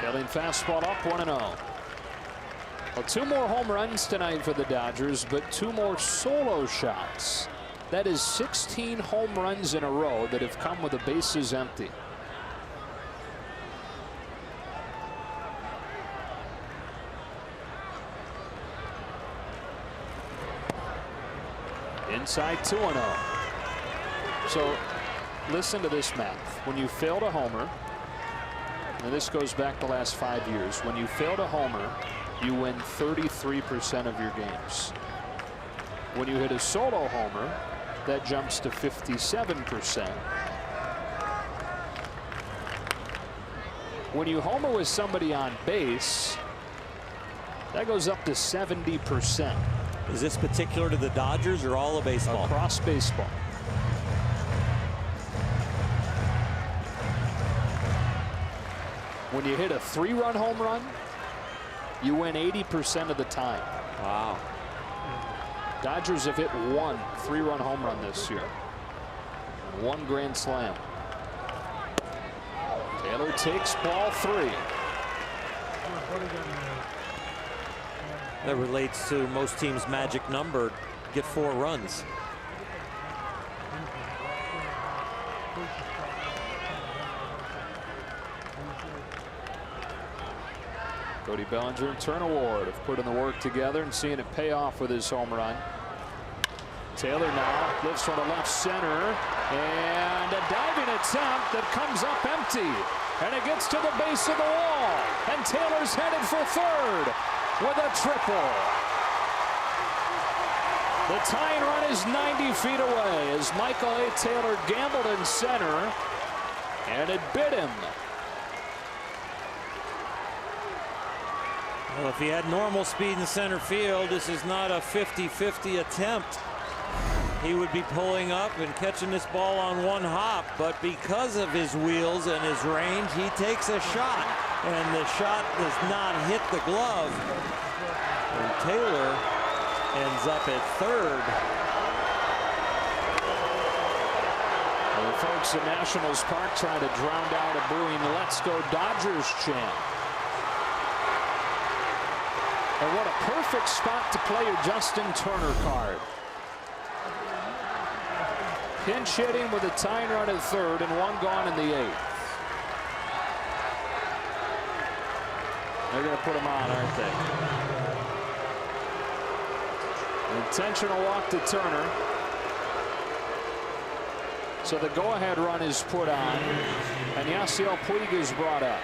A: Tailing fastball up 1-0. Well, 2 more home runs tonight for the Dodgers, but 2 more solo shots. That is 16 home runs in a row that have come with the bases empty. Inside 2-0. So listen to this math. When you fail to homer, and this goes back the last 5 years, when you fail to homer, you win 33% of your games. When you hit a solo homer, that jumps to 57%. When you homer with somebody on base, that goes up to 70%.
B: Is this particular to the Dodgers or all of baseball?
A: Across baseball. When you hit a 3-run home run, you win 80% of the time.
B: Wow.
A: Dodgers have hit 1 3-run home run this year. 1 grand slam. Taylor takes ball 3.
B: That relates to most teams' magic number, get 4 runs.
A: Cody Bellinger and Turner Ward have put in the work together and seeing it pay off with his home run. Taylor now lifts from the left center, and a diving attempt that comes up empty, and it gets to the base of the wall, and Taylor's headed for third with a triple. The tying run is 90 feet away as Michael A. Taylor gambled in center, and it bit him.
B: Well, if he had normal speed in center field, this is not a 50-50 attempt. He would be pulling up and catching this ball on 1 hop, but because of his wheels and his range, he takes a shot, and the shot does not hit the glove. And Taylor ends up at third.
A: Well, the folks at Nationals Park trying to drown out a brewing "Let's Go Dodgers" chant. And what a perfect spot to play your Justin Turner card. Pinch hitting with a tying run at third and 1 gone in the 8th. They're going to put him on, aren't they? An intentional walk to Turner. So the go-ahead run is put on, and Yasiel Puig is brought up.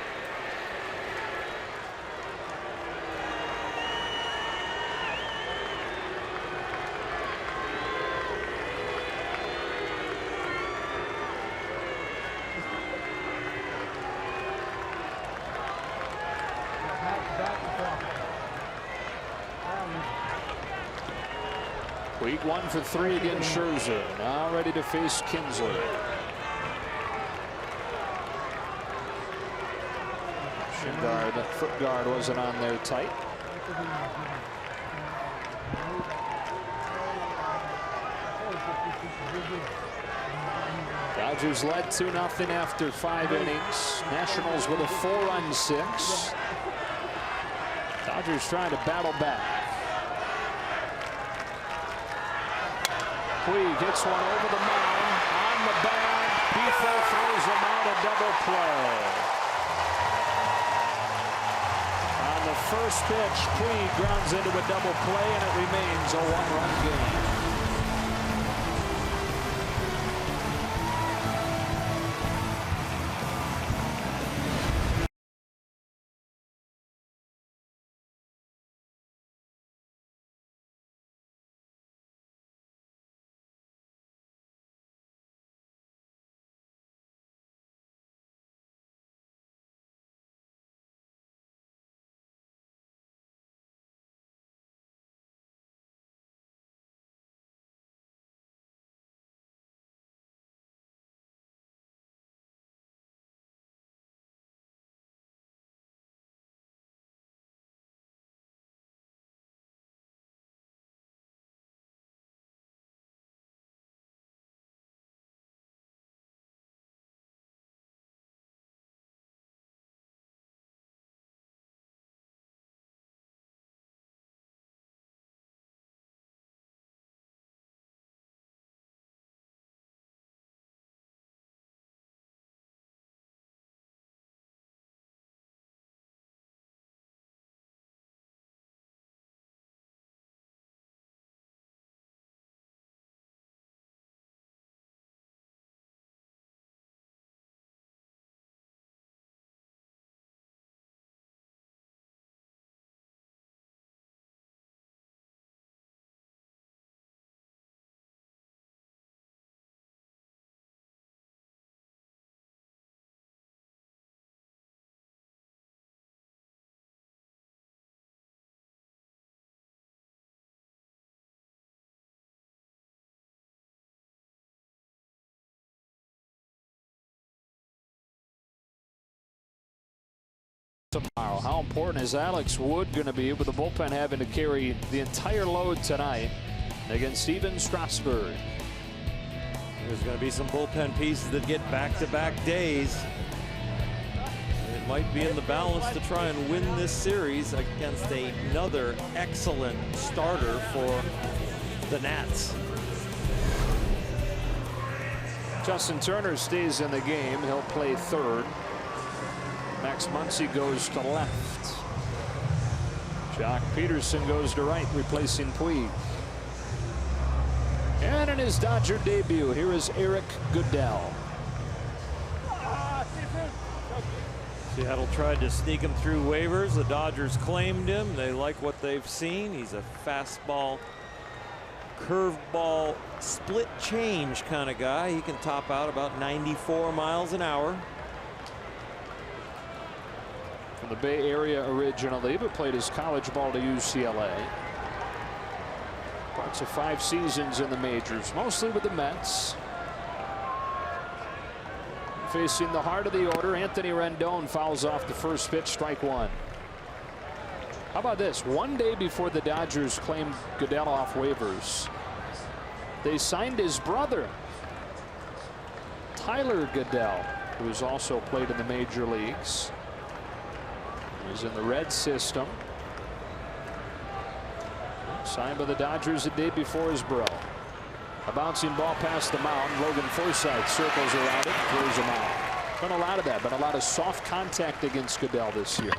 A: Puig 1 for 3 against Scherzer. Now ready to face Kinsler. Shin guard, foot guard wasn't on there tight. Dodgers led 2-0 after 5 innings. Nationals with a 4-run 6. Dodgers trying to battle back. Puig gets one over the mound, on the bag. Bifo throws him out, a double play. On the first pitch, Puig grounds into a double play, and it remains a 1-run game. tomorrow. How important is Alex Wood going to be with the bullpen having to carry the entire load tonight against Steven Strasburg?
B: There's going to be some bullpen pieces that get back-to-back days. It might be in the balance to try and win this series against another excellent starter for the Nats.
A: Justin Turner stays in the game. He'll play third. Max Muncy goes to left. Jock Peterson goes to right, replacing Puig. And in his Dodger debut, here is Eric Goodell.
B: Seattle tried to sneak him through waivers. The Dodgers claimed him. They like what they've seen. He's a fastball, curveball, split change kind of guy. He can top out about 94 miles an hour.
A: From the Bay Area originally, but played his college ball to UCLA. Parts of 5 seasons in the majors, mostly with the Mets. Facing the heart of the order, Anthony Rendon fouls off the first pitch, strike 1. How about this? One day before the Dodgers claimed Goodell off waivers, they signed his brother, Tyler Goodell, who has also played in the major leagues. He's in the red system. Signed by the Dodgers the day before his bro. A bouncing ball past the mound. Logan Forsythe circles around it, throws him out. Been a lot of that. Been a lot of soft contact against Goodell this year.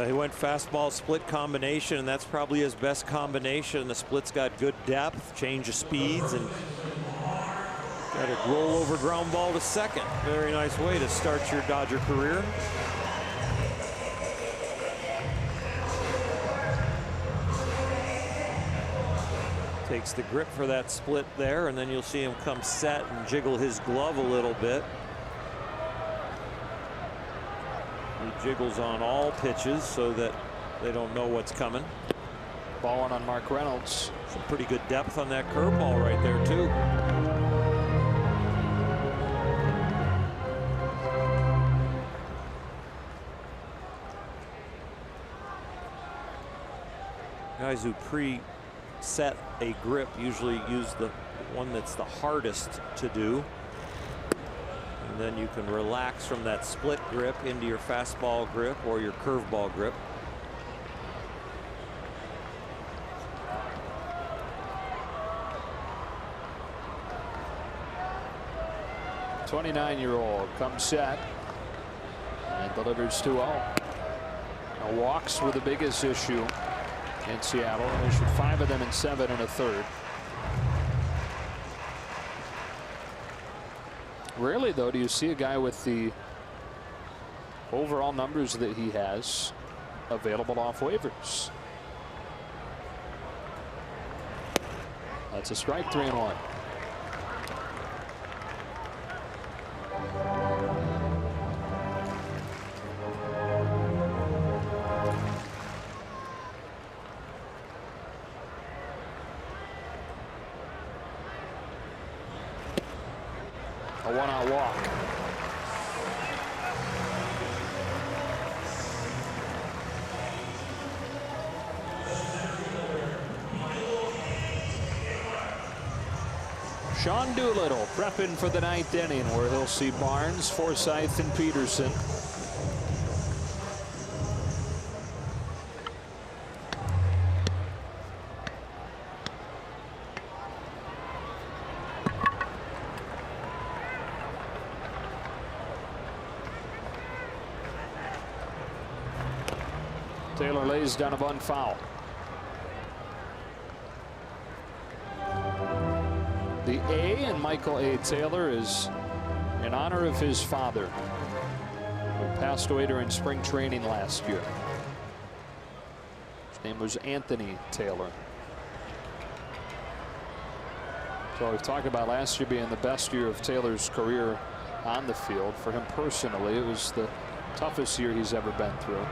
B: He went fastball split combination, and that's probably his best combination. The split's got good depth, change of speeds, and got a roll over ground ball to second. Very nice way to start your Dodger career. Takes the grip for that split there, and then you'll see him come set and jiggle his glove a little bit. He jiggles on all pitches so that they don't know what's coming.
A: Ball on Mark Reynolds.
B: Some pretty good depth on that curveball right there too. Guys who set a grip usually use the one that's the hardest to do, and then you can relax from that split grip into your fastball grip or your curveball grip.
A: The 29-year-old comes set and delivers 2-0. Now, walks were the biggest issue in Seattle. They issued 5 of them in 7 1/3. Rarely, though, do you see a guy with the overall numbers that he has available off waivers. That's a strike, 3-1. A 1-out walk. Sean Doolittle prepping for the 9th inning, where he'll see Barnes, Forsythe, and Peterson. Taylor lays down a bunt foul. The A in Michael A. Taylor is in honor of his father, who passed away during spring training last year. His name was Anthony Taylor. So we've talked about last year being the best year of Taylor's career on the field. For him personally, it was the toughest year he's ever been through.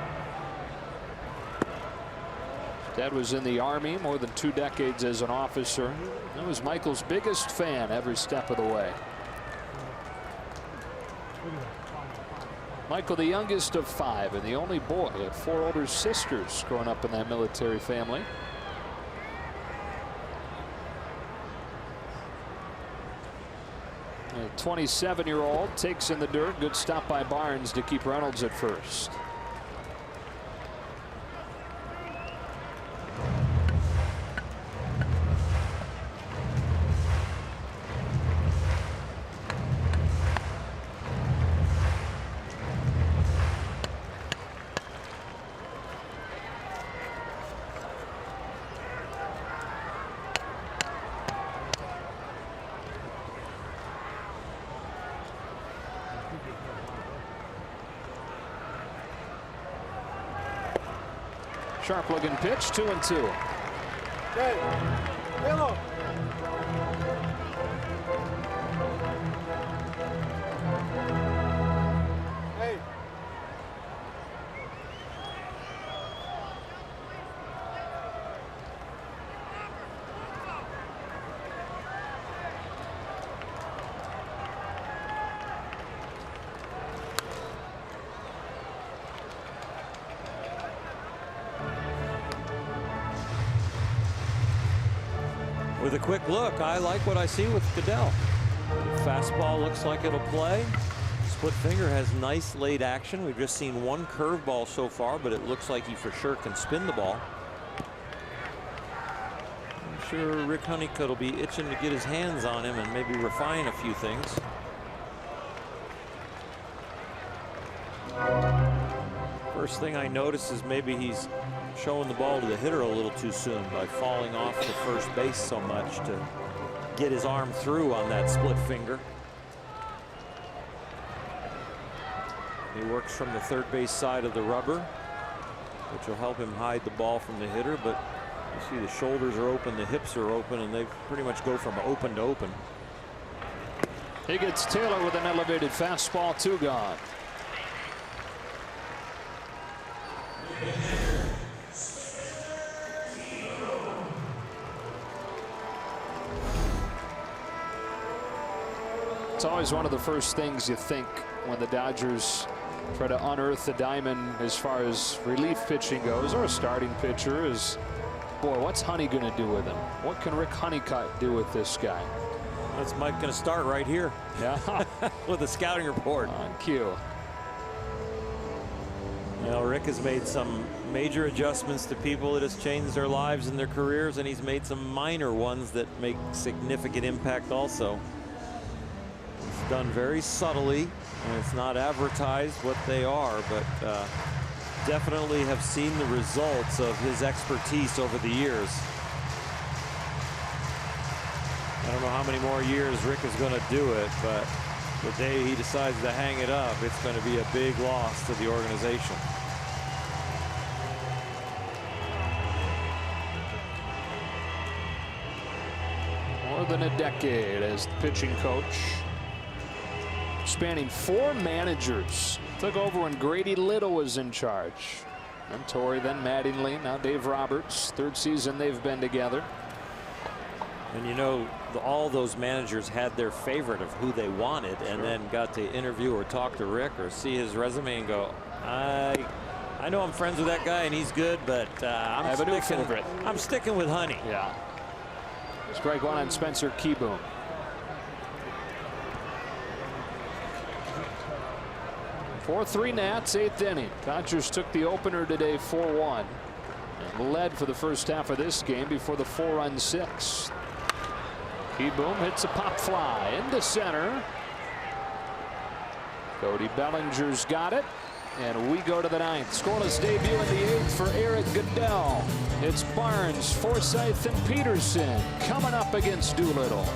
A: Dad was in the Army, more than 2 decades as an officer. He was Michael's biggest fan every step of the way. Michael, the youngest of 5 and the only boy. He had 4 older sisters growing up in that military family. A 27-year-old takes in the dirt. Good stop by Barnes to keep Reynolds at first. Sharp looking pitch, 2-2.
G: Hey, hello. Hey.
B: With a quick look, I like what I see with Goodell. Fastball looks like it'll play. Split finger has nice late action. We've just seen 1 curveball so far, but it looks like he for sure can spin the ball. I'm sure Rick Honeycutt will be itching to get his hands on him and maybe refine a few things. First thing I notice is maybe he's showing the ball to the hitter a little too soon by falling off to first base so much to get his arm through on that split finger. He works from the third base side of the rubber, which will help him hide the ball from the hitter, but you see the shoulders are open, the hips are open, and they pretty much go from open to open.
A: He gets Taylor with an elevated fastball, 2 gone. It's always one of the first things you think when the Dodgers try to unearth the diamond as far as relief pitching goes, or a starting pitcher, is, boy, what's Honey going to do with him? What can Rick Honeycutt do with this guy?
B: That's Mike going to start right here.
A: Yeah.
B: With a scouting report.
A: On cue.
B: Well, Rick has made some major adjustments to people that has changed their lives and their careers, and he's made some minor ones that make significant impact also. It's done very subtly, and it's not advertised what they are, but definitely have seen the results of his expertise over the years. I don't know how many more years Rick is going to do it, but the day he decides to hang it up, it's going to be a big loss to the organization.
A: More than a decade as the pitching coach, spanning 4 managers. Took over when Grady Little was in charge. Then Torrey, then Mattingly, now Dave Roberts. 3rd season they've been together.
B: And you know, all those managers had their favorite of who they wanted, and then got to interview or talk to Rick or see his resume and go, I know I'm friends with that guy and he's good, but I'm sticking with Honey.
A: Yeah. Strike 1 on Spencer Keyboom. 4-3 Nats, 8th inning. Dodgers took the opener today 4-1 and led for the first half of this game before the 4-run 6th. Keyboom hits a pop fly into center. Cody Bellinger's got it, and we go to the 9th. Scoreless debut in the 8th for Eric Goodell. It's Barnes, Forsythe, and Peterson coming up against Doolittle.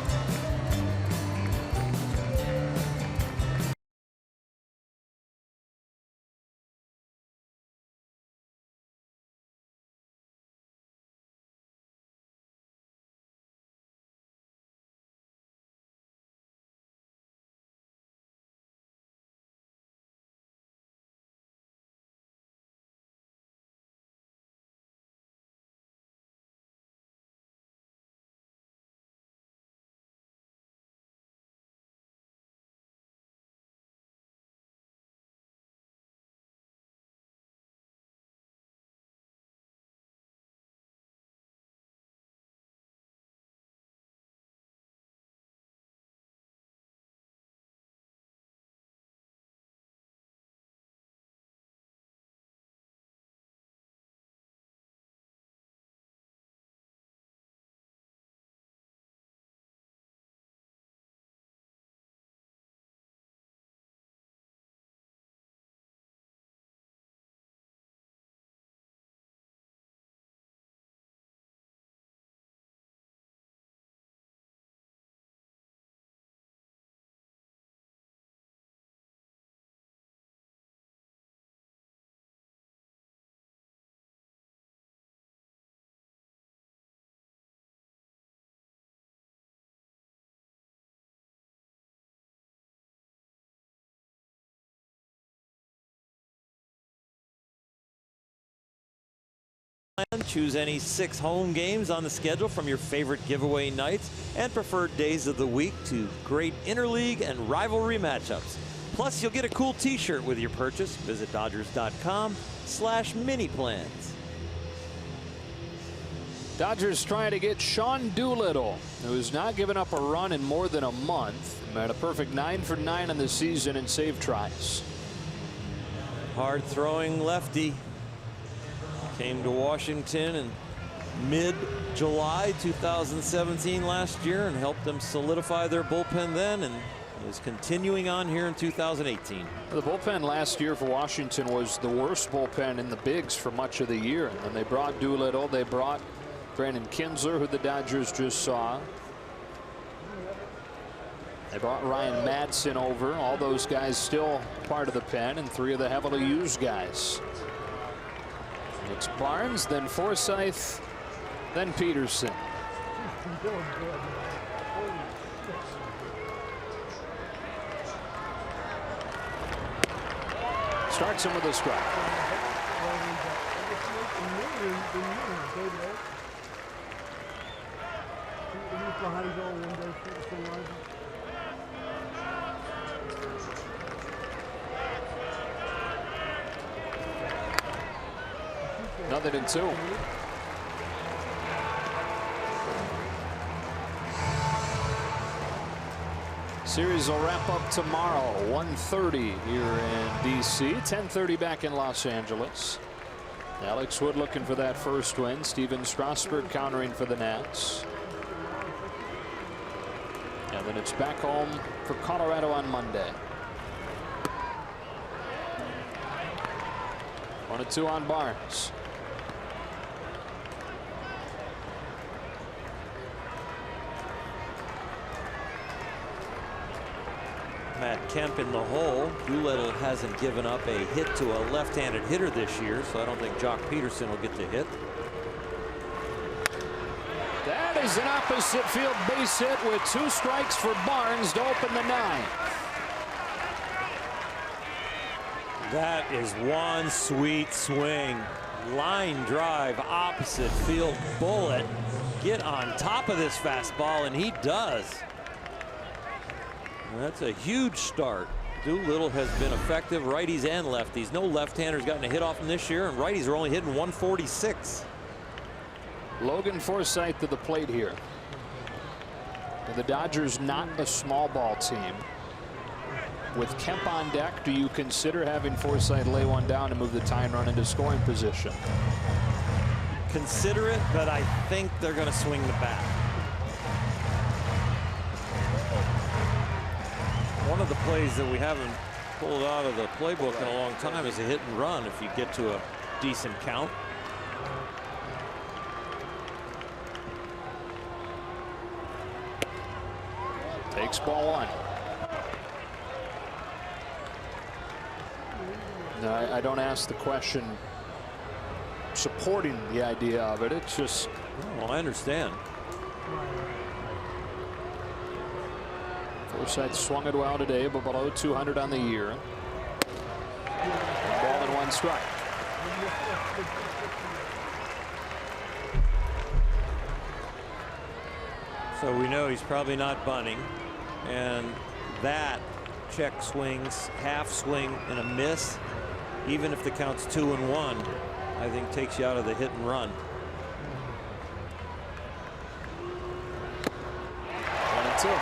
B: plan. Choose any 6 home games on the schedule from your favorite giveaway nights and preferred days of the week to great interleague and rivalry matchups. Plus, you'll get a cool t-shirt with your purchase. Visit Dodgers.com/mini-plans.
A: Dodgers trying to get Sean Doolittle, who's not given up a run in more than a month. Had a perfect 9 for 9 in the season in save tries.
B: Hard throwing lefty. Came to Washington in mid-July 2017 last year and helped them solidify their bullpen then, and is continuing on here in 2018.
A: The bullpen last year for Washington was the worst bullpen in the bigs for much of the year. And then they brought Doolittle. They brought Brandon Kinsler, who the Dodgers just saw. They brought Ryan Madsen over. All those guys still part of the pen, and 3 of the heavily used guys. It's Barnes, then Forsythe, then Peterson. Starts him with a strike. Nothing in 2. Series will wrap up tomorrow, 1:30 here in DC, 10:30 back in Los Angeles. Alex Wood looking for that first win. Steven Strasburg countering for the Nats. And then it's back home for Colorado on Monday. 1-2 on Barnes.
B: Matt Kemp in the hole. Doolittle hasn't given up a hit to a left-handed hitter this year, so I don't think Jock Peterson will get the hit.
A: That is an opposite field base hit with 2 strikes for Barnes to open the 9th.
B: That is one sweet swing. Line drive, opposite field bullet. Get on top of this fastball, and he does. That's a huge start. Doolittle has been effective, righties and lefties. No left-handers gotten a hit off him this year, and righties are only hitting 146.
A: Logan Forsythe to the plate here. The Dodgers not a small ball team. With Kemp on deck, do you consider having Forsythe lay one down to move the tying run into scoring position?
B: Consider it, but I think they're going to swing the bat. One of the plays that we haven't pulled out of the playbook in a long time is a hit and run if you get to a decent count.
A: Takes ball 1. No, I don't ask the question supporting the idea of it. It's just.
B: Well, I understand.
A: Forsythe swung it well today, but below 200 on the year. Ball and 1 strike.
B: So we know he's probably not bunting, and that check swings, half swing and a miss, even if the count's 2-1, I think takes you out of the hit and run.
A: 1-2.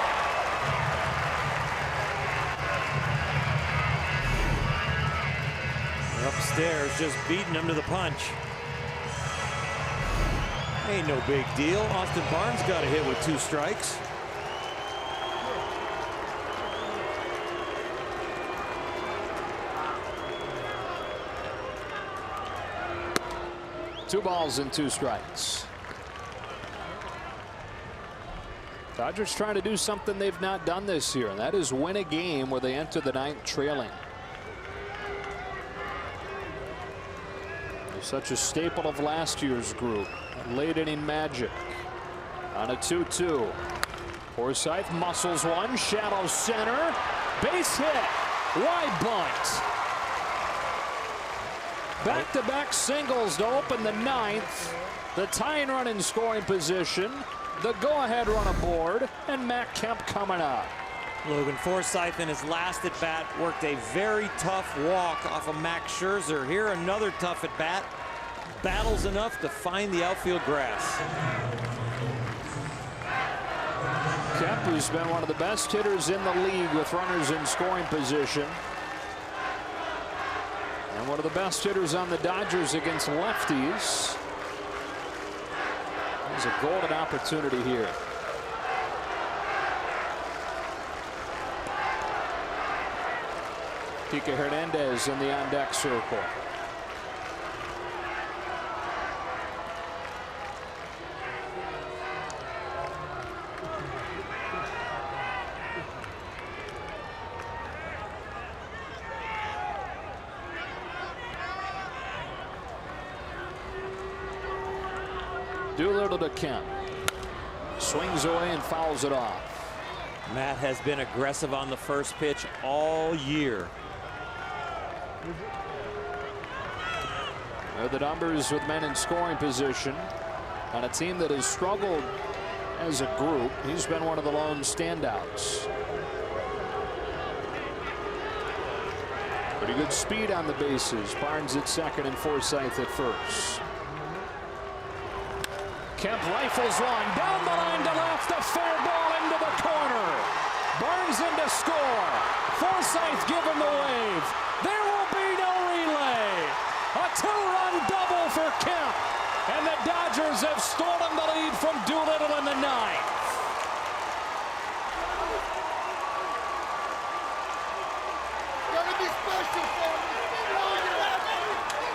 B: Upstairs, just beating him to the punch. Ain't no big deal. Austin Barnes got a hit with 2 strikes.
A: Two balls and 2 strikes. Dodgers trying to do something they've not done this year, and that is win a game where they enter the 9th trailing. They're such a staple of last year's group. Late inning magic on a 2-2. Forsythe muscles one, shallow center, base hit, wide bunt. Back-to-back singles to open the ninth. The tying run in scoring position. The go-ahead run aboard. And Matt Kemp coming up.
B: Logan Forsythe in his last at-bat worked a very tough walk off of Max Scherzer. Here another tough at-bat. Battles enough to find the outfield grass.
A: Kemp, who's been one of the best hitters in the league with runners in scoring position. And one of the best hitters on the Dodgers against lefties. There's a golden opportunity here. Kike Hernandez in the on-deck circle. Doolittle to Kemp. Swings away and fouls it off.
B: Matt has been aggressive on the first pitch all year.
A: There are the numbers with men in scoring position on a team that has struggled as a group. He's been one of the lone standouts. Pretty good speed on the bases. Barnes at second and Forsythe at first. Kemp rifles one down the line to left. A fair ball into the corner. Barnes in to score. Forsythe give him the wave. There will be no relay. A two-run double for Kemp. And the Dodgers have stolen the lead from Doolittle in the ninth.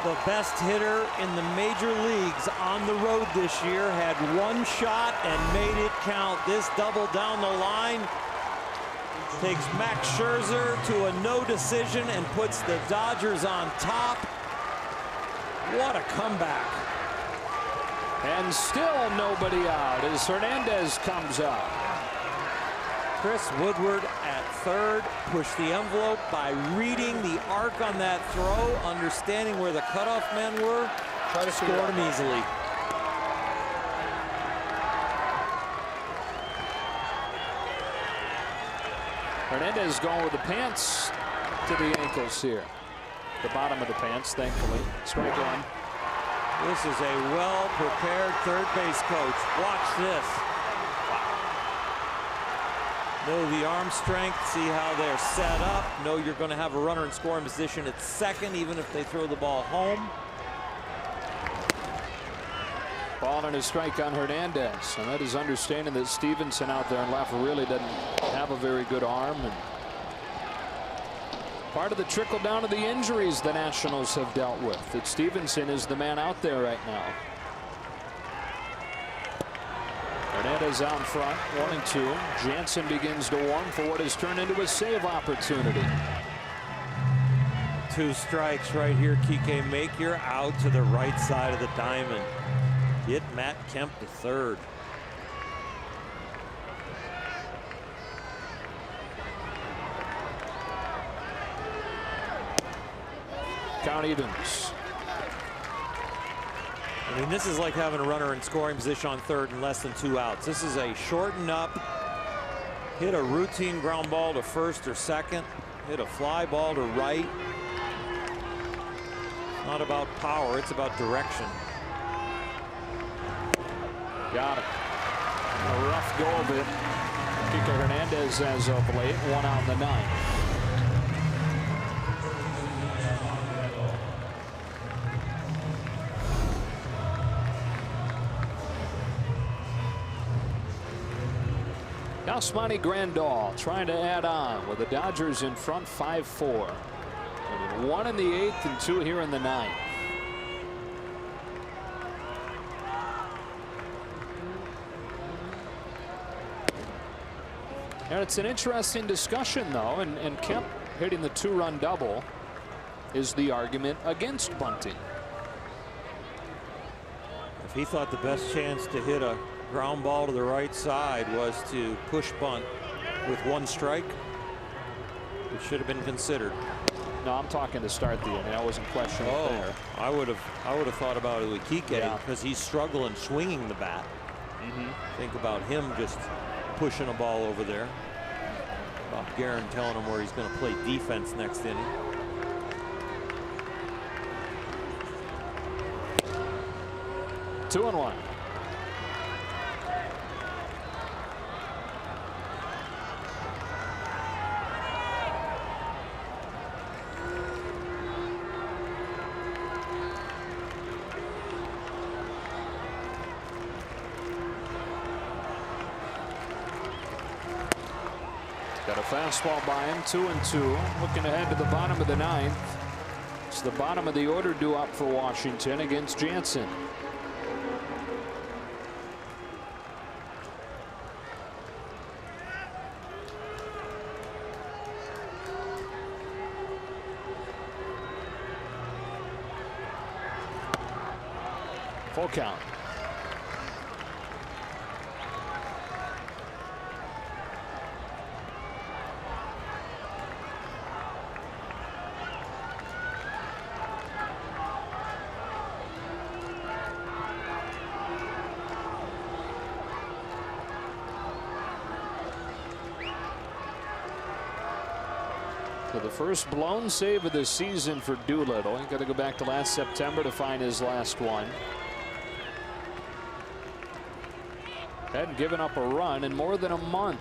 B: The best hitter in the major leagues on the road this year had one shot and made it count. This double down the line takes Max Scherzer to a no decision and puts the Dodgers on top. What a comeback.
A: And still nobody out as Hernandez comes up.
B: Chris Woodward at third pushed the envelope by reading the arc on that throw, understanding where the cutoff men were, scored him easily.
A: Hernandez going with the pants to the ankles here. The bottom of the pants, thankfully. Strike one.
B: This is a well-prepared third base coach. Watch this. Know the arm strength, see how they're set up. Know you're going to have a runner in scoring position at second, even if they throw the ball home.
A: Ball and a strike on Hernandez. And that is understanding that Stevenson out there in left really doesn't have a very good arm. And part of the trickle down of the injuries the Nationals have dealt with. That Stevenson is the man out there right now. Hernandez out in front, 1-2. Jansen begins to warm for what has turned into a save opportunity.
B: Two strikes right here, Kike. Make your out to the right side of the diamond. Get Matt Kemp to third.
A: Count evens.
B: I mean, this is like having a runner in scoring position on third and less than 2 outs. This is a shorten up, hit a routine ground ball to first or second, hit a fly ball to right. It's not about power, it's about direction.
A: Got it. A rough go of it. Kike Hernandez as of late, 1 out in the ninth. Yasmani Grandal trying to add on with the Dodgers in front 5-4. 1 in the 8th and 2 here in the 9th. And it's an interesting discussion, though, and Kemp hitting the 2-run double is the argument against bunting.
B: If he thought the best chance to hit a ground ball to the right side was to push bunt with 1 strike, it should have been considered.
A: No, I'm talking to start the inning. I wasn't questioning it there.
B: I would have thought about it with Kike because he's struggling swinging the bat. Think about him just pushing a ball over there. Bob Guerin telling him where he's going to play defense next inning.
A: Two and one. Got a fastball by him, 2-2. Looking ahead to the bottom of the ninth. It's the bottom of the order due up for Washington against Jansen. Full count. So the first blown save of the season for Doolittle. He got to go back to last September to find his last one. Hadn't given up a run in more than a month.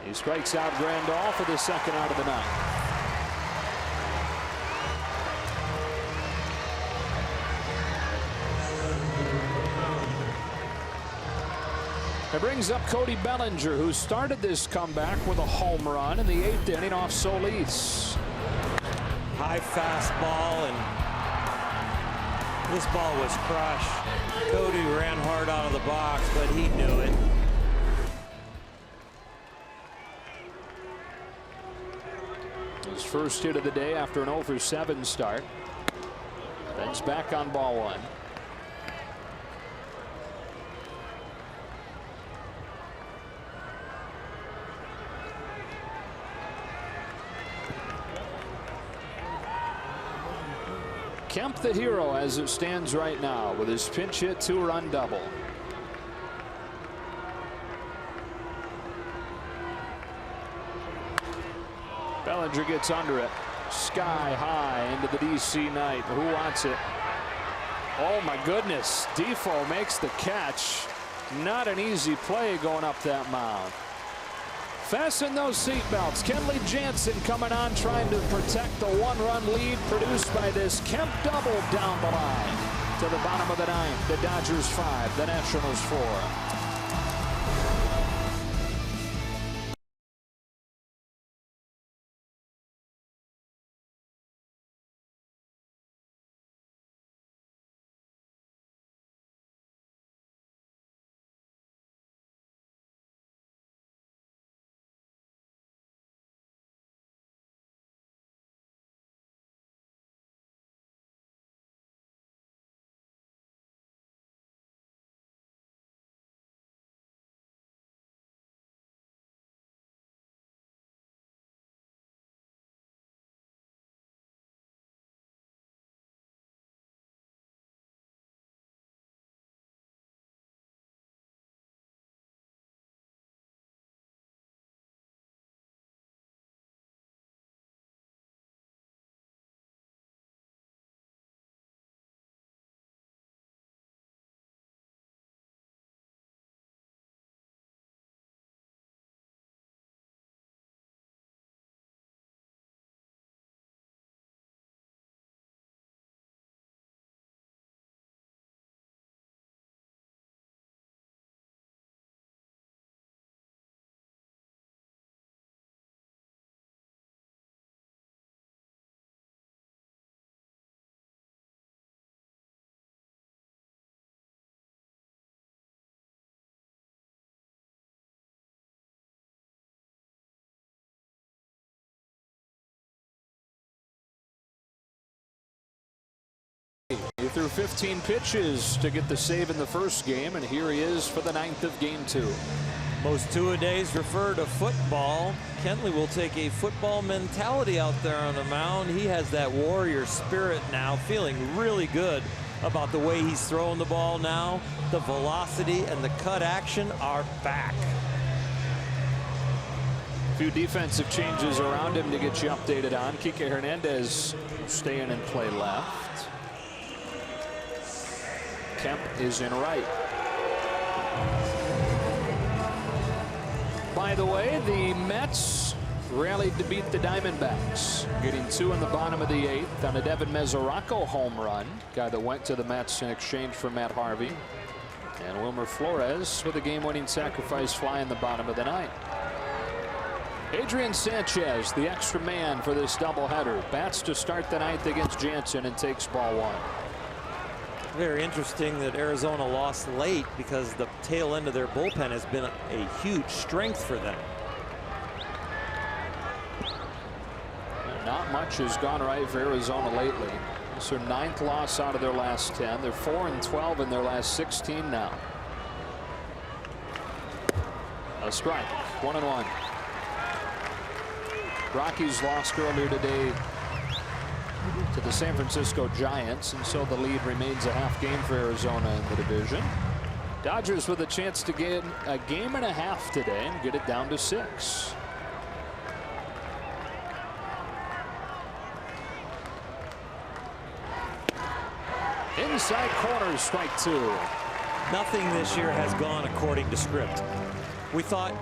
A: He strikes out Grandal for the second out of the ninth. It brings up Cody Bellinger, who started this comeback with a home run in the 8th inning off Solis.
B: High fastball, and this ball was crushed. Cody ran hard out of the box, but he knew it.
A: His first hit of the day after an 0-for-7 start. Ben's back on ball one. Kemp the hero as it stands right now with his pinch hit 2-run double. Bellinger gets under it. Sky high into the DC night. Who wants it? Oh my goodness. Defoe makes the catch. Not an easy play going up that mound. Fasten those seatbelts. Kenley Jansen coming on, trying to protect the 1-run lead produced by this Kemp double down the line. To the bottom of the ninth. The Dodgers 5, the Nationals 4. He threw 15 pitches to get the save in the first game, and here he is for the ninth of game 2.
B: Most two-a-days refer to football. Kenley will take a football mentality out there on the mound. He has that warrior spirit now, feeling really good about the way he's throwing the ball now. The velocity and the cut action are back.
A: A few defensive changes around him to get you updated on. Kike Hernandez staying in play left. Kemp is in right. By the way, the Mets rallied to beat the Diamondbacks, getting 2 in the bottom of the 8th on a Devin Mesoraco home run, guy that went to the Mets in exchange for Matt Harvey, and Wilmer Flores with a game-winning sacrifice fly in the bottom of the 9th. Adrian Sanchez, the extra man for this doubleheader, bats to start the 9th against Jansen and takes ball 1.
B: Very interesting that Arizona lost late because the tail end of their bullpen has been a huge strength for them.
A: Not much has gone right for Arizona lately. It's their 9th loss out of their last 10. They're 4-12 in their last 16 now. A strike, 1-1. Rockies lost earlier today to the San Francisco Giants, and so the lead remains a half game for Arizona in the division. Dodgers with a chance to get a game and a half today and get it down to 6. Inside corner, strike 2.
B: Nothing this year has gone according to script. We thought,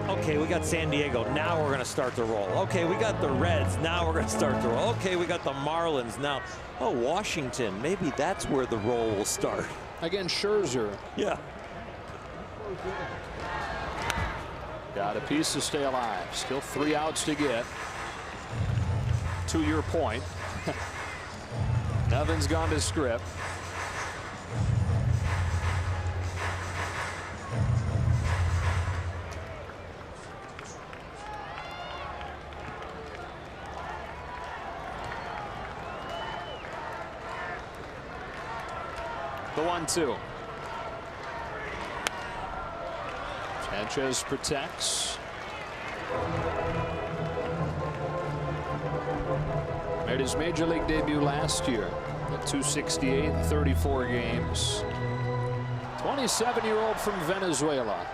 B: okay, we got San Diego, now we're going to start the roll. Okay, we got the Reds, now we're going to start the roll. Okay, we got the Marlins now. Oh, Washington, maybe that's where the roll will start.
A: Again, Scherzer.
B: Yeah.
A: Got a piece to stay alive. Still 3 outs to get. To your point. Nothing's gone to script. The 1-2. Sanchez protects. Made his major league debut last year at 268 in 34 games. 27-year-old from Venezuela.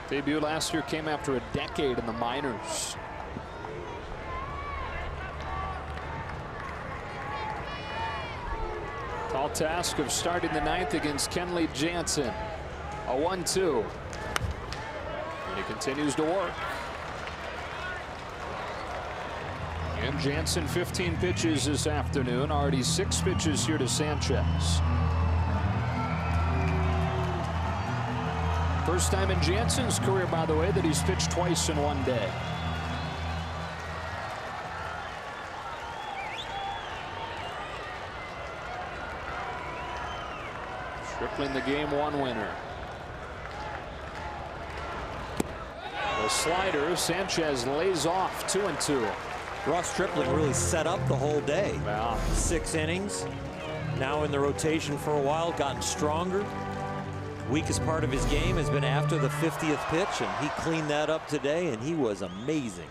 A: Debut last year came after a decade in the minors. Tall task of starting the 9th against Kenley Jansen. A 1-2. And he continues to work. And Jansen 15 pitches this afternoon. Already 6 pitches here to Sanchez. First time in Jansen's career, by the way, that he's pitched twice in one day. Tripling the game 1 winner. The slider, Sanchez lays off 2-2.
B: Ross Stripling really set up the whole day.
A: Wow.
B: 6 innings. Now in the rotation for a while, gotten stronger. Weakest part of his game has been after the 50th pitch, and he cleaned that up today, and he was amazing.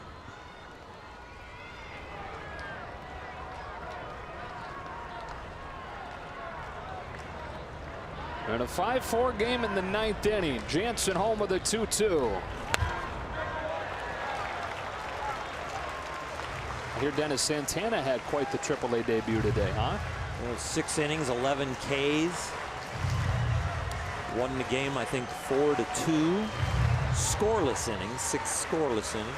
A: And a 5-4 game in the 9th inning. Jansen home with a 2-2. I hear Dennis Santana had quite the AAA debut today, huh?
B: Well, 6 innings, 11 Ks. Won the game, I think, 4-2. Scoreless innings, 6 scoreless innings.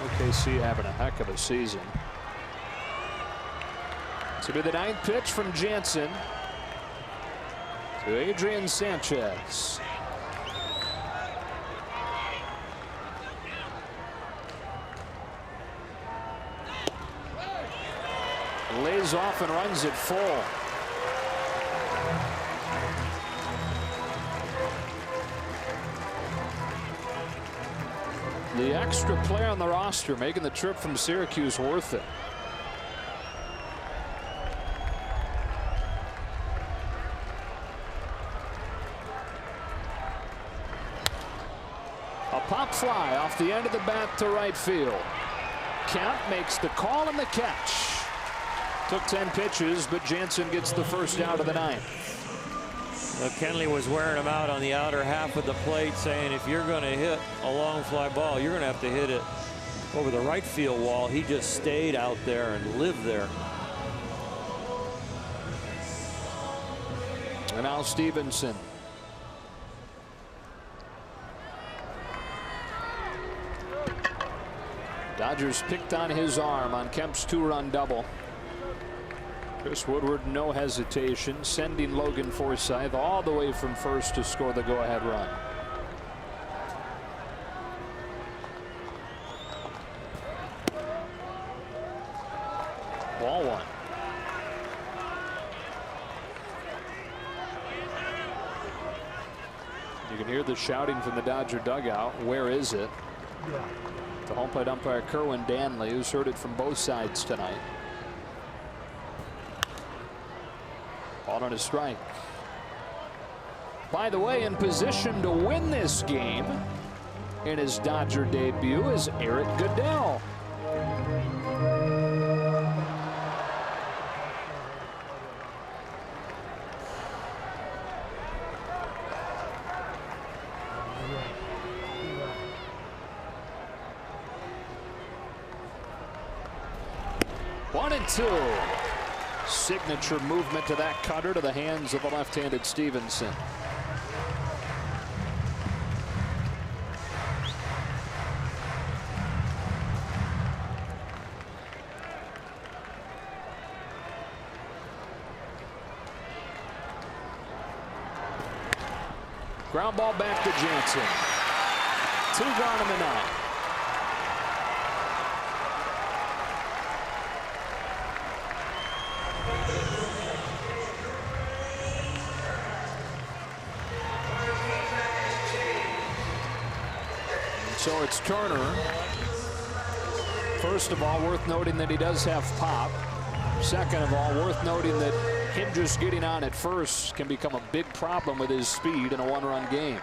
A: OKC having a heck of a season. To be the 9th pitch from Jansen to Adrian Sanchez. Lays off and runs it full. The The extra player on the roster making the trip from Syracuse worth it. A pop fly off the end of the bat to right field. Kemp makes the call and the catch. Took 10 pitches, but Jansen gets the first out of the ninth.
B: Kenley was wearing him out on the outer half of the plate, saying if you're going to hit a long fly ball, you're going to have to hit it over the right field wall. He just stayed out there and lived there.
A: And now Stevenson. Dodgers picked on his arm on Kemp's 2-run double. Chris Woodward, no hesitation, sending Logan Forsythe all the way from first to score the go-ahead run. Ball one. You can hear the shouting from the Dodger dugout. Where is it? The home plate umpire Kerwin Danley, who's heard it from both sides tonight. Ball on a strike. By the way, in position to win this game in his Dodger debut is Eric Goodell. One and two. Signature movement to that cutter to the hands of the left-handed Stevenson. Ground ball back to Jansen. 2 gone in the ninth. So it's Turner. First of all, worth noting that he does have pop. Second of all, worth noting that him just getting on at first can become a big problem with his speed in a 1-run game.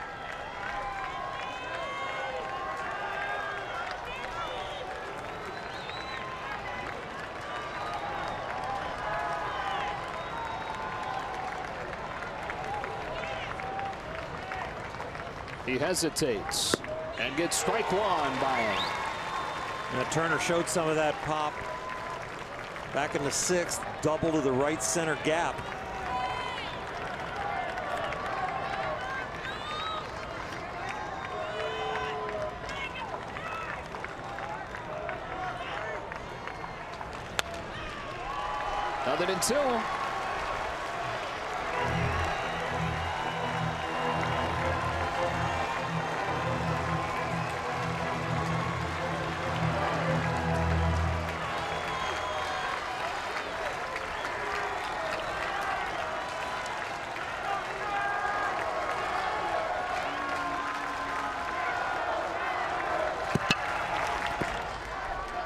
A: He hesitates and gets strike one by him.
B: And Turner showed some of that pop back in the 6th, double to the right center gap.
A: Nothing in 2.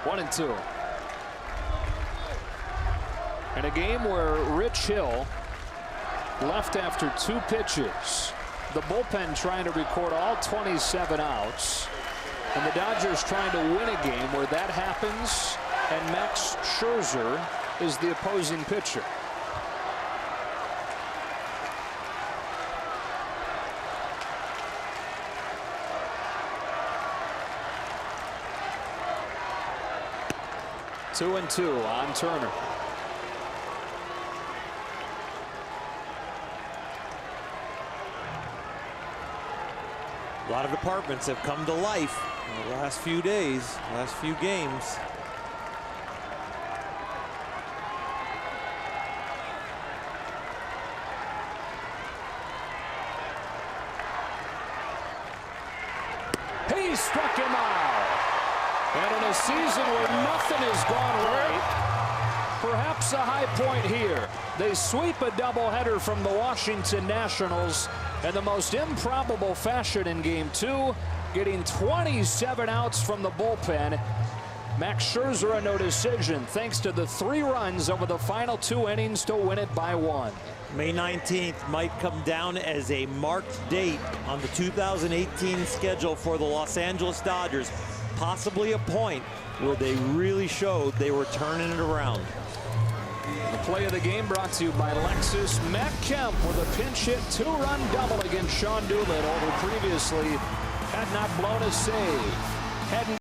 A: One and two. In a game where Rich Hill left after 2 pitches, the bullpen trying to record all 27 outs, and the Dodgers trying to win a game where that happens, and Max Scherzer is the opposing pitcher. Two and two on Turner.
B: A lot of departments have come to life in the last few days, last few games.
A: He struck him out. And in a season where nothing has gone right, perhaps a high point here. They sweep a doubleheader from the Washington Nationals in the most improbable fashion in Game 2, getting 27 outs from the bullpen. Max Scherzer a no decision thanks to the 3 runs over the final 2 innings to win it by 1.
B: May 19th might come down as a marked date on the 2018 schedule for the Los Angeles Dodgers. Possibly a point where they really showed they were turning it around.
A: The play of the game brought to you by Lexus. Matt Kemp with a pinch hit 2-run double against Sean Doolittle, who previously had not blown a save. Hadn't